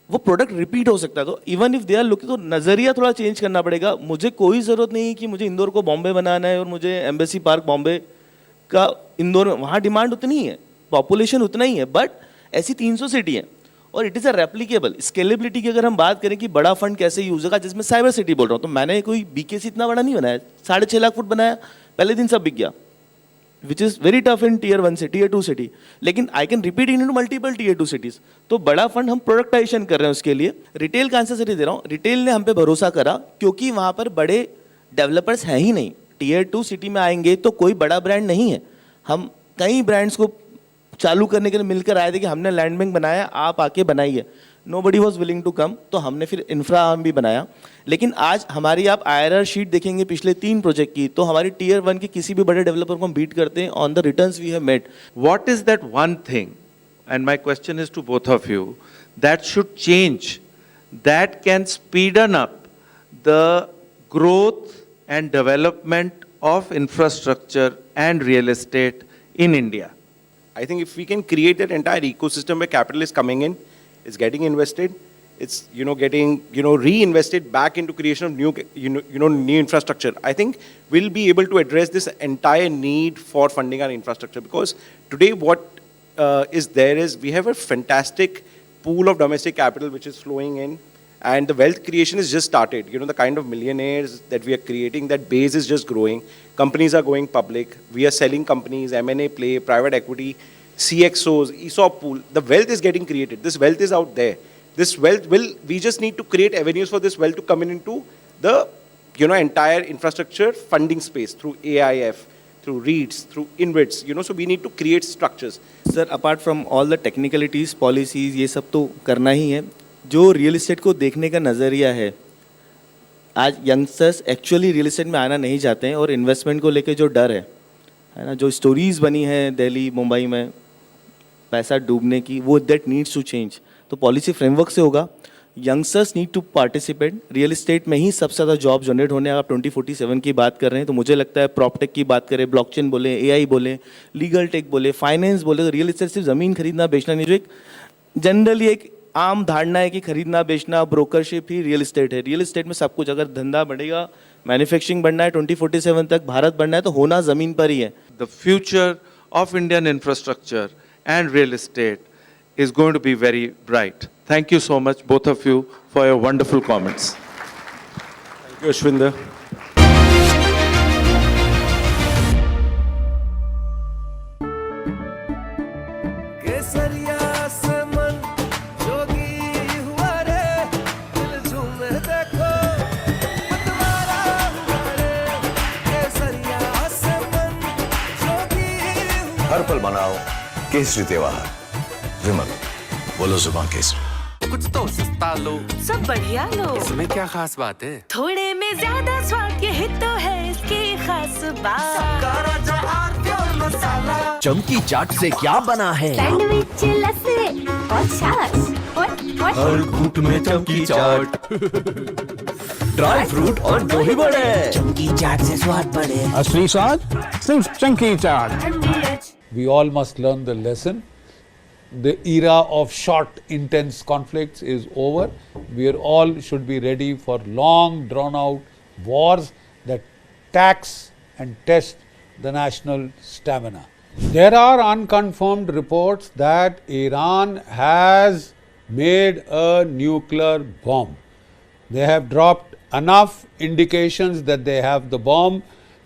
वो प्रोडक्ट रिपीट हो सकता है। तो even if they are looking, तो नज़रिया थोड़ा चेंज करना पड़ेगा। मुझे कोई ज़रूरत नहीं है कि मुझे इंदौर को बॉम्बे बनाना है और मुझे एम्बेसी पार्क बॉम्बे का इंदौर में, वहाँ डिमांड उतनी ही है, पॉपुलेशन उतना ही है, बट ऐसी 300 सिटी हैं और it is a replicable. Scalability की अगर हम बात करें कि बड़ा फंड कैसे यूज होगा, जिसमें साइबर सिटी बोल रहा हूँ, तो मैंने कोई BKC इतना बड़ा नहीं बनाया, 6.5 लाख फुट बनाया, पहले दिन सब बिक गया, विच is very tough in Tier 1 से Tier 2 सिटी, लेकिन I can repeat in multiple Tier 2 cities. तो बड़ा फंड हम प्रोडक्टाइजेशन कर रहे हैं उसके लिए। रिटेल का आंसर सर दे रहा हूँ, रिटेल ने हम पे भरोसा करा क्योंकि वहाँ पर बड़े डेवलपर्स हैं ही नहीं। Tier 2 सिटी में आएंगे तो कोई बड़ा ब्रांड नहीं है, हम कई ब्रांड्स को चालू करने के लिए मिलकर आए थे कि हमने लैंड बैंक बनाया, आप आके बनाइए, nobody was willing to come, तो हमने फिर इंफ्रा आर्म भी बनाया। लेकिन आज हमारी आप IRR शीट देखेंगे पिछले 3 प्रोजेक्ट की, तो हमारी Tier 1 के किसी भी बड़े डेवलपर को हम बीट करते हैं on the returns we have made. What is that one thing, and my question is to both of you, that should change, that can speeden up the growth and development of infrastructure and real estate in India? I think if we can create that entire ecosystem where capital is coming in, it's getting invested, it's getting reinvested back into creation of new infrastructure, I think we'll be able to address this entire need for funding our infrastructure. Because today what is there is we have a fantastic pool of domestic capital which is flowing in, and the wealth creation is just started. The kind of millionaires that we are creating, that base is just growing. Companies are going public. We are selling companies, M&A play, private equity, CXOs, ESOP pool. The wealth is getting created. This wealth is out there. This wealth we just need to create avenues for this wealth to come into the, entire infrastructure funding space through AIF, through REITs, through InvITs, so we need to create structures. Sir, apart from all the technicalities, policies, ये सब तो करना ही है। जो real estate को देखने का नज़रिया है, आज यंगस्टर्स एक्चुअली रियल एस्टेट में आना नहीं चाहते हैं, और इन्वेस्टमेंट को लेके जो डर है ना, जो स्टोरीज़ बनी है दिल्ली मुंबई में पैसा डूबने की, वो दैट नीड्स टू चेंज। तो पॉलिसी फ्रेमवर्क से होगा। Youngsters need to participate. Real estate में ही सबसे ज़्यादा जॉब जनरेट होने, आप 2047 की बात कर रहे हैं, तो मुझे लगता है प्रॉपटेक की बात करें, ब्लॉकचेन बोले, AI बोले, लीगल टेक बोले, फाइनेंस बोले, तो रियल एस्टेट सिर्फ ज़मीन खरीदना बेचना नहीं, जो एक जनरली एक आम धारणा है कि खरीदना बेचना ब्रोकरशिप ही रियल एस्टेट है। रियल एस्टेट में सब कुछ, अगर धंधा बढ़ेगा, मैन्युफैक्चरिंग बढ़ना है, 2047 तक भारत बढ़ना है, तो होना ज़मीन पर ही है। The future of Indian infrastructure and real estate is going to be very bright. Thank you so much, both of you, for your wonderful comments. Thank you, Ashwinder. हर पल मनाओ केसरी त्योहार। विमल, बोलो जुबान केसरी। कुछ तो सस्ता लो, सब बढ़िया लो, इसमें क्या खास बात है? थोड़े में ज्यादा स्वाद, यही तो है इसकी खास बात। चमकी चाट से क्या बना है? सैंडविच, लस्सी और छाछ, हर घूंट में चमकी चाट। ड्राई फ्रूट और दही बड़े, चमकी चाट से स्वाद बढ़े। असली स्वाद सिर्फ chunky chaat. We all must learn the lesson. The era of short, intense conflicts is over. We are all should be ready for long, drawn-out wars that tax and test the national stamina. There are unconfirmed reports that Iran has made a nuclear bomb. They have dropped enough indications that they have the bomb.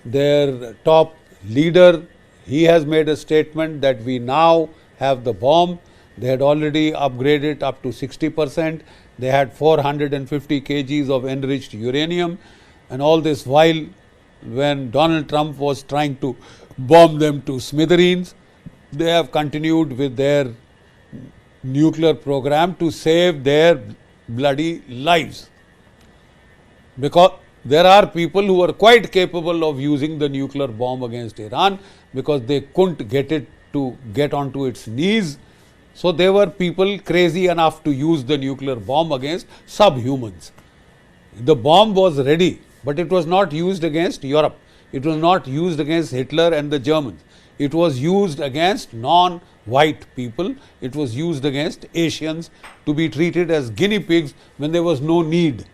Their top leader, he has made a statement that we now have the bomb. They had already upgraded up to 60%. They had 450 kgs of enriched uranium, and all this while when Donald Trump was trying to bomb them to smithereens. They have continued with their nuclear program to save their bloody lives. Because there are people who are quite capable of using the nuclear bomb against Iran because they couldn't get it to get onto its knees. So there were people crazy enough to use the nuclear bomb against subhumans. The bomb was ready, but it was not used against Europe. It was not used against Hitler and the Germans. It was used against non-white people. It was used against Asians to be treated as guinea pigs when there was no need.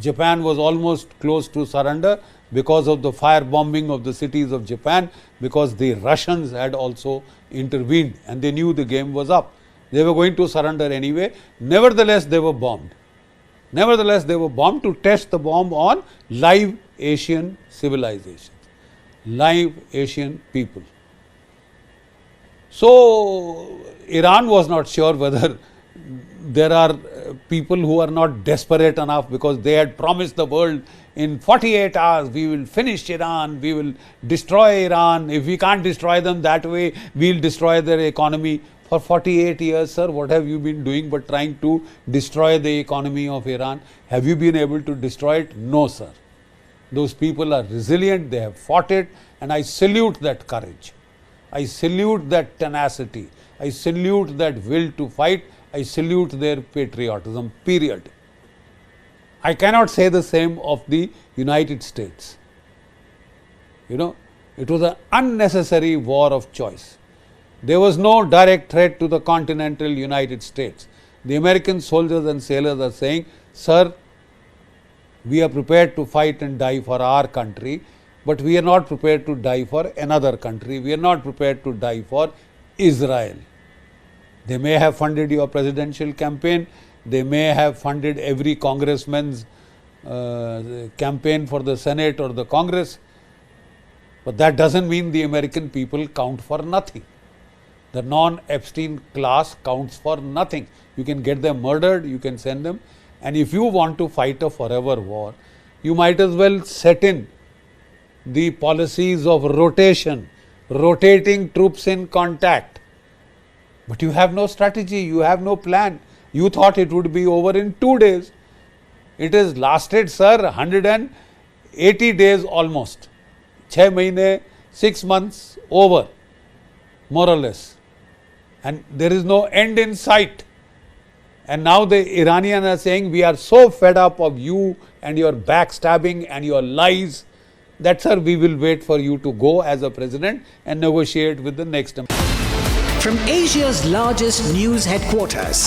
Japan was almost close to surrender because of the firebombing of the cities of Japan, because the Russians had also intervened and they knew the game was up. They were going to surrender anyway. Nevertheless, they were bombed. Nevertheless, they were bombed to test the bomb on live Asian civilizations, live Asian people. So, Iran was not sure whether there are people who are not desperate enough, because they had promised the world in 48 hours we will finish Iran, we will destroy Iran. If we can't destroy them that way, we will destroy their economy. For 48 years, sir, what have you been doing but trying to destroy the economy of Iran? Have you been able to destroy it? No, sir. Those people are resilient, they have fought it, and I salute that courage. I salute that tenacity. I salute that will to fight. I salute their patriotism, period. I cannot say the same of the United States. You know, it was an unnecessary war of choice. There was no direct threat to the continental United States. The American soldiers and sailors are saying, sir, we are prepared to fight and die for our country, but we are not prepared to die for another country. We are not prepared to die for Israel. They may have funded your presidential campaign. They may have funded every congressman's campaign for the Senate or the Congress. But that doesn't mean the American people count for nothing. The non-Epstein class counts for nothing. You can get them murdered, you can send them. And if you want to fight a forever war, you might as well set in the policies of rotation, rotating troops in contact. But you have no strategy, you have no plan. You thought it would be over in 2 days. It has lasted, sir, 180 days almost. 6 mahine, 6 months over, more or less. And there is no end in sight. And now the Iranians are saying, we are so fed up of you and your backstabbing and your lies that, sir, we will wait for you to go as a president and negotiate with the next. From Asia's largest news headquarters,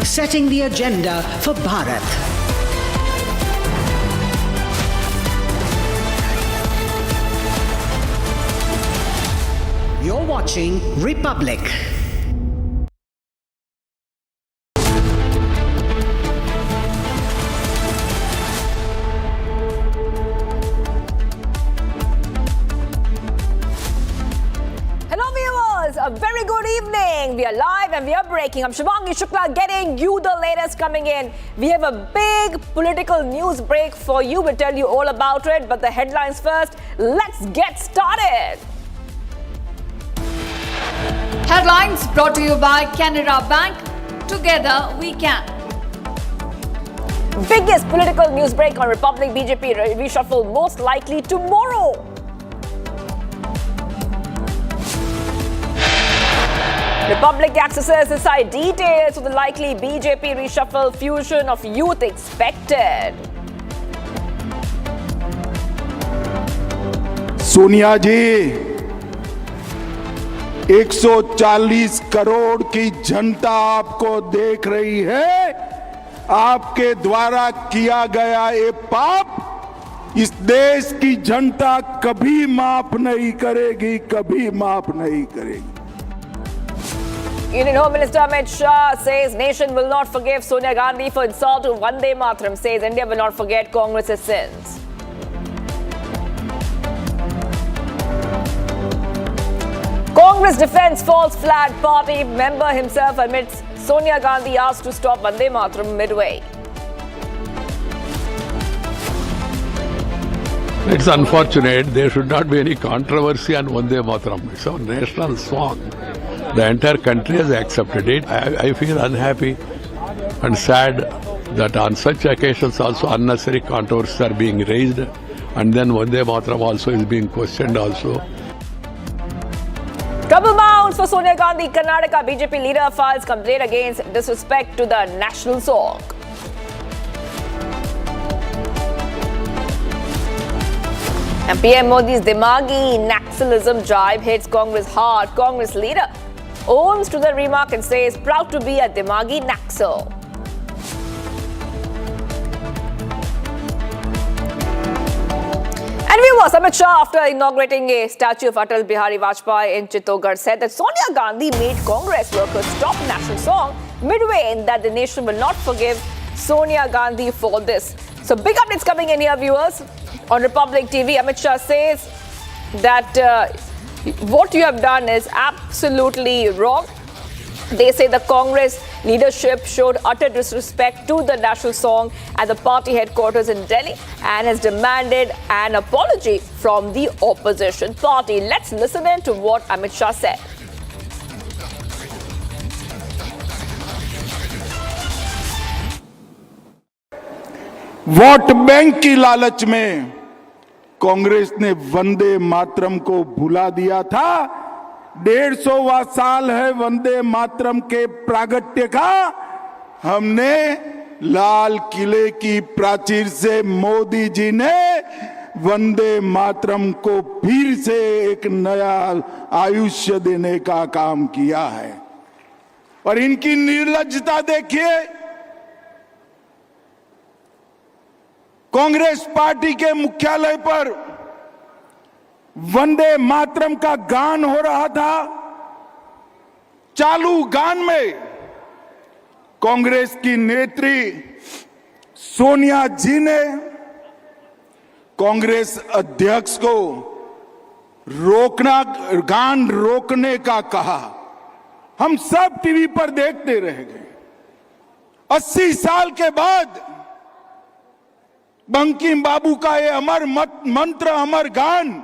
setting the agenda for Bharat. You're watching Republic. A very good evening. We are live and we are breaking. I'm Shivangi Shukla getting you the latest coming in. We have a big political news break for you. We'll tell you all about it. But the headlines first. Let's get started. Headlines brought to you by Canara Bank. Together we can. Biggest political news break on Republic BJP reshuffle most likely tomorrow. Republic accesses inside details of the likely BJP reshuffle, fusion of youth expected. Sonia जी 140 करोड़ की जनता आपको देख रही है। आपके द्वारा किया गया ये पाप इस देश की जनता कभी माफ नहीं करेगी, कभी माफ नहीं करेगी। Union Home Minister Amit Shah says nation will not forgive Sonia Gandhi for insult to Vande Mataram. Says India will not forget Congress's sins. Congress defends false flag. Party member himself admits Sonia Gandhi asked to stop Vande Mataram midway. It's unfortunate. There should not be any controversy on Vande Mataram. It's our national song. The entire country has accepted it. I feel unhappy and sad that on such occasions also unnecessary controversies are being raised, and then Vande Mataram also is being questioned also. Trouble mounts for Sonia Gandhi. Karnataka BJP leader files complaint against disrespect to the national song. And PM Modi's Dimagi Naxalism jibe hits Congress hard. Congress leader owns to the remark and says proud to be a Dimagi Naxal. And viewers, Amit Shah, after inaugurating a statue of Atal Bihari Vajpayee in Chittorgarh, said that Sonia Gandhi made Congress workers stop national song midway and that the nation will not forgive Sonia Gandhi for this. So big updates coming in here, viewers. On Republic TV, Amit Shah says that what you have done is absolutely wrong. They say the Congress leadership showed utter disrespect to the national song at the party headquarters in Delhi and has demanded an apology from the opposition party. Let's listen in to what Amit Shah said. Vote bank की लालच में कांग्रेस ने वंदे मातरम को भुला दिया था। 150वां साल है वंदे मातरम के प्रागट्य का। हमने लाल किले की प्राचीर से मोदी जी ने वंदे मातरम को फिर से एक नया आयुष्य देने का काम किया है। और इनकी निर्लज्जता देखिए। कांग्रेस पार्टी के मुख्यालय पर वंदे मातरम का गान हो रहा था। चालू गान में कांग्रेस की नेत्री सोनिया जी ने कांग्रेस अध्यक्ष को गान रोकने का कहा। हम सब टीवी पर देखते रह गए। 80 साल के बाद बंकिम बाबू का ये अमर मंत्र, अमर गान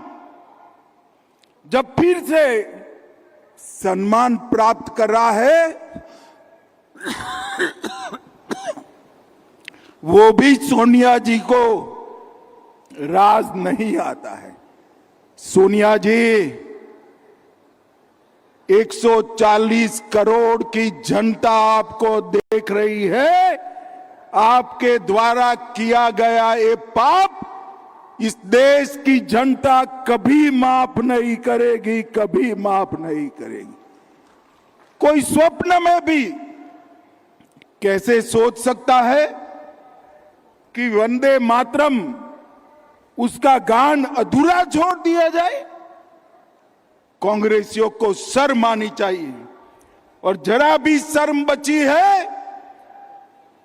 जब फिर से सम्मान प्राप्त कर रहा है, वो भी सोनिया जी को राज नहीं आता है। सोनिया जी 140 करोड़ की जनता आपको देख रही है। आपके द्वारा किया गया ये पाप इस देश की जनता कभी माफ नहीं करेगी, कभी माफ नहीं करेगी। कोई स्वप्न में भी कैसे सोच सकता है कि वंदे मातरम उसका गान अधूरा छोड़ दिया जाए? कांग्रेसियों को शर्म आनी चाहिए। और जरा भी शर्म बची है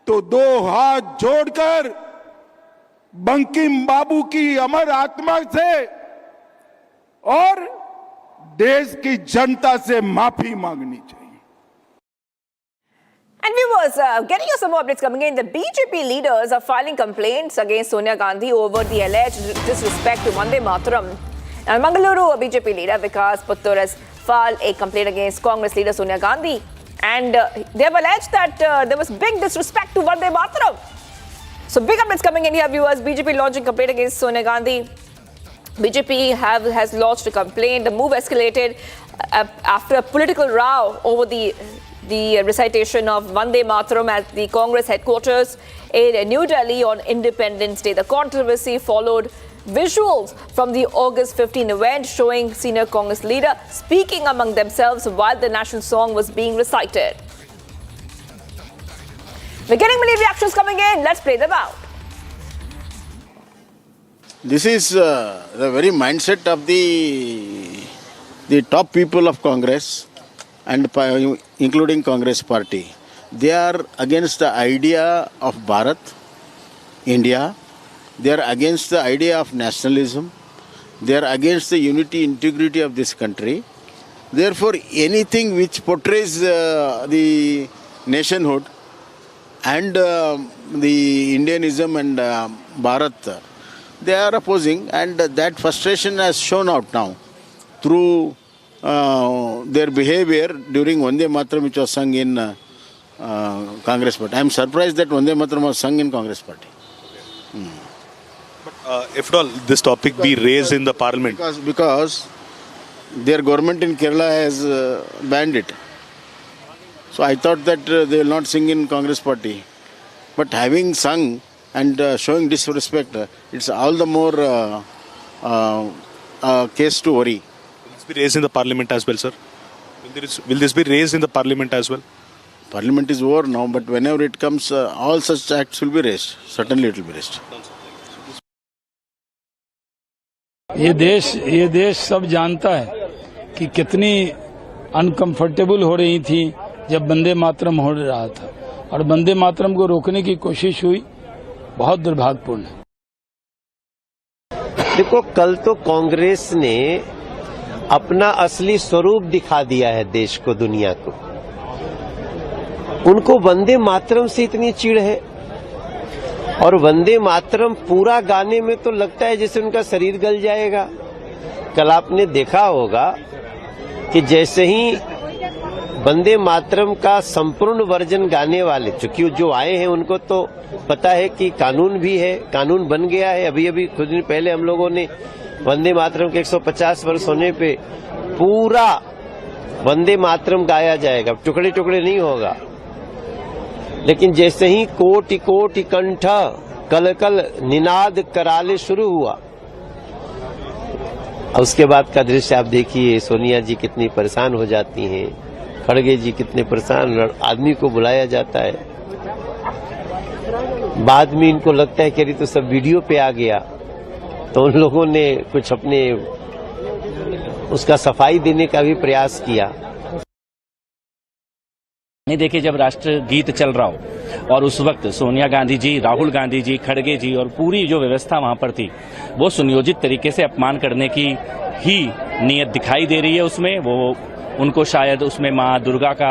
तो 2 हाथ जोड़कर बंकिम बाबू की अमर आत्मा से और देश की जनता से माफी मांगनी चाहिए। And viewers, getting you some more updates coming in. The BJP leaders are filing complaints against Sonia Gandhi over the alleged disrespect to Vande Mataram. And Mangaluru BJP leader Vikas Puttur has filed a complaint against Congress leader Sonia Gandhi. And they have alleged that there was big disrespect to Vande Mataram. So big updates coming in here, viewers. BJP launching complaint against Sonia Gandhi. BJP has launched a complaint. The move escalated after a political row over the recitation of Vande Mataram at the Congress headquarters in New Delhi on Independence Day. The controversy followed visuals from the August 15 event showing senior Congress leader speaking among themselves while the national song was being recited. We're getting many reactions coming in. Let's play them out. This is the very mindset of the top people of Congress and including Congress party. They are against the idea of Bharat, India. They are against the idea of nationalism. They are against the unity, integrity of this country. Therefore, anything which portrays the nationhood and the Indianism and Bharat, they are opposing, and that frustration has shown out now through their behavior during Vande Mataram, which was sung in Congress Party. I am surprised that Vande Mataram was sung in Congress Party. If at all this topic be raised in the parliament? Because their government in Kerala has banned it. So I thought that they will not sing in Congress Party. But having sung and showing disrespect, it's all the more case to worry. Will this be raised in the parliament as well, sir? Will this be raised in the parliament as well? Parliament is over now, but whenever it comes, all such acts will be raised. Certainly it will be raised. ये देश सब जानता है कि कितनी uncomfortable हो रही थी जब वंदे मातरम हो रहा था और वंदे मातरम को रोकने की कोशिश हुई, बहुत दुर्भाग्यपूर्ण है। देखो, कल तो कांग्रेस ने अपना असली स्वरूप दिखा दिया है देश को, दुनिया को। उनको वंदे मातरम से इतनी चिढ़ है और वंदे मातरम पूरा गाने में तो लगता है जैसे उनका शरीर गल जाएगा। कल आपने देखा होगा कि जैसे ही वंदे मातरम का संपूर्ण वर्जन गाने वाले, चूंकि जो आए हैं उनको तो पता है कि कानून भी है, कानून बन गया है। अभी कुछ दिन पहले हम लोगों ने वंदे मातरम के 150 वर्ष होने पे पूरा वंदे मातरम गाया जाएगा, टुकड़े टुकड़े नहीं होगा। लेकिन जैसे ही कोटि कोटि कंठ कल कल निनाद कराले शुरू हुआ, उसके बाद का दृश्य आप देखिए। सोनिया जी कितनी परेशान हो जाती हैं, खड़गे जी कितने परेशान, आदमी को बुलाया जाता है, बाद में इनको लगता है कि अरे तो सब वीडियो पे आ गया, तो उन लोगों ने कुछ अपने उसका सफाई देने का भी प्रयास किया। नहीं, देखिए, जब राष्ट्र गीत चल रहा हो और उस वक्त सोनिया गांधी जी, राहुल गांधी जी, खड़गे जी और पूरी जो व्यवस्था वहां पर थी, वो सुनियोजित तरीके से अपमान करने की ही नीयत दिखाई दे रही है उसमें। वो उनको शायद उसमें माँ दुर्गा का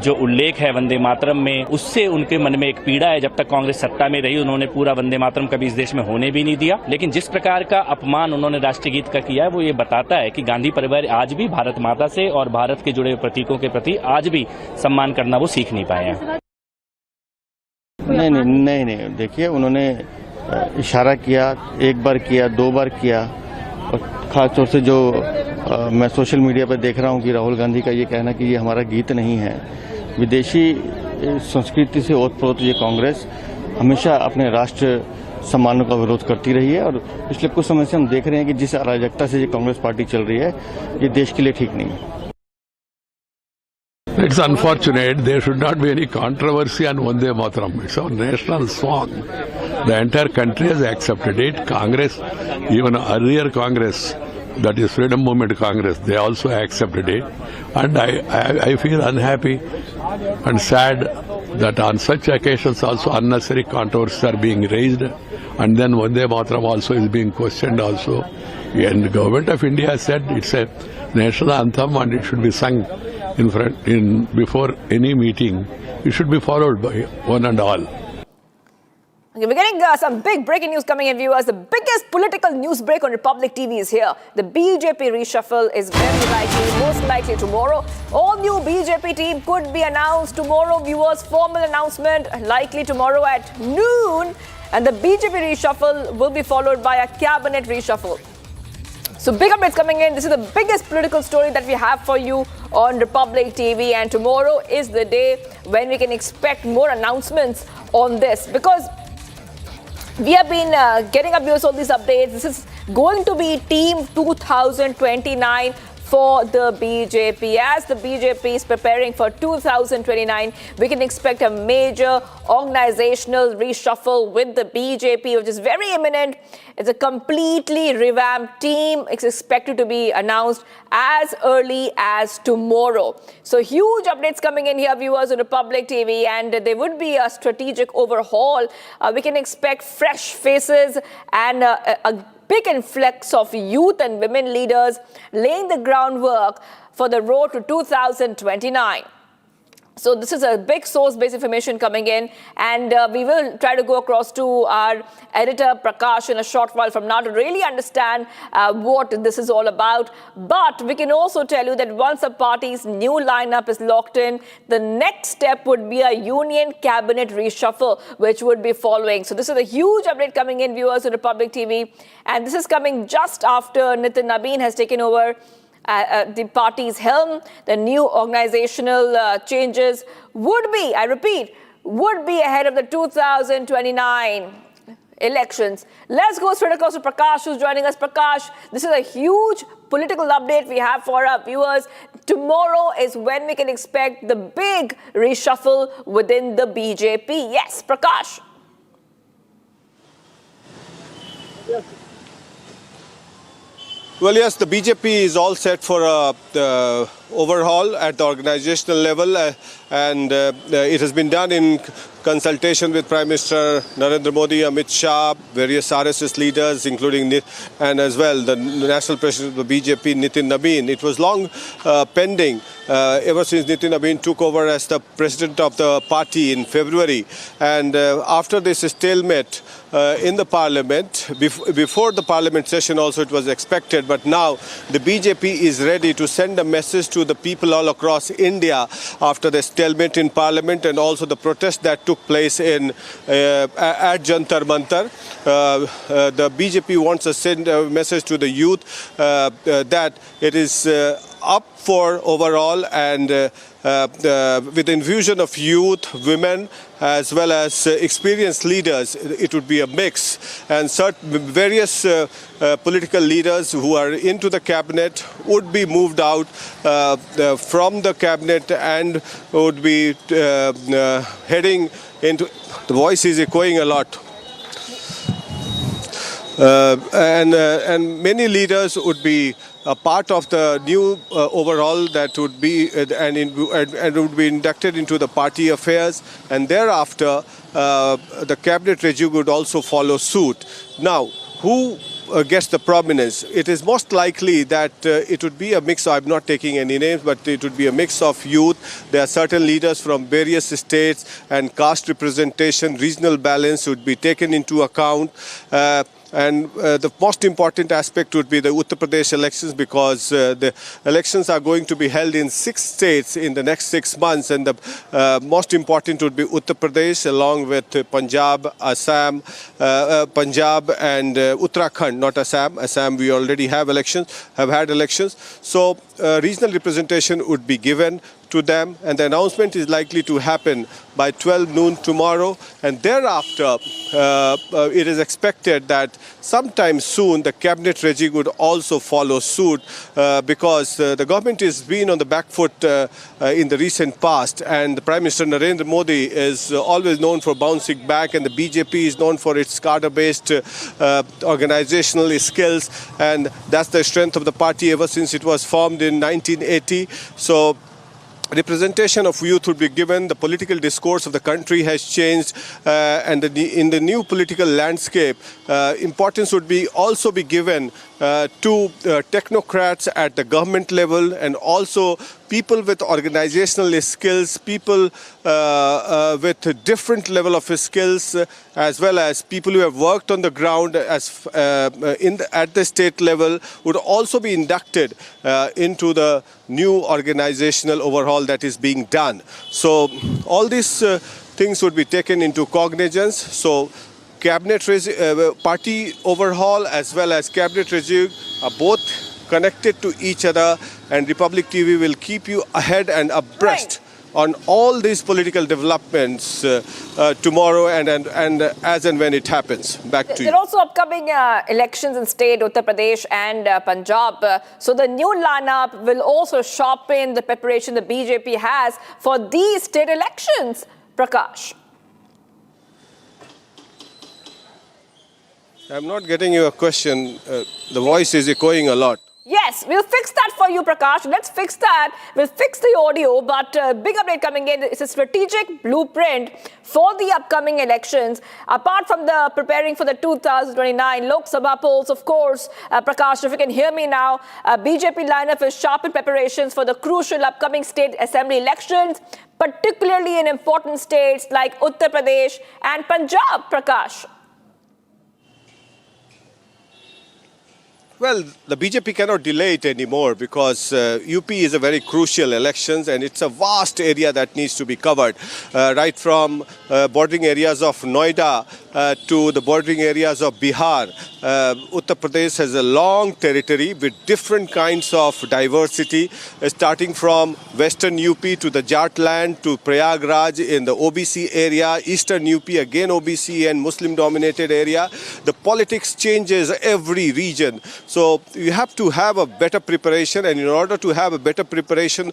जो उल्लेख है वंदे मातरम में, उससे उनके मन में एक पीड़ा है। जब तक कांग्रेस सत्ता में रही, उन्होंने पूरा वंदे मातरम कभी इस देश में होने भी नहीं दिया। लेकिन जिस प्रकार का अपमान उन्होंने राष्ट्रीय गीत का किया है, वो ये बताता है कि गांधी परिवार आज भी भारत माता से और भारत के जुड़े हुए प्रतीकों के प्रति आज भी सम्मान करना वो सीख नहीं पाए हैं। नहीं, देखिए, उन्होंने इशारा किया, एक बार किया, 2 बार किया, और खास तौर से जो मैं सोशल मीडिया पर देख रहा हूं कि राहुल गांधी का ये कहना कि ये हमारा गीत नहीं है। विदेशी संस्कृति से ओतप्रोत ये कांग्रेस हमेशा अपने राष्ट्र सम्मानों का विरोध करती रही है, और पिछले कुछ समय से हम देख रहे हैं कि जिस अराजकता से ये कांग्रेस पार्टी चल रही है, ये देश के लिए ठीक नहीं है। It's unfortunate. There should not be any controversy on Vande Mataram. It's our national song. The entire country has accepted it. Congress, even earlier Congress, that is Freedom Movement Congress, they also accepted it. And I feel unhappy and sad that on such occasions also unnecessary controversies are being raised. And then Vande Mataram also is being questioned also. And the government of India has said it's a national anthem and it should be sung before any meeting. It should be followed by one and all. Okay, we're getting some big breaking news coming in, viewers. The biggest political news break on Republic TV is here. The BJP reshuffle is very likely, most likely tomorrow. All new BJP team could be announced tomorrow, viewers. Formal announcement likely tomorrow at noon. And the BJP reshuffle will be followed by a cabinet reshuffle. So big updates coming in. This is the biggest political story that we have for you on Republic TV. And tomorrow is the day when we can expect more announcements on this. Because we have been getting up all these updates. This is going to be Team 2029 for the BJP. As the BJP is preparing for 2029, we can expect a major organizational reshuffle with the BJP, which is very imminent. It's a completely revamped team. It's expected to be announced as early as tomorrow. So huge updates coming in here, viewers, on Republic TV, and there would be a strategic overhaul. We can expect fresh faces and a big influx of youth and women leaders laying the groundwork for the road to 2029. So this is a big source-based information coming in, and we will try to go across to our editor Prakash in a short while from now to really understand what this is all about. But we can also tell you that once the party's new lineup is locked in, the next step would be a union cabinet reshuffle, which would be following. So this is a huge update coming in, viewers, on Republic TV, and this is coming just after Nitin Nabin has taken over the party's helm. The new organizational changes would be, I repeat, would be ahead of the 2029 elections. Let's go straight across to Prakash, who's joining us. Prakash, this is a huge political update we have for our viewers. Tomorrow is when we can expect the big reshuffle within the BJP. Yes, Prakash. Yes. Well, yes, the BJP is all set for the overhaul at the organizational level, and it has been done in consultation with Prime Minister Narendra Modi, Amit Shah, various RSS leaders, including and as well the National President of the BJP, Nitin Nabin. It was long pending ever since Nitin Nabin took over as the president of the party in February, and after this stalemate in the parliament, before the parliament session also it was expected, but now the BJP is ready to send a message to the people all across India after the stalemate in parliament and also the protest that took place in at Jantar Mantar. The BJP wants to send a message to the youth that it is up for overall, and with infusion of youth, women, as well as experienced leaders, it would be a mix. And various political leaders who are into the cabinet would be moved out from the cabinet and would be heading into... The voice is echoing a lot. And many leaders would be a part of the new overhaul that would be and would be inducted into the party affairs, and thereafter the cabinet regime would also follow suit. Now, who gets the prominence? It is most likely that it would be a mix. I'm not taking any names, but it would be a mix of youth. There are certain leaders from various states, and caste representation, regional balance would be taken into account. And the most important aspect would be the Uttar Pradesh elections, because the elections are going to be held in 6 states in the next 6 months, and the most important would be Uttar Pradesh along with Punjab, Assam, Punjab and Uttarakhand, not Assam. Assam we already have had elections. So regional representation would be given to them, and the announcement is likely to happen by 12 noon tomorrow, and thereafter it is expected that sometime soon the cabinet regime would also follow suit, because the government has been on the back foot in the recent past, and the Prime Minister Narendra Modi is always known for bouncing back, and the BJP is known for its cadre-based organizational skills, and that's the strength of the party ever since it was formed in 1980. So representation of youth would be given. The political discourse of the country has changed, and in the new political landscape, importance would also be given to technocrats at the government level, and also people with organizational skills, people with different level of skills, as well as people who have worked on the ground at the state level would also be inducted into the new organizational overhaul that is being done. So all these things would be taken into cognizance. So cabinet party overhaul as well as cabinet regime are both connected to each other, and Republic TV will keep you ahead and abreast on all these political developments tomorrow and as and when it happens. Back to you. There are also upcoming elections in state Uttar Pradesh and Punjab. So the new lineup will also sharpen the preparation the BJP has for these state elections. Prakash. I'm not getting your question. The voice is echoing a lot. Yes, we'll fix that for you, Prakash. Let's fix that. We'll fix the audio, but big update coming in. It's a strategic blueprint for the upcoming elections. Apart from the preparing for the 2029 Lok Sabha polls, of course, Prakash, if you can hear me now, BJP lineup is sharpened preparations for the crucial upcoming state assembly elections. particularly in important states like Uttar Pradesh and Punjab, Prakash? Well, the BJP cannot delay it anymore because UP is a very crucial elections and it's a vast area that needs to be covered. Right from bordering areas of Noida to the bordering areas of Bihar. Uttar Pradesh has a long territory with different kinds of diversity, starting from western UP to the Jat land to Prayagraj in the OBC area, eastern UP again OBC and Muslim dominated area. The politics changes every region. So you have to have a better preparation, and in order to have a better preparation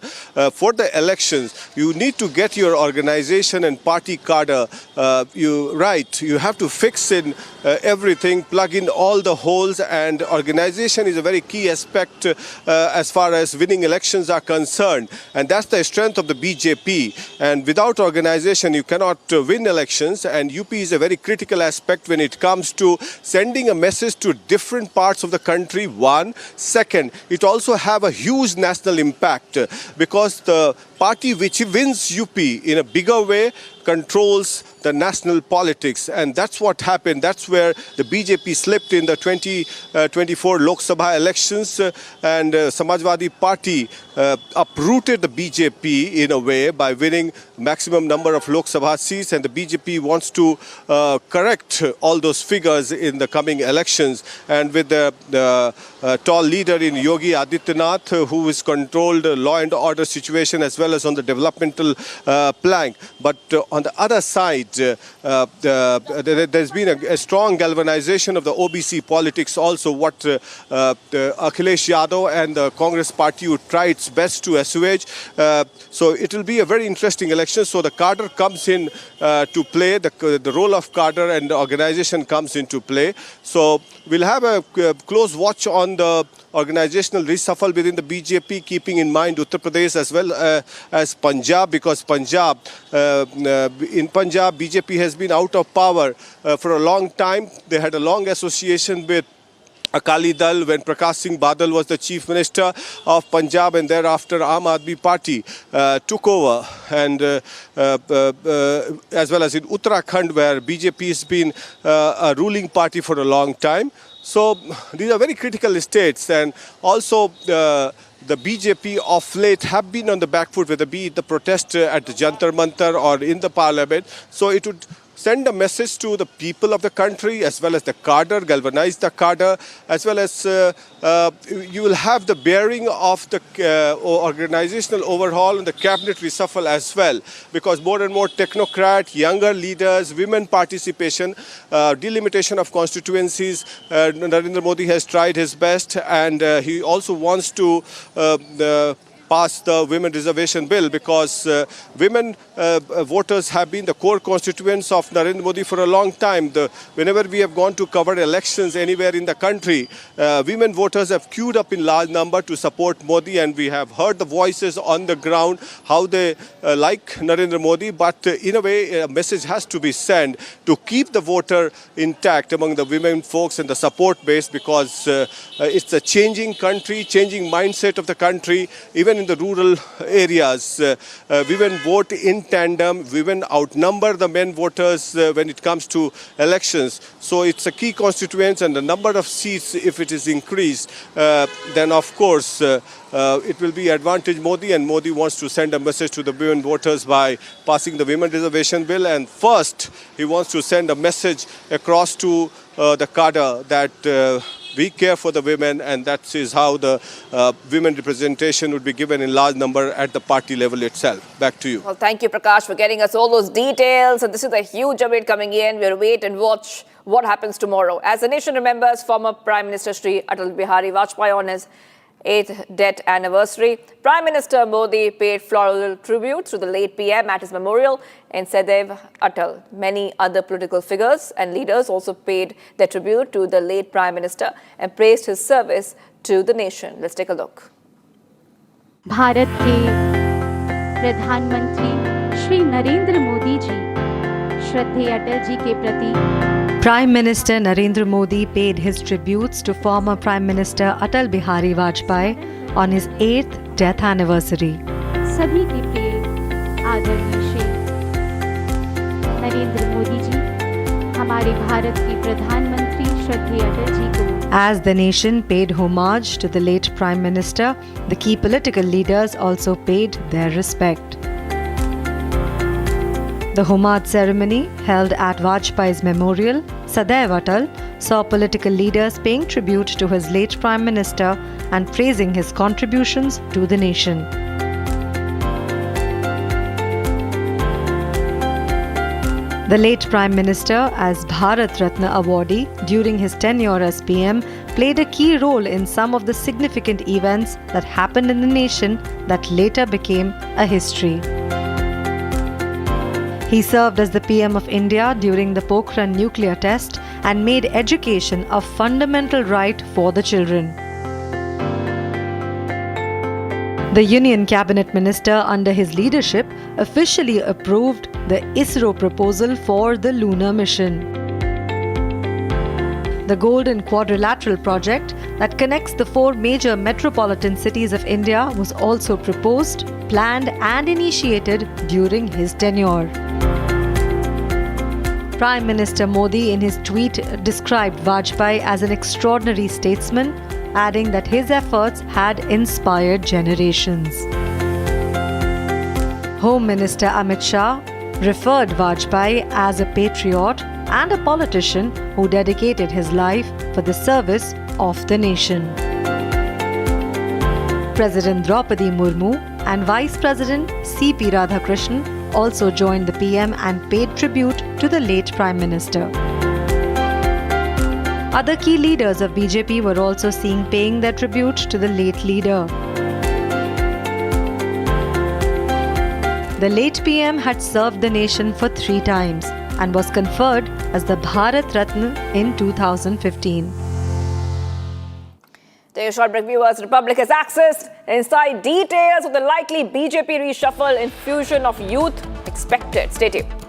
for the elections, you need to get your organization and party cadre right. You have to fix in everything, plug in all the holes, and organization is a very key aspect as far as winning elections are concerned. And that's the strength of the BJP. And without organization, you cannot win elections. And UP is a very critical aspect when it comes to sending a message to different parts of the country. One. Second, it also have a huge national impact because the party which wins UP in a bigger way controls the national politics, and that's what happened. That's where the BJP slipped in the 2024 Lok Sabha elections, and Samajwadi Party uprooted the BJP in a way by winning maximum number of Lok Sabha seats, and the BJP wants to correct all those figures in the coming elections. And with the tall leader in Yogi Adityanath, who is controlled law and order situation as well as on the developmental plank. But on the other side, there's been a strong galvanization of the OBC politics also, what Akhilesh Yadav and the Congress party would try its best to assuage. So it will be a very interesting election. So the cadre comes in to play, the role of cadre and the organization comes into play. So we'll have a close watch on the organizational reshuffle within the BJP, keeping in mind Uttar Pradesh as well as Punjab, because in Punjab, BJP has been out of power for a long time. They had a long association with Akali Dal when Prakash Singh Badal was the chief minister of Punjab, and thereafter Aam Aadmi Party took over, and as well as in Uttarakhand, where BJP has been a ruling party for a long time. So these are very critical states, and also the BJP of late have been on the back foot, whether be it the protest at the Jantar Mantar or in the parliament. So it would send a message to the people of the country as well as the cadre, galvanize the cadre, as well as you will have the bearing of the organizational overhaul and the cabinet reshuffle as well, because more and more technocrat, younger leaders, women participation, delimitation of constituencies. Narendra Modi has tried his best, and he also wants to pass the women reservation bill, because women voters have been the core constituents of Narendra Modi for a long time. Whenever we have gone to cover elections anywhere in the country, women voters have queued up in large number to support Modi, and we have heard the voices on the ground how they like Narendra Modi. But in a way, a message has to be sent to keep the voter intact among the women folks and the support base, because it's a changing country, changing mindset of the country. Even in the rural areas, women vote in tandem. Women outnumber the men voters when it comes to elections. So it's a key constituency, and the number of seats, if it is increased, then of course it will be advantage Modi, and Modi wants to send a message to the women voters by passing the women reservation bill. And first, he wants to send a message across to the cadre that we care for the women, and that is how the women representation would be given in large number at the party level itself. Back to you. Well, thank you, Prakash, for getting us all those details. And this is a huge update coming in. We'll wait and watch what happens tomorrow. As the nation remembers former Prime Minister Shri Atal Bihari Vajpayee on his 8th death anniversary, Prime Minister Modi paid floral tribute to the late PM at his memorial in Sadev Atal. Many other political figures and leaders also paid their tribute to the late Prime Minister and praised his service to the nation. Let's take a look. Bharat के प्रधानमंत्री श्री नरेंद्र मोदी जी श्रद्धेय अटल जी के प्रति Prime Minister Narendra Modi paid his tributes to former Prime Minister Atal Bihari Vajpayee on his 8th death anniversary. सभी के प्रिय आदरणीय श्री नरेंद्र मोदी जी, हमारे भारत के प्रधानमंत्री श्रद्धेय अटल जी को As the nation paid homage to the late Prime Minister, the key political leaders also paid their respect. The homage ceremony held at Vajpayee's memorial, Sadaiv Atal, saw political leaders paying tribute to his late Prime Minister and praising his contributions to the nation. The late Prime Minister, as Bharat Ratna awardee during his tenure as PM, played a key role in some of the significant events that happened in the nation that later became a history. He served as the PM of India during the Pokhran nuclear test and made education a fundamental right for the children. The Union Cabinet Minister under his leadership officially approved the ISRO proposal for the lunar mission. The Golden Quadrilateral project that connects the 4 major metropolitan cities of India was also proposed, planned and initiated during his tenure. Prime Minister Modi in his tweet described Vajpayee as an extraordinary statesman, adding that his efforts had inspired generations. Home Minister Amit Shah referred Vajpayee as a patriot and a politician who dedicated his life for the service of the nation. President Draupadi Murmu and Vice President C.P. Radhakrishnan also joined the PM and paid tribute to the late Prime Minister. Other key leaders of BJP were also seen paying their tribute to the late leader. The late PM had served the nation for 3 times and was conferred as the Bharat Ratna in 2015. Take a short break, viewers. Republic has accessed inside details of the likely BJP reshuffle, infusion of youth expected. Stay tuned.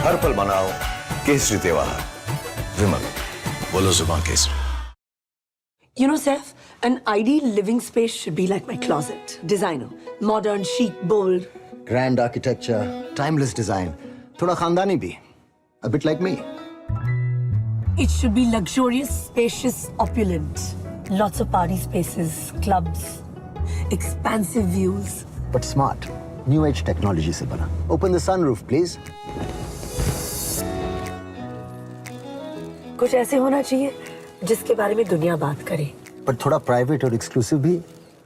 हर पल मनाओ केसरी त्योहार विमल बोलो जुबान Kesari. You know, Seth, an ideal living space should be like my closet. Designer, modern, chic, bold. Grand architecture, timeless design. Thoda khandani bhi. A bit like me. It should be luxurious, spacious, opulent. Lots of party spaces, clubs, expansive views. But smart. New age technology se bana. Open the sunroof, please. कुछ ऐसे होना चाहिए जिसके बारे में दुनिया बात करे. But thoda private और exclusive भी.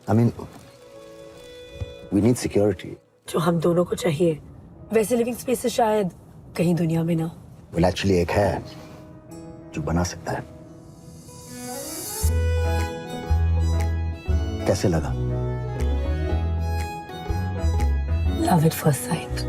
I mean, we need security. जो हम दोनों को चाहिए. वैसे लिविंग स्पेसेस शायद कहीं दुनिया में ना. Well, actually एक है जो बना सकता है. कैसे लगा? Love at first sight.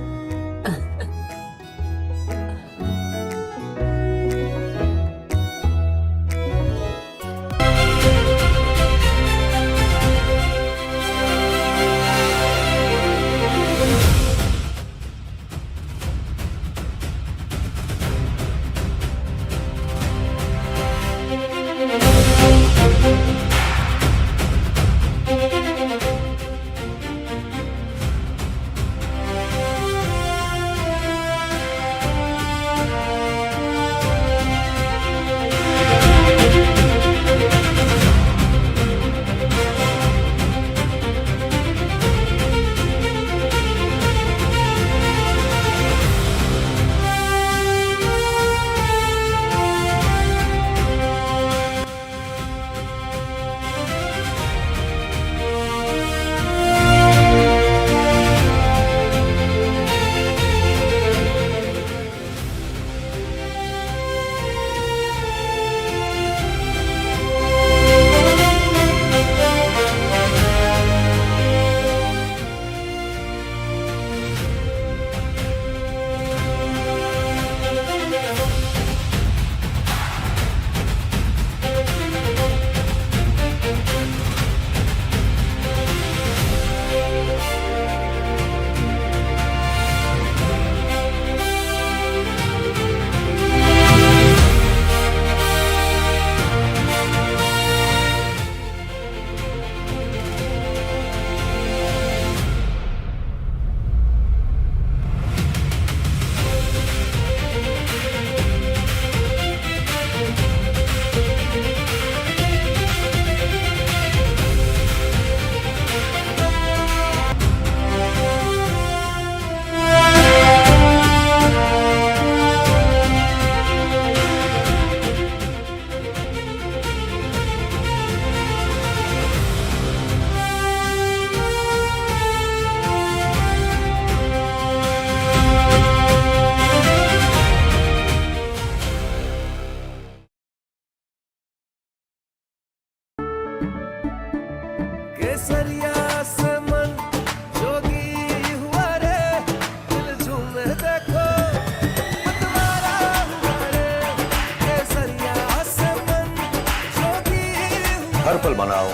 बनाओ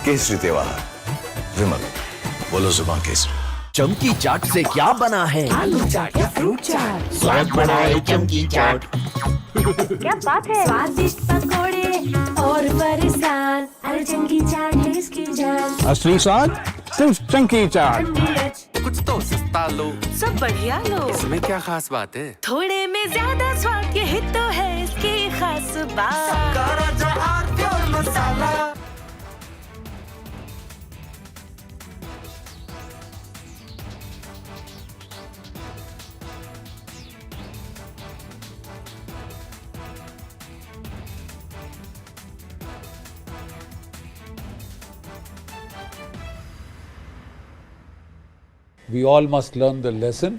केसरी त्योहार। विमल, बोलो जुबान केसरी। चमकी चाट से क्या बना है? आलू चाट या फ्रूट चाट, स्वाद बनाए चमकी चाट। क्या बात है? स्वादिष्ट पकोड़े और फरसान, अरे चमकी चाट है इसकी जान। असली स्वाद सिर्फ चमकी चाट। कुछ तो सस्ता लो, सब बढ़िया लो। इसमें क्या खास बात है? थोड़े में ज्यादा स्वाद, यही तो है इसकी खास बात। मसाला। We all must learn the lesson.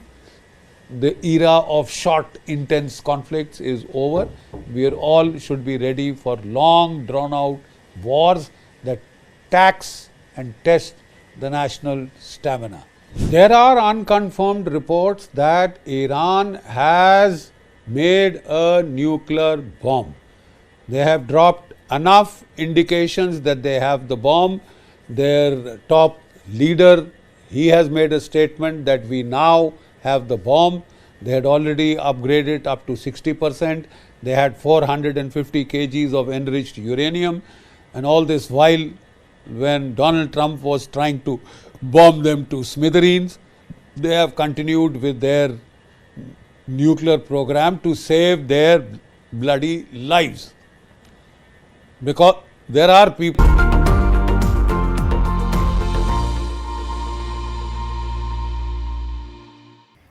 The era of short, intense conflicts is over. We are all should be ready for long, drawn-out wars that tax and test the national stamina. There are unconfirmed reports that Iran has made a nuclear bomb. They have dropped enough indications that they have the bomb. Their top leader, he has made a statement that we now have the bomb. They had already upgraded up to 60%. They had 450 kgs of enriched uranium. And all this while, when Donald Trump was trying to bomb them to smithereens, they have continued with their nuclear program to save their bloody lives. Because there are people.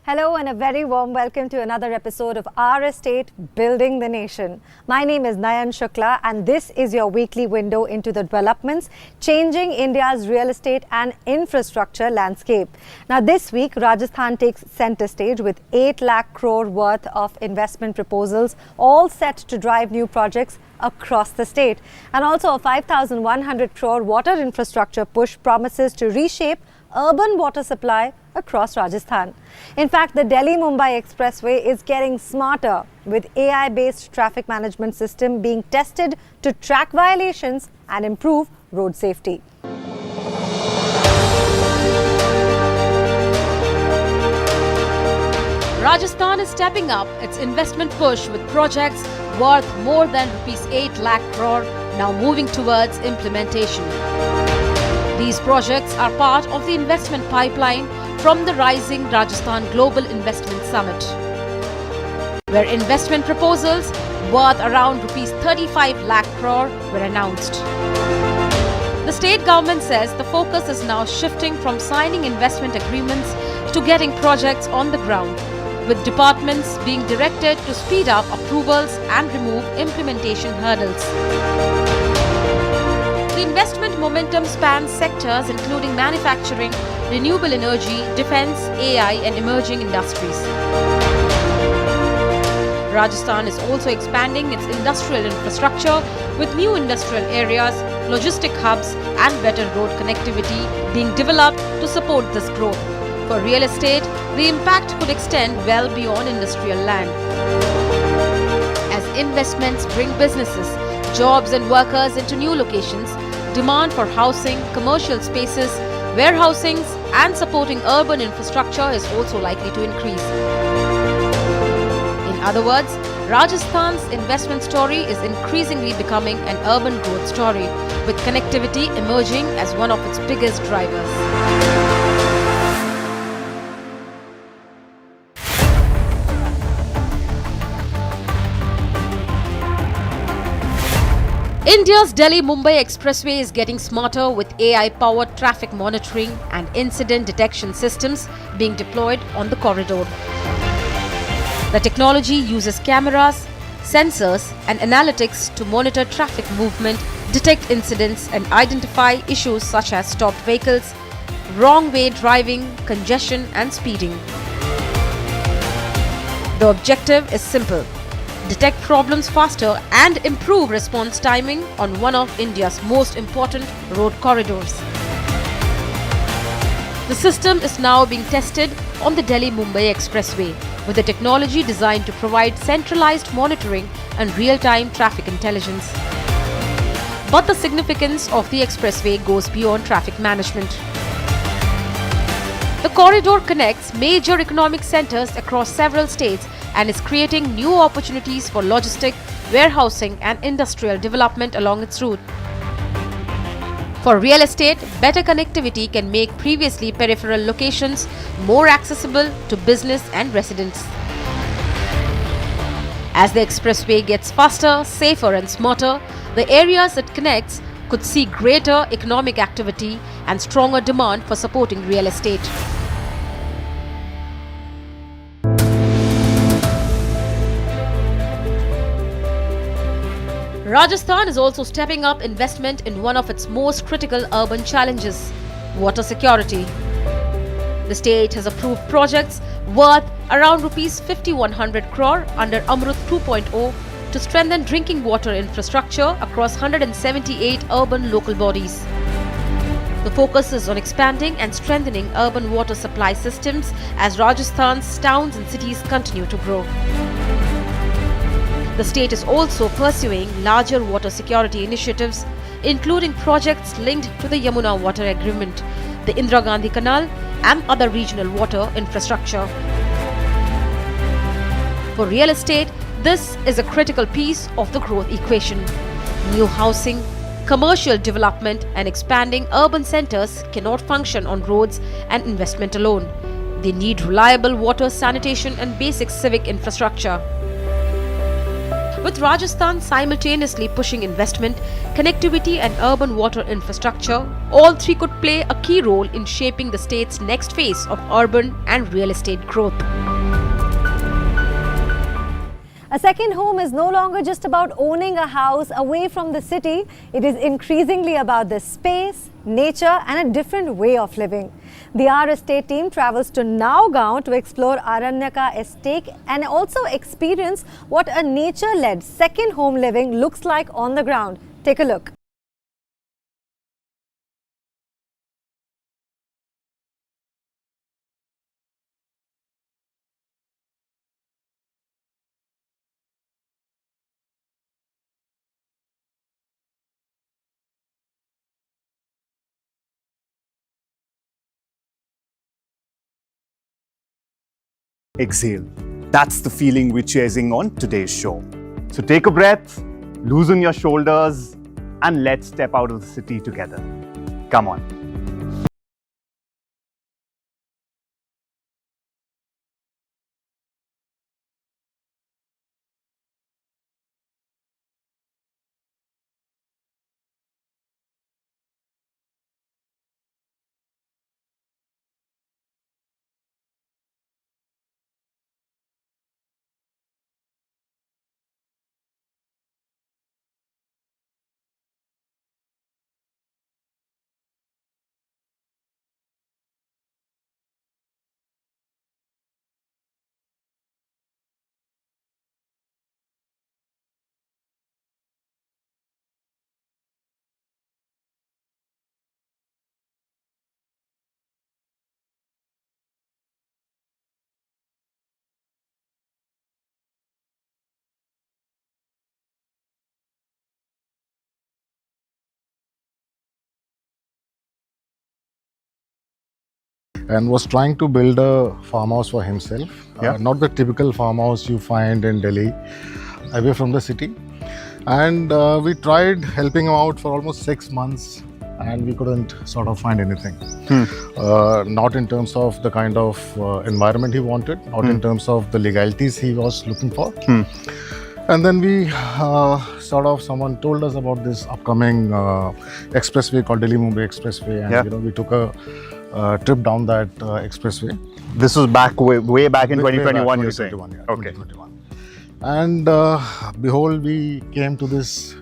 Hello and a very warm welcome to another episode of Our Estate, Building the Nation. My name is Nayan Shukla and this is your weekly window into the developments changing India's real estate and infrastructure landscape. Now this week, Rajasthan takes centre stage with 8 lakh crore worth of investment proposals, all set to drive new projects across the state. And also a 5,100 crore water infrastructure push promises to reshape urban water supply across Rajasthan. In fact, the Delhi-Mumbai Expressway is getting smarter with AI-based traffic management system being tested to track violations and improve road safety. Rajasthan is stepping up its investment push with projects worth more than rupees 8 lakh crore now moving towards implementation. These projects are part of the investment pipeline from the Rising Rajasthan Global Investment Summit, where investment proposals worth around rupees 35 lakh crore were announced. The state government says the focus is now shifting from signing investment agreements to getting projects on the ground, with departments being directed to speed up approvals and remove implementation hurdles. The investment momentum spans sectors including manufacturing, renewable energy, defense, AI and emerging industries. Rajasthan is also expanding its industrial infrastructure with new industrial areas, logistic hubs and better road connectivity being developed to support this growth. For real estate, the impact could extend well beyond industrial land. As investments bring businesses, jobs and workers into new locations, demand for housing, commercial spaces, warehousings and supporting urban infrastructure is also likely to increase. In other words, Rajasthan's investment story is increasingly becoming an urban growth story, with connectivity emerging as one of its biggest drivers. India's Delhi-Mumbai Expressway is getting smarter with AI-powered traffic monitoring and incident detection systems being deployed on the corridor. The technology uses cameras, sensors and analytics to monitor traffic movement, detect incidents and identify issues such as stopped vehicles, wrong way driving, congestion and speeding. The objective is simple: detect problems faster and improve response timing on one of India's most important road corridors. The system is now being tested on the Delhi-Mumbai Expressway with a technology designed to provide centralized monitoring and real-time traffic intelligence. But the significance of the expressway goes beyond traffic management. The corridor connects major economic centers across several states and is creating new opportunities for logistic, warehousing and industrial development along its route. For real estate, better connectivity can make previously peripheral locations more accessible to business and residents. As the expressway gets faster, safer and smarter, the areas it connects could see greater economic activity and stronger demand for supporting real estate. Rajasthan is also stepping up investment in one of its most critical urban challenges, water security. The state has approved projects worth around Rs 5,100 crore under Amrut 2.0 to strengthen drinking water infrastructure across 178 urban local bodies. The focus is on expanding and strengthening urban water supply systems as Rajasthan's towns and cities continue to grow. The state is also pursuing larger water security initiatives, including projects linked to the Yamuna Water Agreement, the Indira Gandhi Canal, and other regional water infrastructure. For real estate, this is a critical piece of the growth equation. New housing, commercial development, and expanding urban centers cannot function on roads and investment alone. They need reliable water, sanitation, and basic civic infrastructure. With Rajasthan simultaneously pushing investment, connectivity and urban water infrastructure, all three could play a key role in shaping the state's next phase of urban and real estate growth. A second home is no longer just about owning a house away from the city. It is increasingly about the space, nature and a different way of living. The R Estate team travels to Nagaon to explore Aranyaka Estate and also experience what a nature-led second home living looks like on the ground. Take a look. Exhale. That's the feeling we're chasing on today's show. So take a breath, loosen your shoulders, and let's step out of the city together. Come on. And was trying to build a farmhouse for himself. Not the typical farmhouse you find in Delhi, away from the city. And we tried helping him out for almost 6 months and we couldn't sort of find anything. Not in terms of the kind of environment he wanted, not in terms of the legalities he was looking for. And then we someone told us about this upcoming expressway called Delhi-Mumbai Expressway, and we took a trip down that expressway. This was way back in 2021, you're saying? Okay. 2021. And behold, we came to this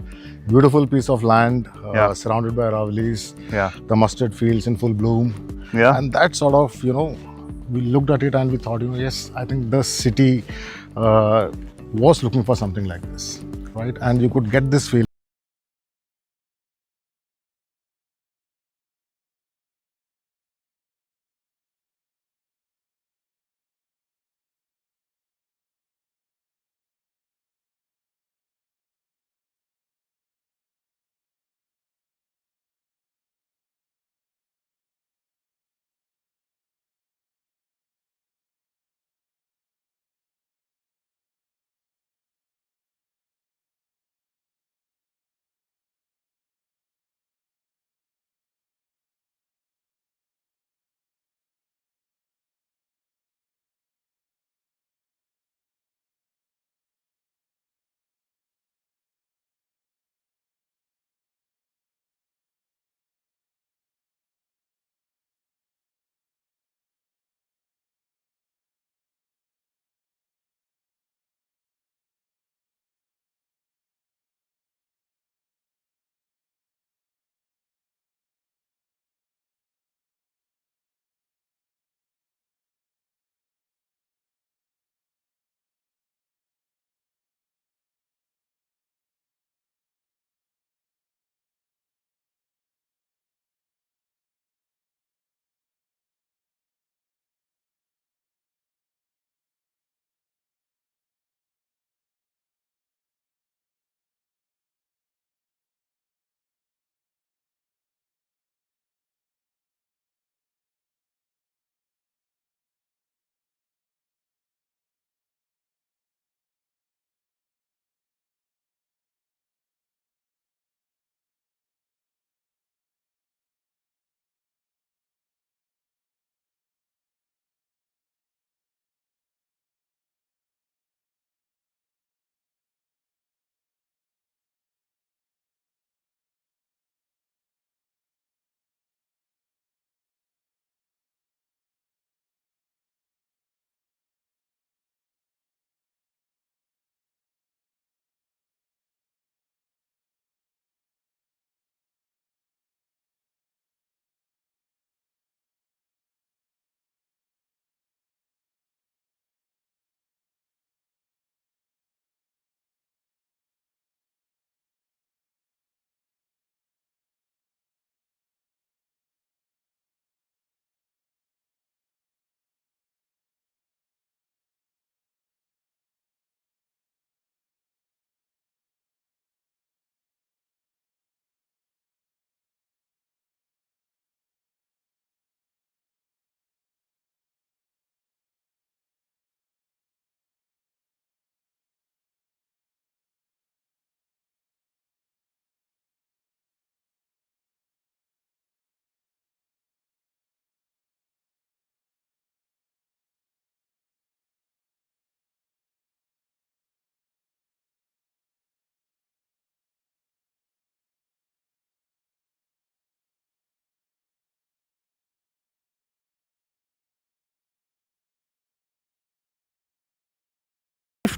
beautiful piece of land surrounded by Ravalis, the mustard fields in full bloom. And that sort of, we looked at it and we thought, yes, I think the city was looking for something like this, right? And you could get this feeling.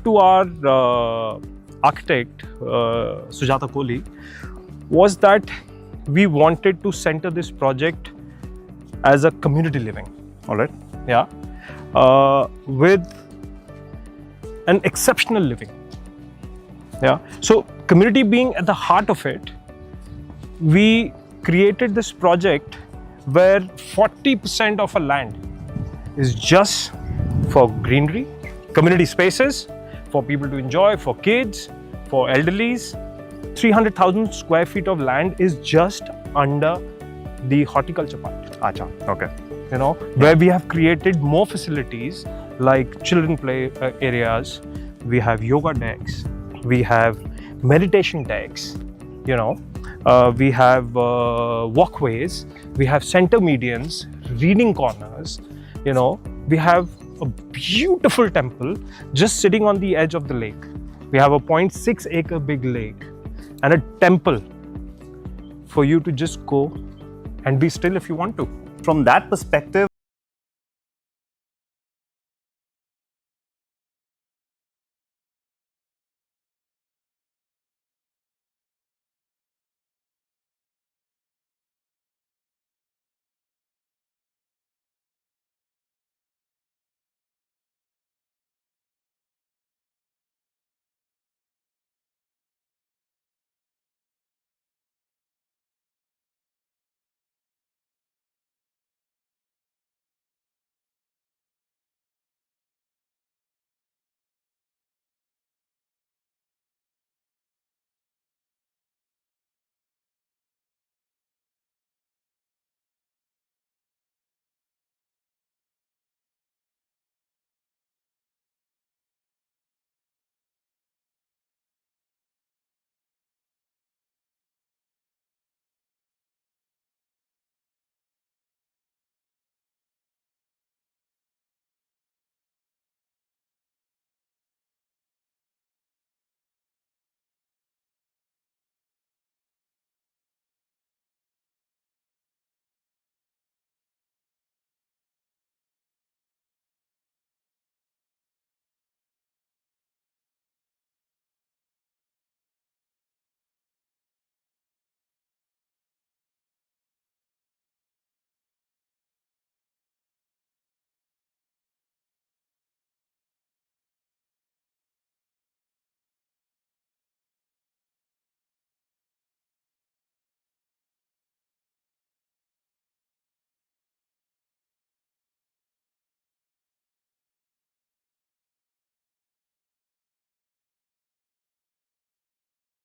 to our architect, Sujata Kohli, was that we wanted to center this project as a community living. All right. Yeah. With an exceptional living. Yeah. So community being at the heart of it, we created this project where 40% of our land is just for greenery, community spaces, for people to enjoy, for kids, for elderlies. 300,000 square feet of land is just under the horticulture part. Acha, okay. You know, where we have created more facilities like children play areas, we have yoga decks, we have meditation decks, you know, we have walkways, we have center medians, reading corners, you know, we have a beautiful temple just sitting on the edge of the lake. We have a 0.6 acre big lake and a temple for you to just go and be still if you want to. From that perspective,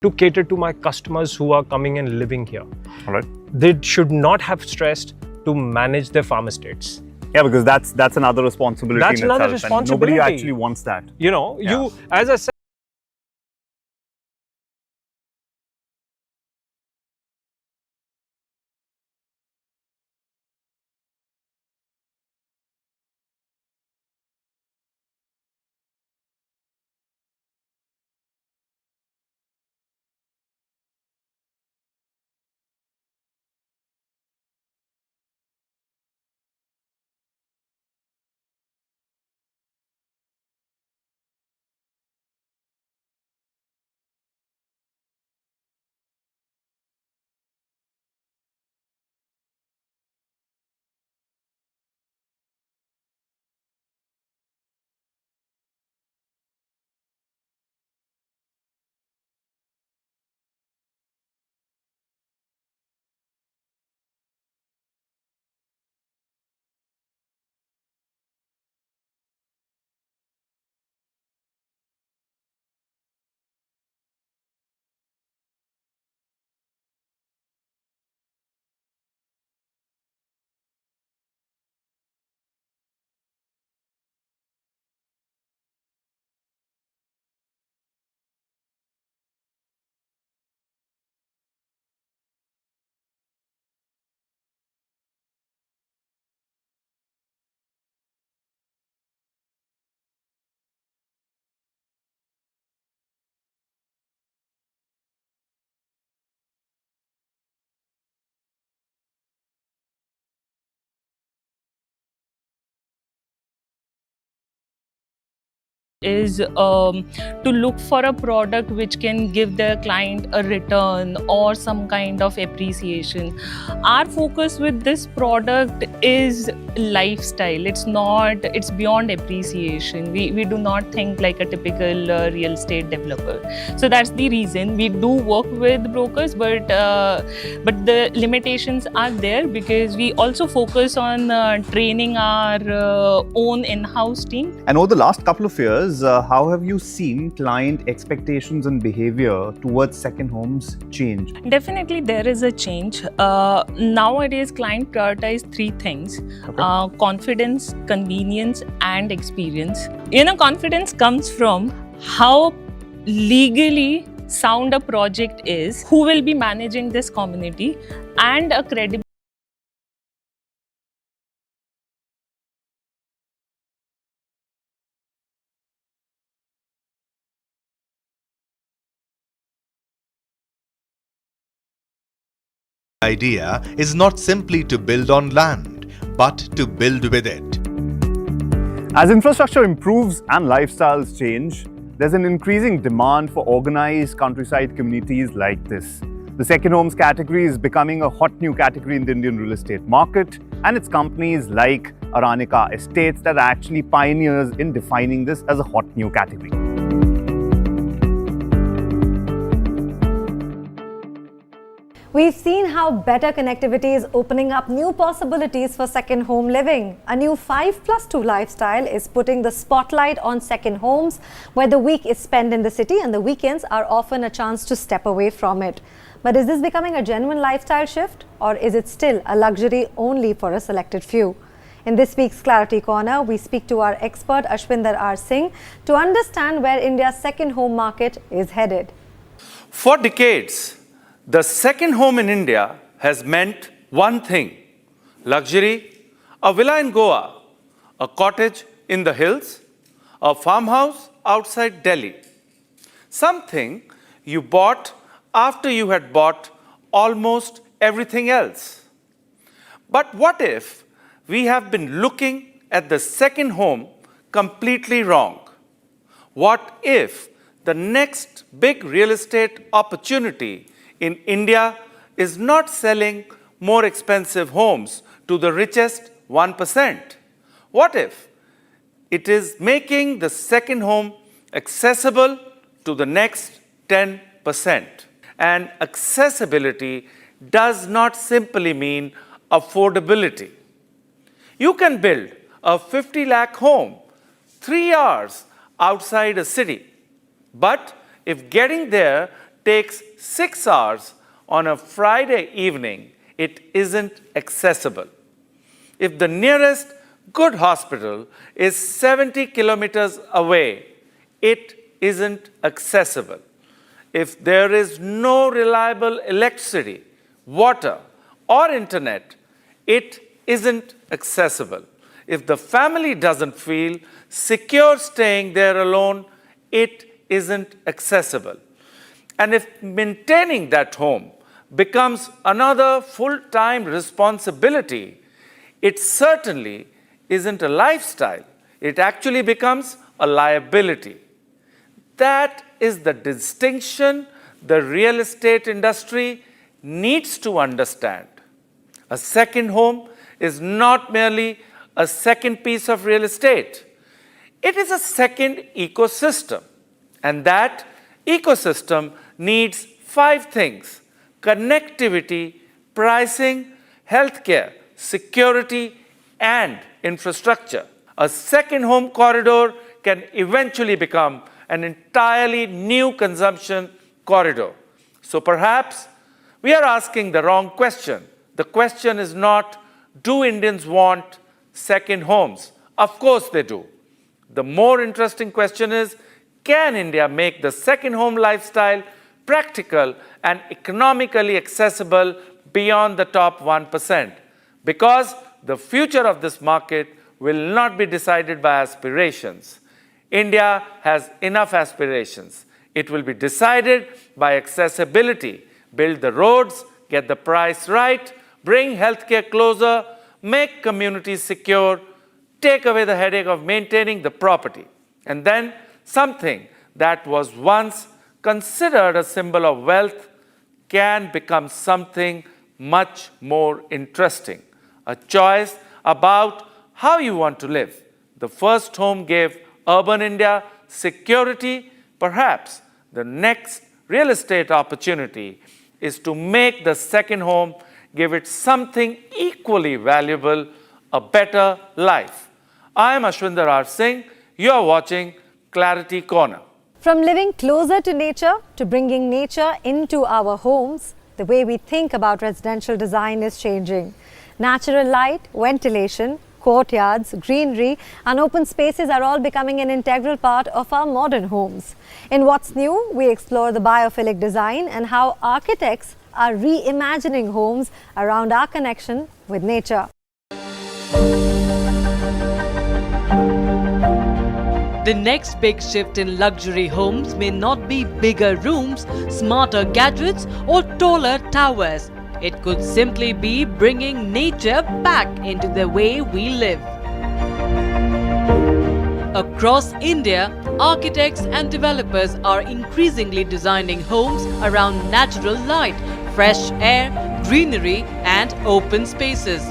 to cater to my customers who are coming and living here. All right. They should not have stressed to manage their farm estates. Yeah, because that's another responsibility That's in another itself. And responsibility. nobody actually wants that. You know, Yeah. you, as I said, is to look for a product which can give the client a return or some kind of appreciation. Our focus with this product is lifestyle. It's beyond appreciation. We do not think like a typical real estate developer. So that's the reason we do work with brokers, but the limitations are there because we also focus on training our own in-house team. And over the last couple of years, how have you seen client expectations and behavior towards second homes change? Definitely there is a change. Nowadays, clients prioritize three things: confidence, convenience, and experience. Confidence comes from how legally sound a project is, who will be managing this community, and a credibility. The idea is not simply to build on land, but to build with it. As infrastructure improves and lifestyles change, there's an increasing demand for organized countryside communities like this. The second homes category is becoming a hot new category in the Indian real estate market, and it's companies like Arnab Estates that are actually pioneers in defining this as a hot new category. We've seen how better connectivity is opening up new possibilities for second home living. A new 5+2 lifestyle is putting the spotlight on second homes, where the week is spent in the city and the weekends are often a chance to step away from it. But is this becoming a genuine lifestyle shift, or is it still a luxury only for a selected few? In this week's Clarity Corner, we speak to our expert Ashwinder R. Singh to understand where India's second home market is headed. For decades, the second home in India has meant one thing: luxury, a villa in Goa, a cottage in the hills, a farmhouse outside Delhi. Something you bought after you had bought almost everything else. But what if we have been looking at the second home completely wrong? What if the next big real estate opportunity in India is not selling more expensive homes to the richest 1%? What if it is making the second home accessible to the next 10%? And accessibility does not simply mean affordability. You can build a 50 lakh home 3 hours outside a city, but if getting there takes 6 hours on a Friday evening, it isn't accessible. If the nearest good hospital is 70 kilometers away, it isn't accessible. If there is no reliable electricity, water, or internet, it isn't accessible. If the family doesn't feel secure staying there alone, it isn't accessible. And if maintaining that home becomes another full-time responsibility, it certainly isn't a lifestyle. It actually becomes a liability. That is the distinction the real estate industry needs to understand. A second home is not merely a second piece of real estate. It is a second ecosystem. And that ecosystem needs 5 things: connectivity, pricing, healthcare, security, and infrastructure. A second home corridor can eventually become an entirely new consumption corridor. So perhaps we are asking the wrong question. The question is not, do Indians want second homes? Of course they do. The more interesting question is, can India make the second home lifestyle practical and economically accessible beyond the top 1%? Because the future of this market will not be decided by aspirations. India has enough aspirations. It will be decided by accessibility. Build the roads, get the price right, bring healthcare closer, make communities secure, take away the headache of maintaining the property, and then something that was once considered a symbol of wealth can become something much more interesting. A choice about how you want to live. The first home gave urban India security. Perhaps the next real estate opportunity is to make the second home give it something equally valuable, a better life. I am Ashwinder R. Singh. You are watching Clarity Corner. From living closer to nature to bringing nature into our homes, the way we think about residential design is changing. Natural light, ventilation, courtyards, greenery and open spaces are all becoming an integral part of our modern homes. In What's New, we explore the biophilic design and how architects are reimagining homes around our connection with nature. The next big shift in luxury homes may not be bigger rooms, smarter gadgets or taller towers. It could simply be bringing nature back into the way we live. Across India, architects and developers are increasingly designing homes around natural light, fresh air, greenery and open spaces.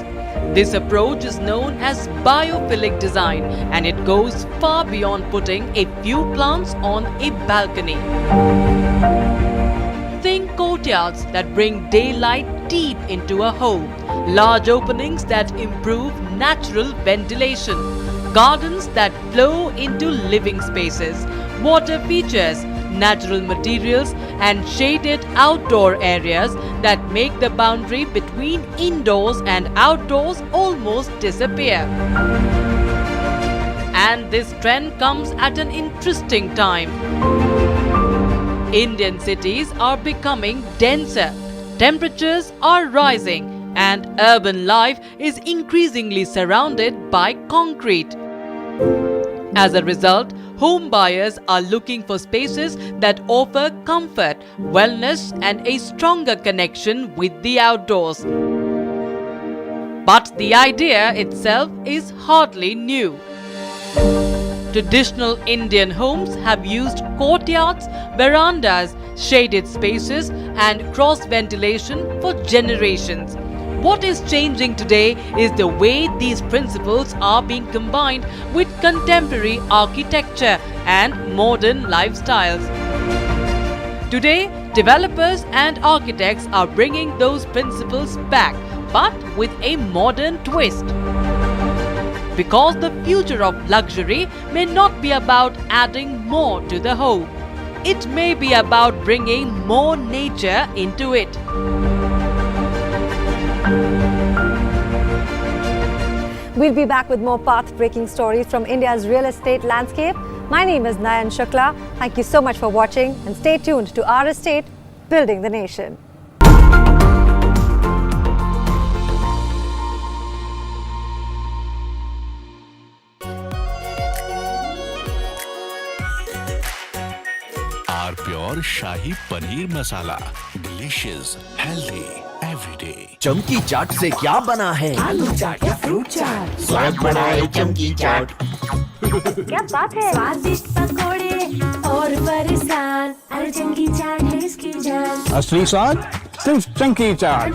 This approach is known as biophilic design and it goes far beyond putting a few plants on a balcony. Think courtyards that bring daylight deep into a home, large openings that improve natural ventilation, gardens that flow into living spaces, water features, natural materials and shaded outdoor areas that make the boundary between indoors and outdoors almost disappear. And this trend comes at an interesting time. Indian cities are becoming denser, temperatures are rising and urban life is increasingly surrounded by concrete. As a result, home buyers are looking for spaces that offer comfort, wellness and a stronger connection with the outdoors. But the idea itself is hardly new. Traditional Indian homes have used courtyards, verandas, shaded spaces and cross ventilation for generations. What is changing today is the way these principles are being combined with contemporary architecture and modern lifestyles. Today, developers and architects are bringing those principles back, but with a modern twist. Because the future of luxury may not be about adding more to the home. It may be about bringing more nature into it. We'll be back with more path-breaking stories from India's real estate landscape. My name is Nayan Shukla. Thank you so much for watching and stay tuned to Our Estate, Building the Nation. Our Pure Shahi Paneer Masala. Delicious, healthy, everyday. चमकी चाट से क्या बना है? आलू चाट या fruit चाट, स्वाद बढ़ाए चमकी चाट। क्या बात है? स्वादिष्ट पकोड़े और बरसान, अरे चमकी चाट है इसकी जान। असली स्वाद सिर्फ चंकी चाट।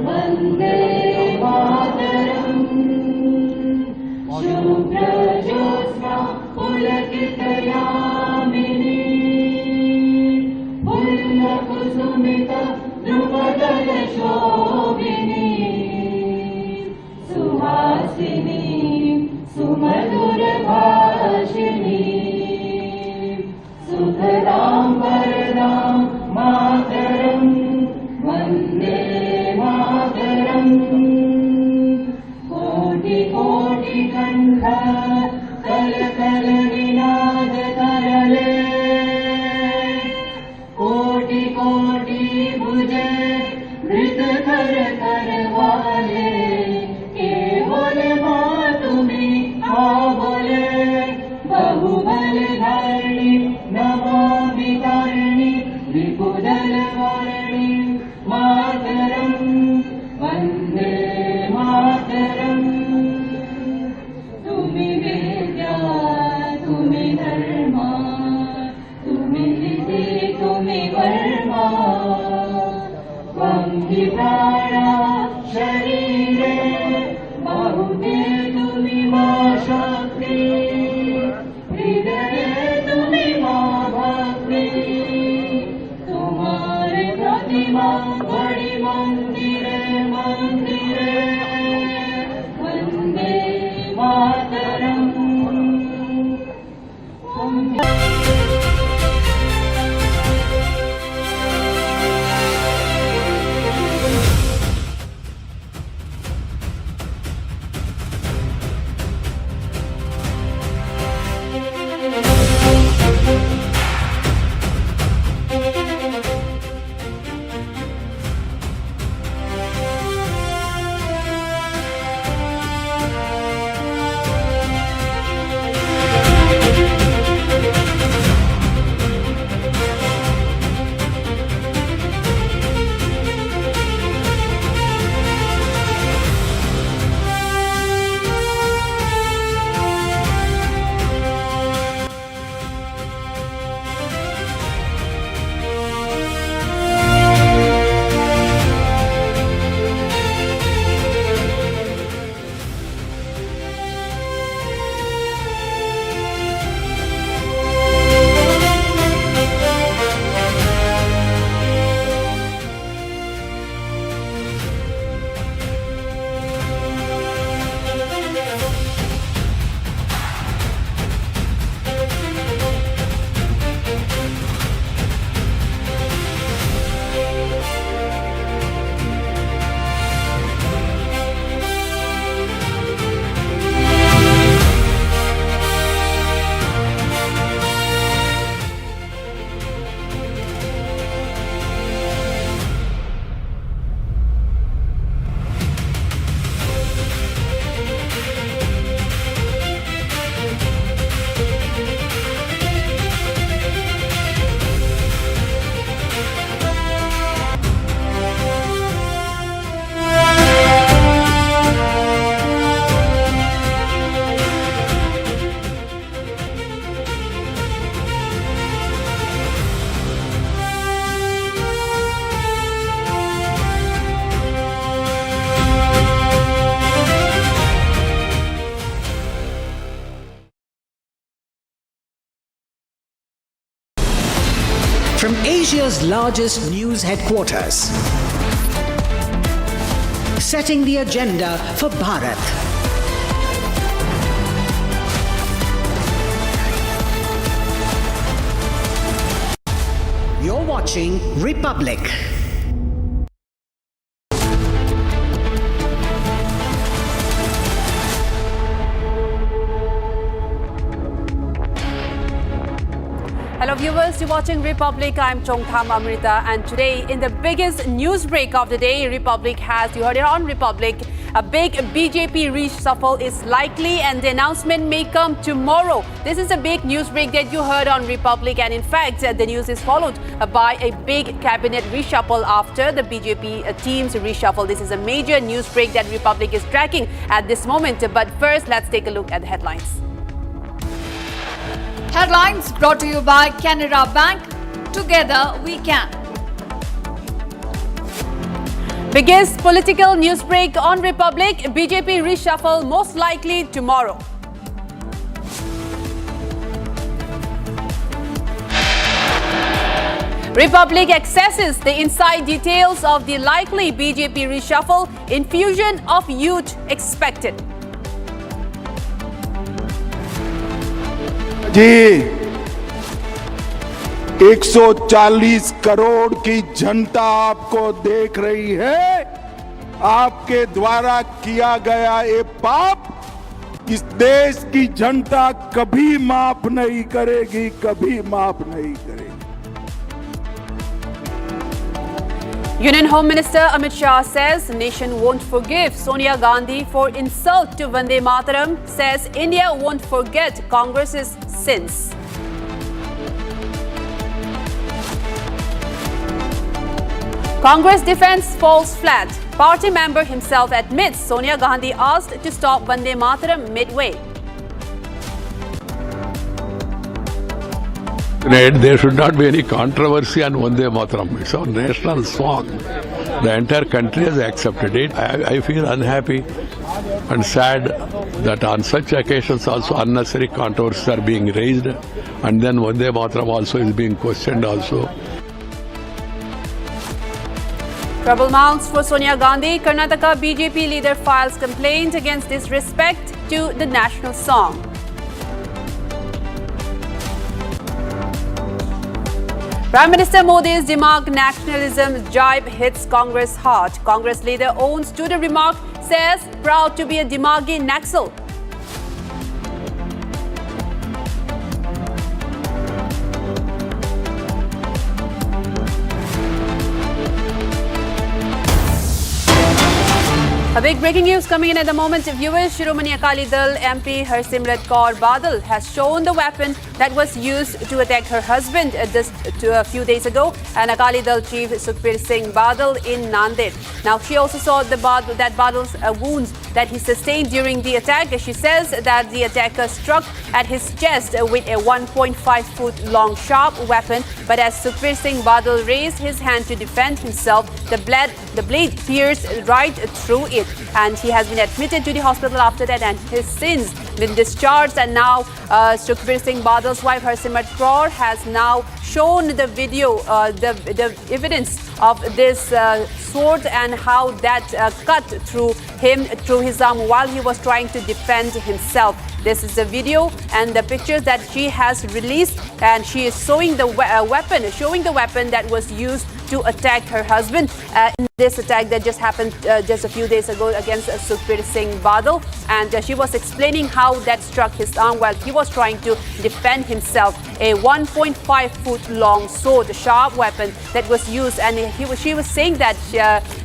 वंदे मातरम, शुभ्र ज्योत्स्ना पुलकितयामिनी, पुण्यकुसुमित द्रुपदल शोभिनी, सुहासिनी सुमधुर भाषिणी, सुखदां वरदां मातरं, वन्दे मातरं। कोटि कोटि कंठ कल कल निनाद करले, कोटि कोटि भुज धृत कर करवा, From Asia's largest news headquarters, setting the agenda for Bharat. You're watching Republic. Hello viewers, you're watching Republic. I'm Chongtham Amrita, and today in the biggest news break of the day, Republic has, you heard it on Republic, a big BJP reshuffle is likely and the announcement may come tomorrow. This is a big news break that you heard on Republic, and in fact the news is followed by a big cabinet reshuffle after the BJP team's reshuffle. This is a major news break that Republic is tracking at this moment. But first, let's take a look at the headlines. Headlines brought to you by Canara Bank. Together we can. Biggest political news break on Republic. BJP reshuffle most likely tomorrow. Republic accesses the inside details of the likely BJP reshuffle. Infusion of youth expected. जी 140 करोड़ की जनता आपको देख रही है। आपके द्वारा किया गया ये पाप इस देश की जनता कभी माफ नहीं करेगी, कभी माफ नहीं करेगी। Union Home Minister Amit Shah says nation won't forgive Sonia Gandhi for insult to Vande Mataram. Says India won't forget Congress's sins. Congress defense falls flat. Party member himself admits Sonia Gandhi asked to stop Vande Mataram midway. There should not be any controversy on Vande Mataram. It's our national song. The entire country has accepted it. I feel unhappy and sad that on such occasions also unnecessary controversies are being raised, and then Vande Mataram also is being questioned also. Trouble mounts for Sonia Gandhi. Karnataka BJP leader files complaint against disrespect to the national song. Prime Minister Modi's Dimag nationalism jibe hits Congress hard. Congress leader owns to the remark, says proud to be a Dimagi Naxal. A big breaking news coming in at the moment. Viewers, Shiromani Akali Dal MP Harsimrat Kaur Badal has shown the weapon that was used to attack her husband just a few days ago, and Akali Dal Chief Sukhbir Singh Badal in Nanded. Now, she also saw that Badal's wounds that he sustained during the attack. She says that the attacker struck at his chest with a 1.5-foot long sharp weapon, but as Sukhbir Singh Badal raised his hand to defend himself, the blade pierced right through it, and he has been admitted to the hospital after that, and has since been discharged. And now Sukhbir Singh Badal's wife Harsimrat Kaur has now shown the video, the evidence of this sword and how that cut through him, through his arm, while he was trying to defend himself. This is the video and the pictures that she has released, and she is showing the weapon that was used to attack her husband in this attack that just happened just a few days ago against Sukhbir Singh Badal. And she was explaining how that struck his arm while he was trying to defend himself. A 1.5-foot long sword, a sharp weapon that was used, and she was saying that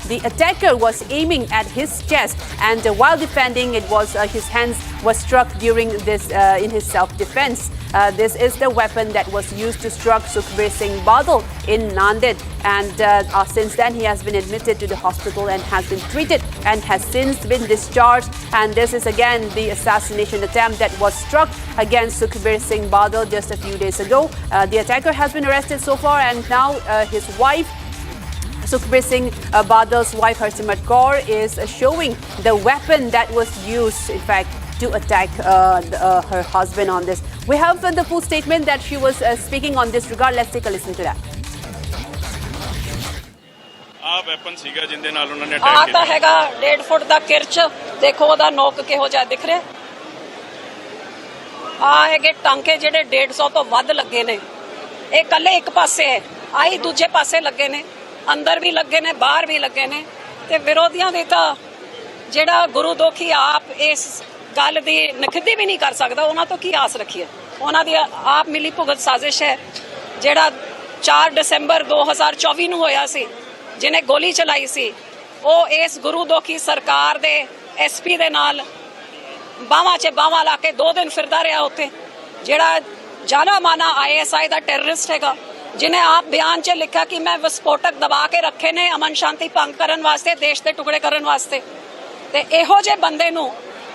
the attacker was aiming at his chest, and while defending, it was his hands were struck during this in his self-defense. This is the weapon that was used to struck Sukhbir Singh Badal in Nanded, and since then he has been admitted to the hospital and has been treated and has since been discharged. And this is again the assassination attempt that was struck against Sukhbir Singh Badal just a few days ago. The attacker has been arrested so far, and now his wife, Sukhbir Singh Badal's wife Harsimrat Kaur, is showing the weapon that was used, in fact, to attack her husband on this. We have the full statement that she was speaking on this regard. Let's take a listen to that. ਆ ਤਾਂ ਹੈਗਾ 1.5 ਫੁੱਟ ਦਾ ਕਿਰਚ, ਦੇਖੋ ਉਹਦਾ ਨੋਕ ਕਿਹੋ ਜਿਹਾ ਦਿਖ ਰਿਹਾ। ਆ ਹੈਗੇ ਟਾਂਕੇ ਜਿਹੜੇ 150 ਤੋਂ ਵੱਧ ਲੱਗੇ ਨੇ। ਇਹ ਕੱਲੇ ਇੱਕ ਪਾਸੇ ਹੈ, ਆਹੀ ਦੂਜੇ ਪਾਸੇ ਲੱਗੇ ਨੇ, ਅੰਦਰ ਵੀ ਲੱਗੇ ਨੇ, ਬਾਹਰ ਵੀ ਲੱਗੇ ਨੇ। ਤੇ ਵਿਰੋਧੀਆਂ ਦੇ ਤਾਂ ਜਿਹੜਾ ਗੁਰੂ ਦੋਖੀ ਆਪ ਇਸ ਗੱਲ ਦੀ ਨਖਿੱਧੀ ਵੀ ਨਹੀਂ ਕਰ ਸਕਦਾ, ਉਹਨਾਂ ਤੋਂ ਕੀ ਆਸ ਰੱਖੀਏ। ਉਹਨਾਂ ਦੀ ਆਪ ਮਿਲੀ ਭੁਗਤ ਸਾਜ਼ਿਸ਼ ਹੈ। ਜਿਹੜਾ 4 ਦਸੰਬਰ 2024 ਨੂੰ ਹੋਇਆ ਸੀ, ਜਿਹਨੇ ਗੋਲੀ ਚਲਾਈ ਸੀ, ਉਹ ਇਸ ਗੁਰੂ ਦੋਖੀ ਸਰਕਾਰ ਦੇ ਐਸਪੀ ਦੇ ਨਾਲ ਬਾਹਾਂ 'ਚ ਬਾਹਾਂ ਲਾ ਕੇ 2 ਦਿਨ ਫਿਰਦਾ ਰਿਹਾ ਉੱਥੇ। ਜਿਹੜਾ ਜਾਨਾ ਮਾਨਾ ISI ਦਾ ਟੈਰਰਿਸਟ ਹੈਗਾ, ਜਿਹਨੇ ਆਪ ਬਿਆਨ 'ਚ ਲਿਖਿਆ ਕਿ ਮੈਂ ਵਿਸਫੋਟਕ ਦਬਾ ਕੇ ਰੱਖੇ ਨੇ ਅਮਨ ਸ਼ਾਂਤੀ ਭੰਗ ਕਰਨ ਵਾਸਤੇ, ਦੇਸ਼ ਦੇ ਟੁਕੜੇ ਕਰਨ ਵਾਸਤੇ। ਤੇ ਇਹੋ ਜਿਹੇ ਬੰਦੇ ਨੂੰ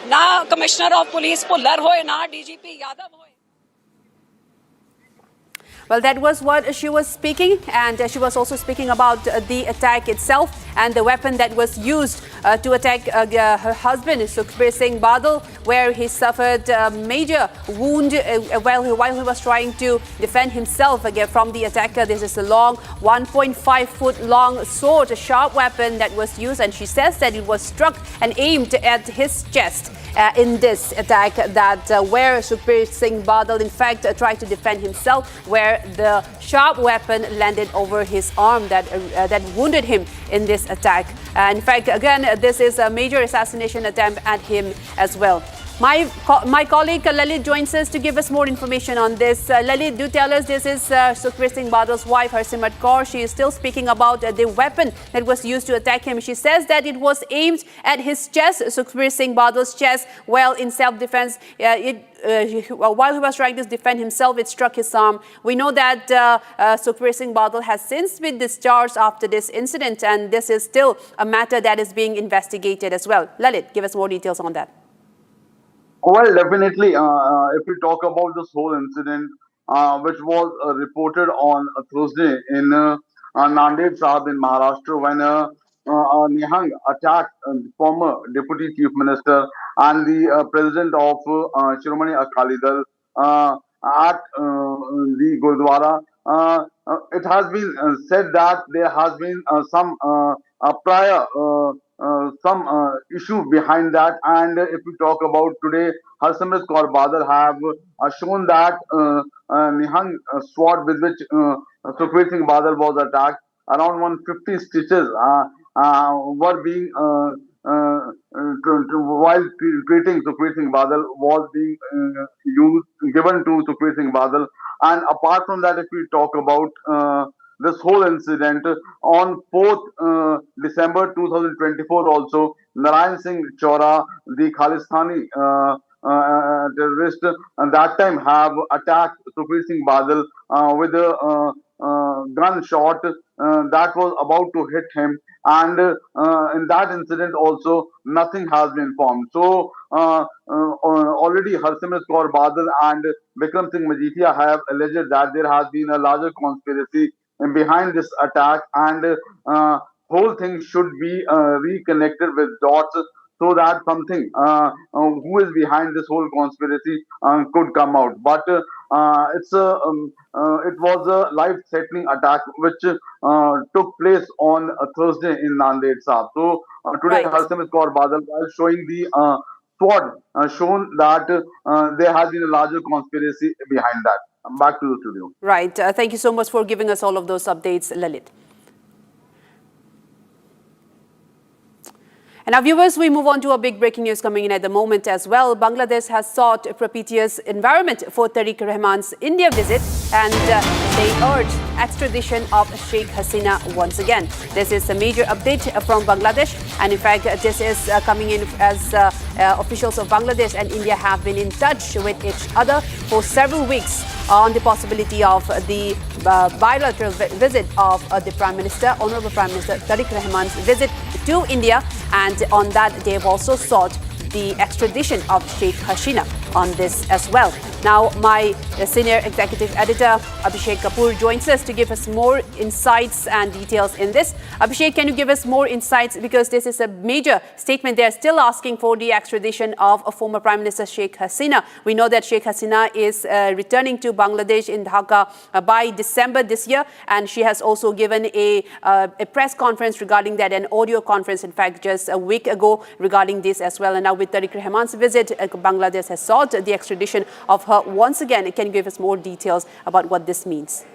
ਨਾ ਕਮਿਸ਼ਨਰ ਆਫ ਪੁਲਿਸ ਭੁੱਲਰ ਹੋਏ, ਨਾ DGP ਯਾਦਵ ਹੋਏ। Well, that was what she was speaking, and she was also speaking about the attack itself and the weapon that was used to attack her husband, Sukhbir Singh Badal, where he suffered a major wound while he was trying to defend himself again from the attacker. This is a long 1.5-foot long sword, a sharp weapon that was used, and she says that it was struck and aimed at his chest. In this attack, that where Sukhbir Singh Badal in fact tried to defend himself, where the sharp weapon landed over his arm that wounded him in this attack. In fact, again, this is a major assassination attempt at him as well. My colleague Lalit joins us to give us more information on this. Lalit, do tell us, this is Sukhbir Singh Badal's wife, Harsimrat Kaur. She is still speaking about the weapon that was used to attack him. She says that it was aimed at his chest, Sukhbir Singh Badal's chest, while in self-defense. While he was trying to defend himself, it struck his arm. We know that Sukhbir Singh Badal has since been discharged after this incident, and this is still a matter that is being investigated as well. Lalit, give us more details on that. Well, definitely, if we talk about this whole incident, which was reported on Thursday in Nanded Sahib in Maharashtra, when Nihang attacked former Deputy Chief Minister and the President of Shiromani Akali Dal at the Gurdwara. It has been said that there has been some prior some issue behind that, and if we talk about today, Harsimrat Kaur Badal have shown that Nihang sword with which Sukhbir Singh Badal was attacked, around 150 stitches were being while treating Sukhbir Singh Badal was being given to Sukhbir Singh Badal. And apart from that, if we talk about this whole incident, on 4th December 2024 also, Narayan Singh Chora, the Khalistani terrorist, at that time have attacked Sukhbir Singh Badal with a gunshot that was about to hit him, and in that incident also nothing has been formed. So already Harsimrat Kaur Badal and Vikram Singh Majithia have alleged that there has been a larger conspiracy behind this attack, and whole thing should be reconnected with dots so that something who is behind this whole conspiracy could come out. But it was a life-threatening attack which took place on Thursday in Nanded Saab. So today, Harsimrat Kaur Badal, while showing the sword, shown that there has been a larger conspiracy behind that. Back to the studio. Right. Thank you so much for giving us all of those updates, Lalit. And now, viewers, we move on to a big breaking news coming in at the moment as well. Bangladesh has sought a propitious environment for Tariq Rahman's India visit, and they urge extradition of Sheikh Hasina once again. This is a major update from Bangladesh, and in fact, this is coming in as officials of Bangladesh and India have been in touch with each other for several weeks on the possibility of the bilateral visit of the Prime Minister, Honorable Prime Minister Tariq Rahman's visit to India, and on that they have also sought the extradition of Sheikh Hasina on this as well. Now, my senior executive editor Abhishek Kapoor joins us to give us more insights and details in this. Abhishek, can you give us more insights, because this is a major statement. They are still asking for the extradition of a former Prime Minister Sheikh Hasina. We know that Sheikh Hasina is returning to Bangladesh in Dhaka by December this year, and she has also given a press conference regarding that, an audio conference, in fact, just a week ago regarding this as well. And now with Tariq Rahman's visit, Bangladesh has sought the extradition of her once again. Can you give us more details about what this means?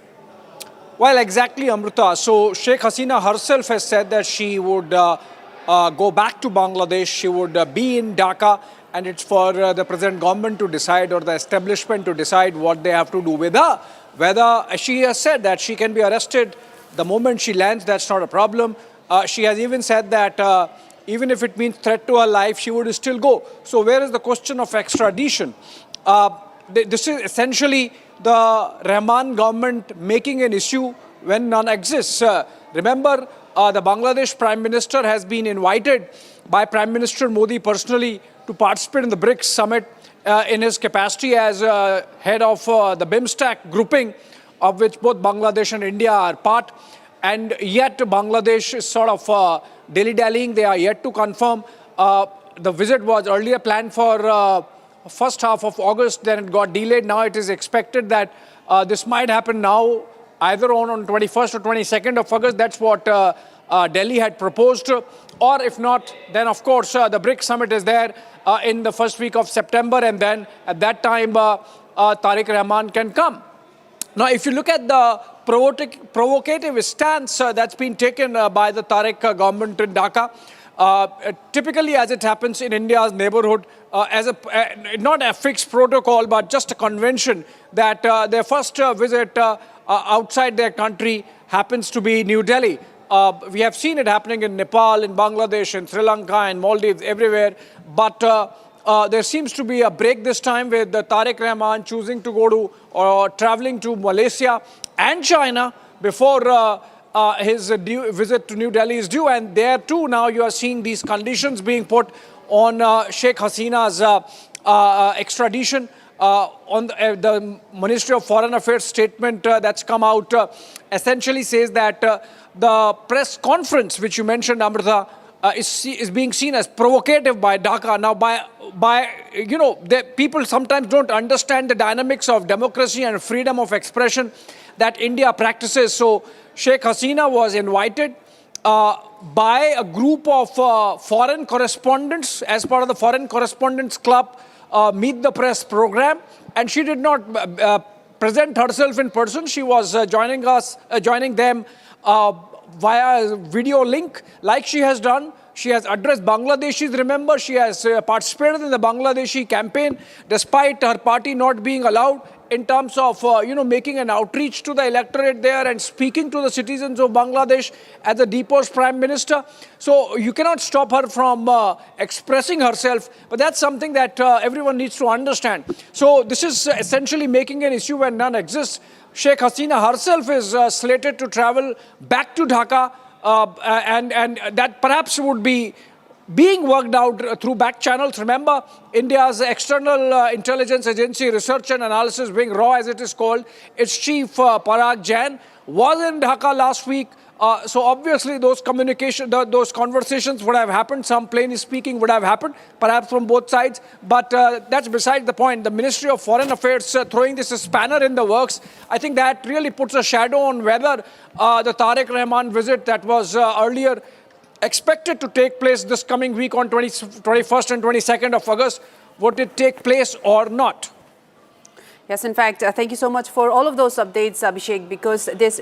Well, exactly, Amrita. So Sheikh Hasina herself has said that she would go back to Bangladesh. She would be in Dhaka, and it's for the present government to decide, or the establishment to decide, what they have to do with her. Whether she has said that she can be arrested the moment she lands, that's not a problem. She has even said that even if it means threat to her life, she would still go. So where is the question of extradition? This is essentially the Rahman government making an issue when none exists. Remember, the Bangladesh Prime Minister has been invited by Prime Minister Modi personally to participate in the BRICS summit in his capacity as head of the BIMSTEC grouping, of which both Bangladesh and India are part. And yet Bangladesh is sort of dilly-dallying. They are yet to confirm. The visit was earlier planned for first half of August, then it got delayed. Now it is expected that this might happen now, either on 21st or 22nd of August. That's what Delhi had proposed. Or if not, then of course the BRICS summit is there in the first week of September, and then at that time Tariq Rahman can come. Now, if you look at the provocative stance that's been taken by the Tariq government in Dhaka, typically, as it happens in India's neighborhood, as not a fixed protocol, but just a convention, that their first visit outside their country happens to be New Delhi. We have seen it happening in Nepal, in Bangladesh, in Sri Lanka, in Maldives, everywhere. But there seems to be a break this time, with Tariq Rahman choosing to go to or traveling to Malaysia and China before his visit to New Delhi is due. And there too, now you are seeing these conditions being put on Sheikh Hasina's extradition. On the Ministry of Foreign Affairs statement that's come out essentially says that the press conference, which you mentioned, Amrita, is being seen as provocative by Dhaka. Now, people sometimes don't understand the dynamics of democracy and freedom of expression that India practices. So, Sheikh Hasina was invited by a group of foreign correspondents as part of the Foreign Correspondents Club Meet the Press program, and she did not present herself in person. She was joining them via video link, like she has done. She has addressed Bangladeshis. Remember, she has participated in the Bangladeshi campaign, despite her party not being allowed, in terms of making an outreach to the electorate there and speaking to the citizens of Bangladesh as the deposed Prime Minister. So you cannot stop her from expressing herself, but that's something that everyone needs to understand. So this is essentially making an issue when none exists. Sheikh Hasina herself is slated to travel back to Dhaka, and that perhaps would be being worked out through back channels. Remember, India's external intelligence agency, Research and Analysis Wing, RAW as it is called, its chief Parag Jain was in Dhaka last week. So obviously those those conversations would have happened. Some plain speaking would have happened, perhaps from both sides. But that's beside the point. The Ministry of Foreign Affairs throwing this a spanner in the works, I think that really puts a shadow on whether the Tariq Rahman visit that was earlier expected to take place this coming week on 21st and 22nd of August, would it take place or not? Yes, in fact, thank you so much for all of those updates, Abhishek, because this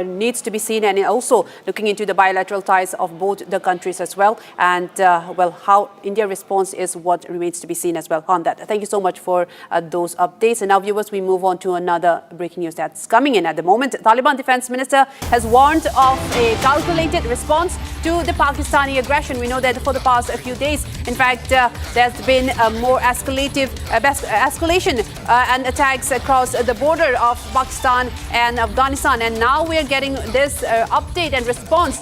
needs to be seen, and also looking into the bilateral ties of both the countries as well. And, well, how India responds is what remains to be seen as well on that. Thank you so much for those updates. And now, viewers, we move on to another breaking news that's coming in at the moment. Taliban Defense Minister has warned of a calculated response to the Pakistani aggression. We know that for the past few days, in fact, there's been more escalation and attacks across the border of Pakistan and Afghanistan. And now we are getting this update and response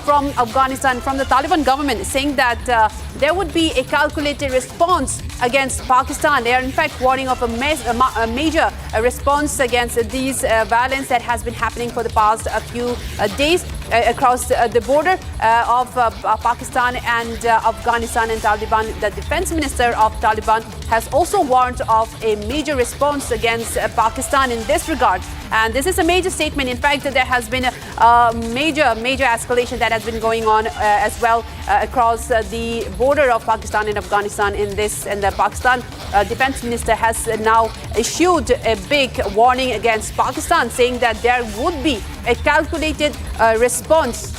from Afghanistan, from the Taliban government, saying that there would be a calculated response against Pakistan. They are in fact warning of a major response against these violence that has been happening for the past few days across the border of Pakistan and Afghanistan and Taliban. The defense minister of Taliban has also warned of a major response against Pakistan in this regard. And this is a major statement. In fact, there has been a major escalation that has been going on as well across the border of Pakistan and Afghanistan in this. And the Pakistan defense minister has now issued a big warning against Pakistan, saying that there would be a calculated response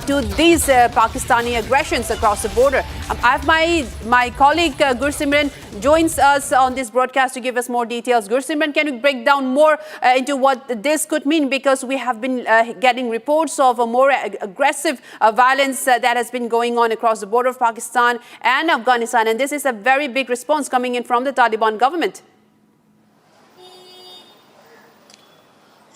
to these Pakistani aggressions across the border. I have my colleague Gursimran joins us on this broadcast to give us more details. Gursimran, can you break down more into what this could mean? Because we have been getting reports of a more aggressive violence that has been going on across the border of Pakistan and Afghanistan. And this is a very big response coming in from the Taliban government.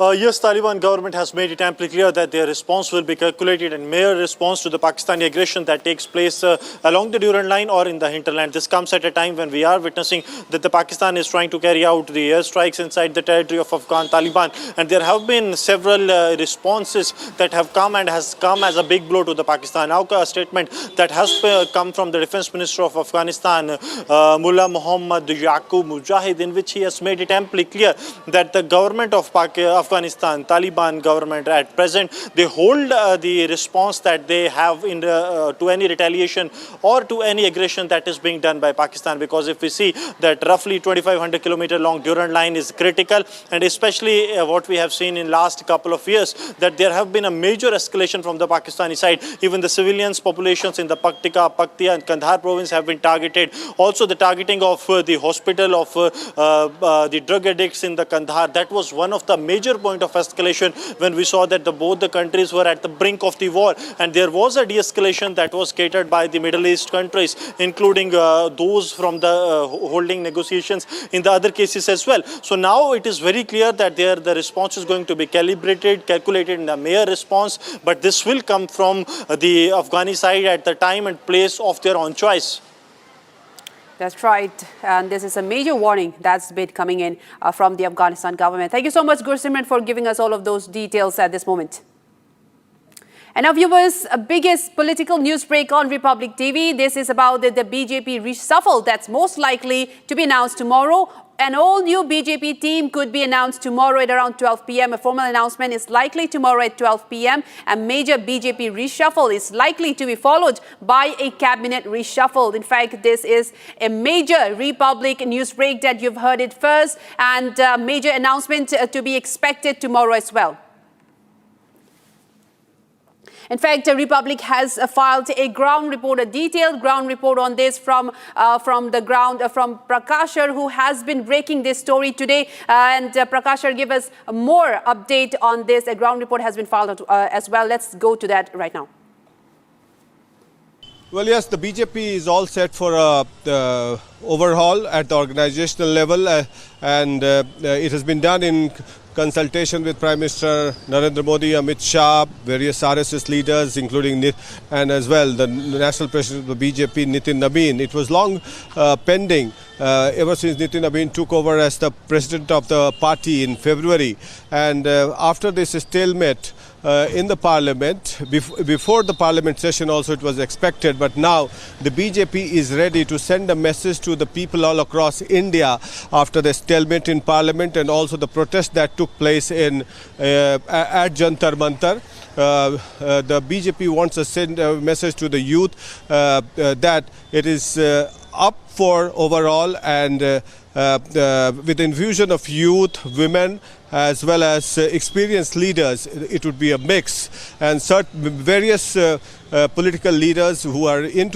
Yes, Taliban government has made it amply clear that their response will be calculated and mere response to the Pakistani aggression that takes place along the Durand line or in the hinterland. This comes at a time when we are witnessing that the Pakistan is trying to carry out the airstrikes inside the territory of Afghan Taliban. And there have been several responses that have come and has come as a big blow to the Pakistan. Now a statement that has come from the defense minister of Afghanistan, Mullah Muhammad Yaqub Mujahid, in which he has made it amply clear that the government of Afghanistan, Taliban government at present, they hold the response that they have to any retaliation or to any aggression that is being done by Pakistan. Because if we see that roughly 2,500 kilometer long Durand line is critical, and especially what we have seen in last couple of years, that there have been a major escalation from the Pakistani side. Even the civilians populations in the Paktika, Paktia and Kandahar province have been targeted. Also the targeting of the hospital of the drug addicts in the Kandahar, that was one of the major point of escalation when we saw that both the countries were at the brink of the war, and there was a de-escalation that was catered by the Middle East countries, including those from the holding negotiations in the other cases as well. So now it is very clear that the response is going to be calibrated, calculated in a mere response, but this will come from the Afghani side at the time and place of their own choice. That's right. And this is a major warning that's been coming in from the Afghanistan government. Thank you so much, Gursimran, for giving us all of those details at this moment. And now viewers, biggest political news break on Republic TV. This is about the BJP reshuffle that's most likely to be announced tomorrow. An all-new BJP team could be announced tomorrow at around 12 p.m. A formal announcement is likely tomorrow at 12 p.m. A major BJP reshuffle is likely to be followed by a cabinet reshuffle. In fact, this is a major Republic news break that you've heard it first, and a major announcement to be expected tomorrow as well. In fact, Republic has filed a ground report, a detailed ground report on this from the ground, from Prakashar, who has been breaking this story today. And Prakashar, give us more update on this. A ground report has been filed as well. Let's go to that right now. Well, yes, the BJP is all set for a overhaul at the organizational level, and it has been done in consultation with Prime Minister Narendra Modi, Amit Shah, various RSS leaders, including and as well the National President of the BJP, Nitin Nabin. It was long pending ever since Nitin Nabin took over as the president of the party in February, and after this stalemate in the parliament, before the parliament session also it was expected, but now the BJP is ready to send a message to the people all across India after the stalemate in parliament and also the protest that took place in at Jantar Mantar. The BJP wants to send a message to the youth that it is up for overall, and with the infusion of youth, women, as well as experienced leaders, it would be a mix, and various political leaders who are into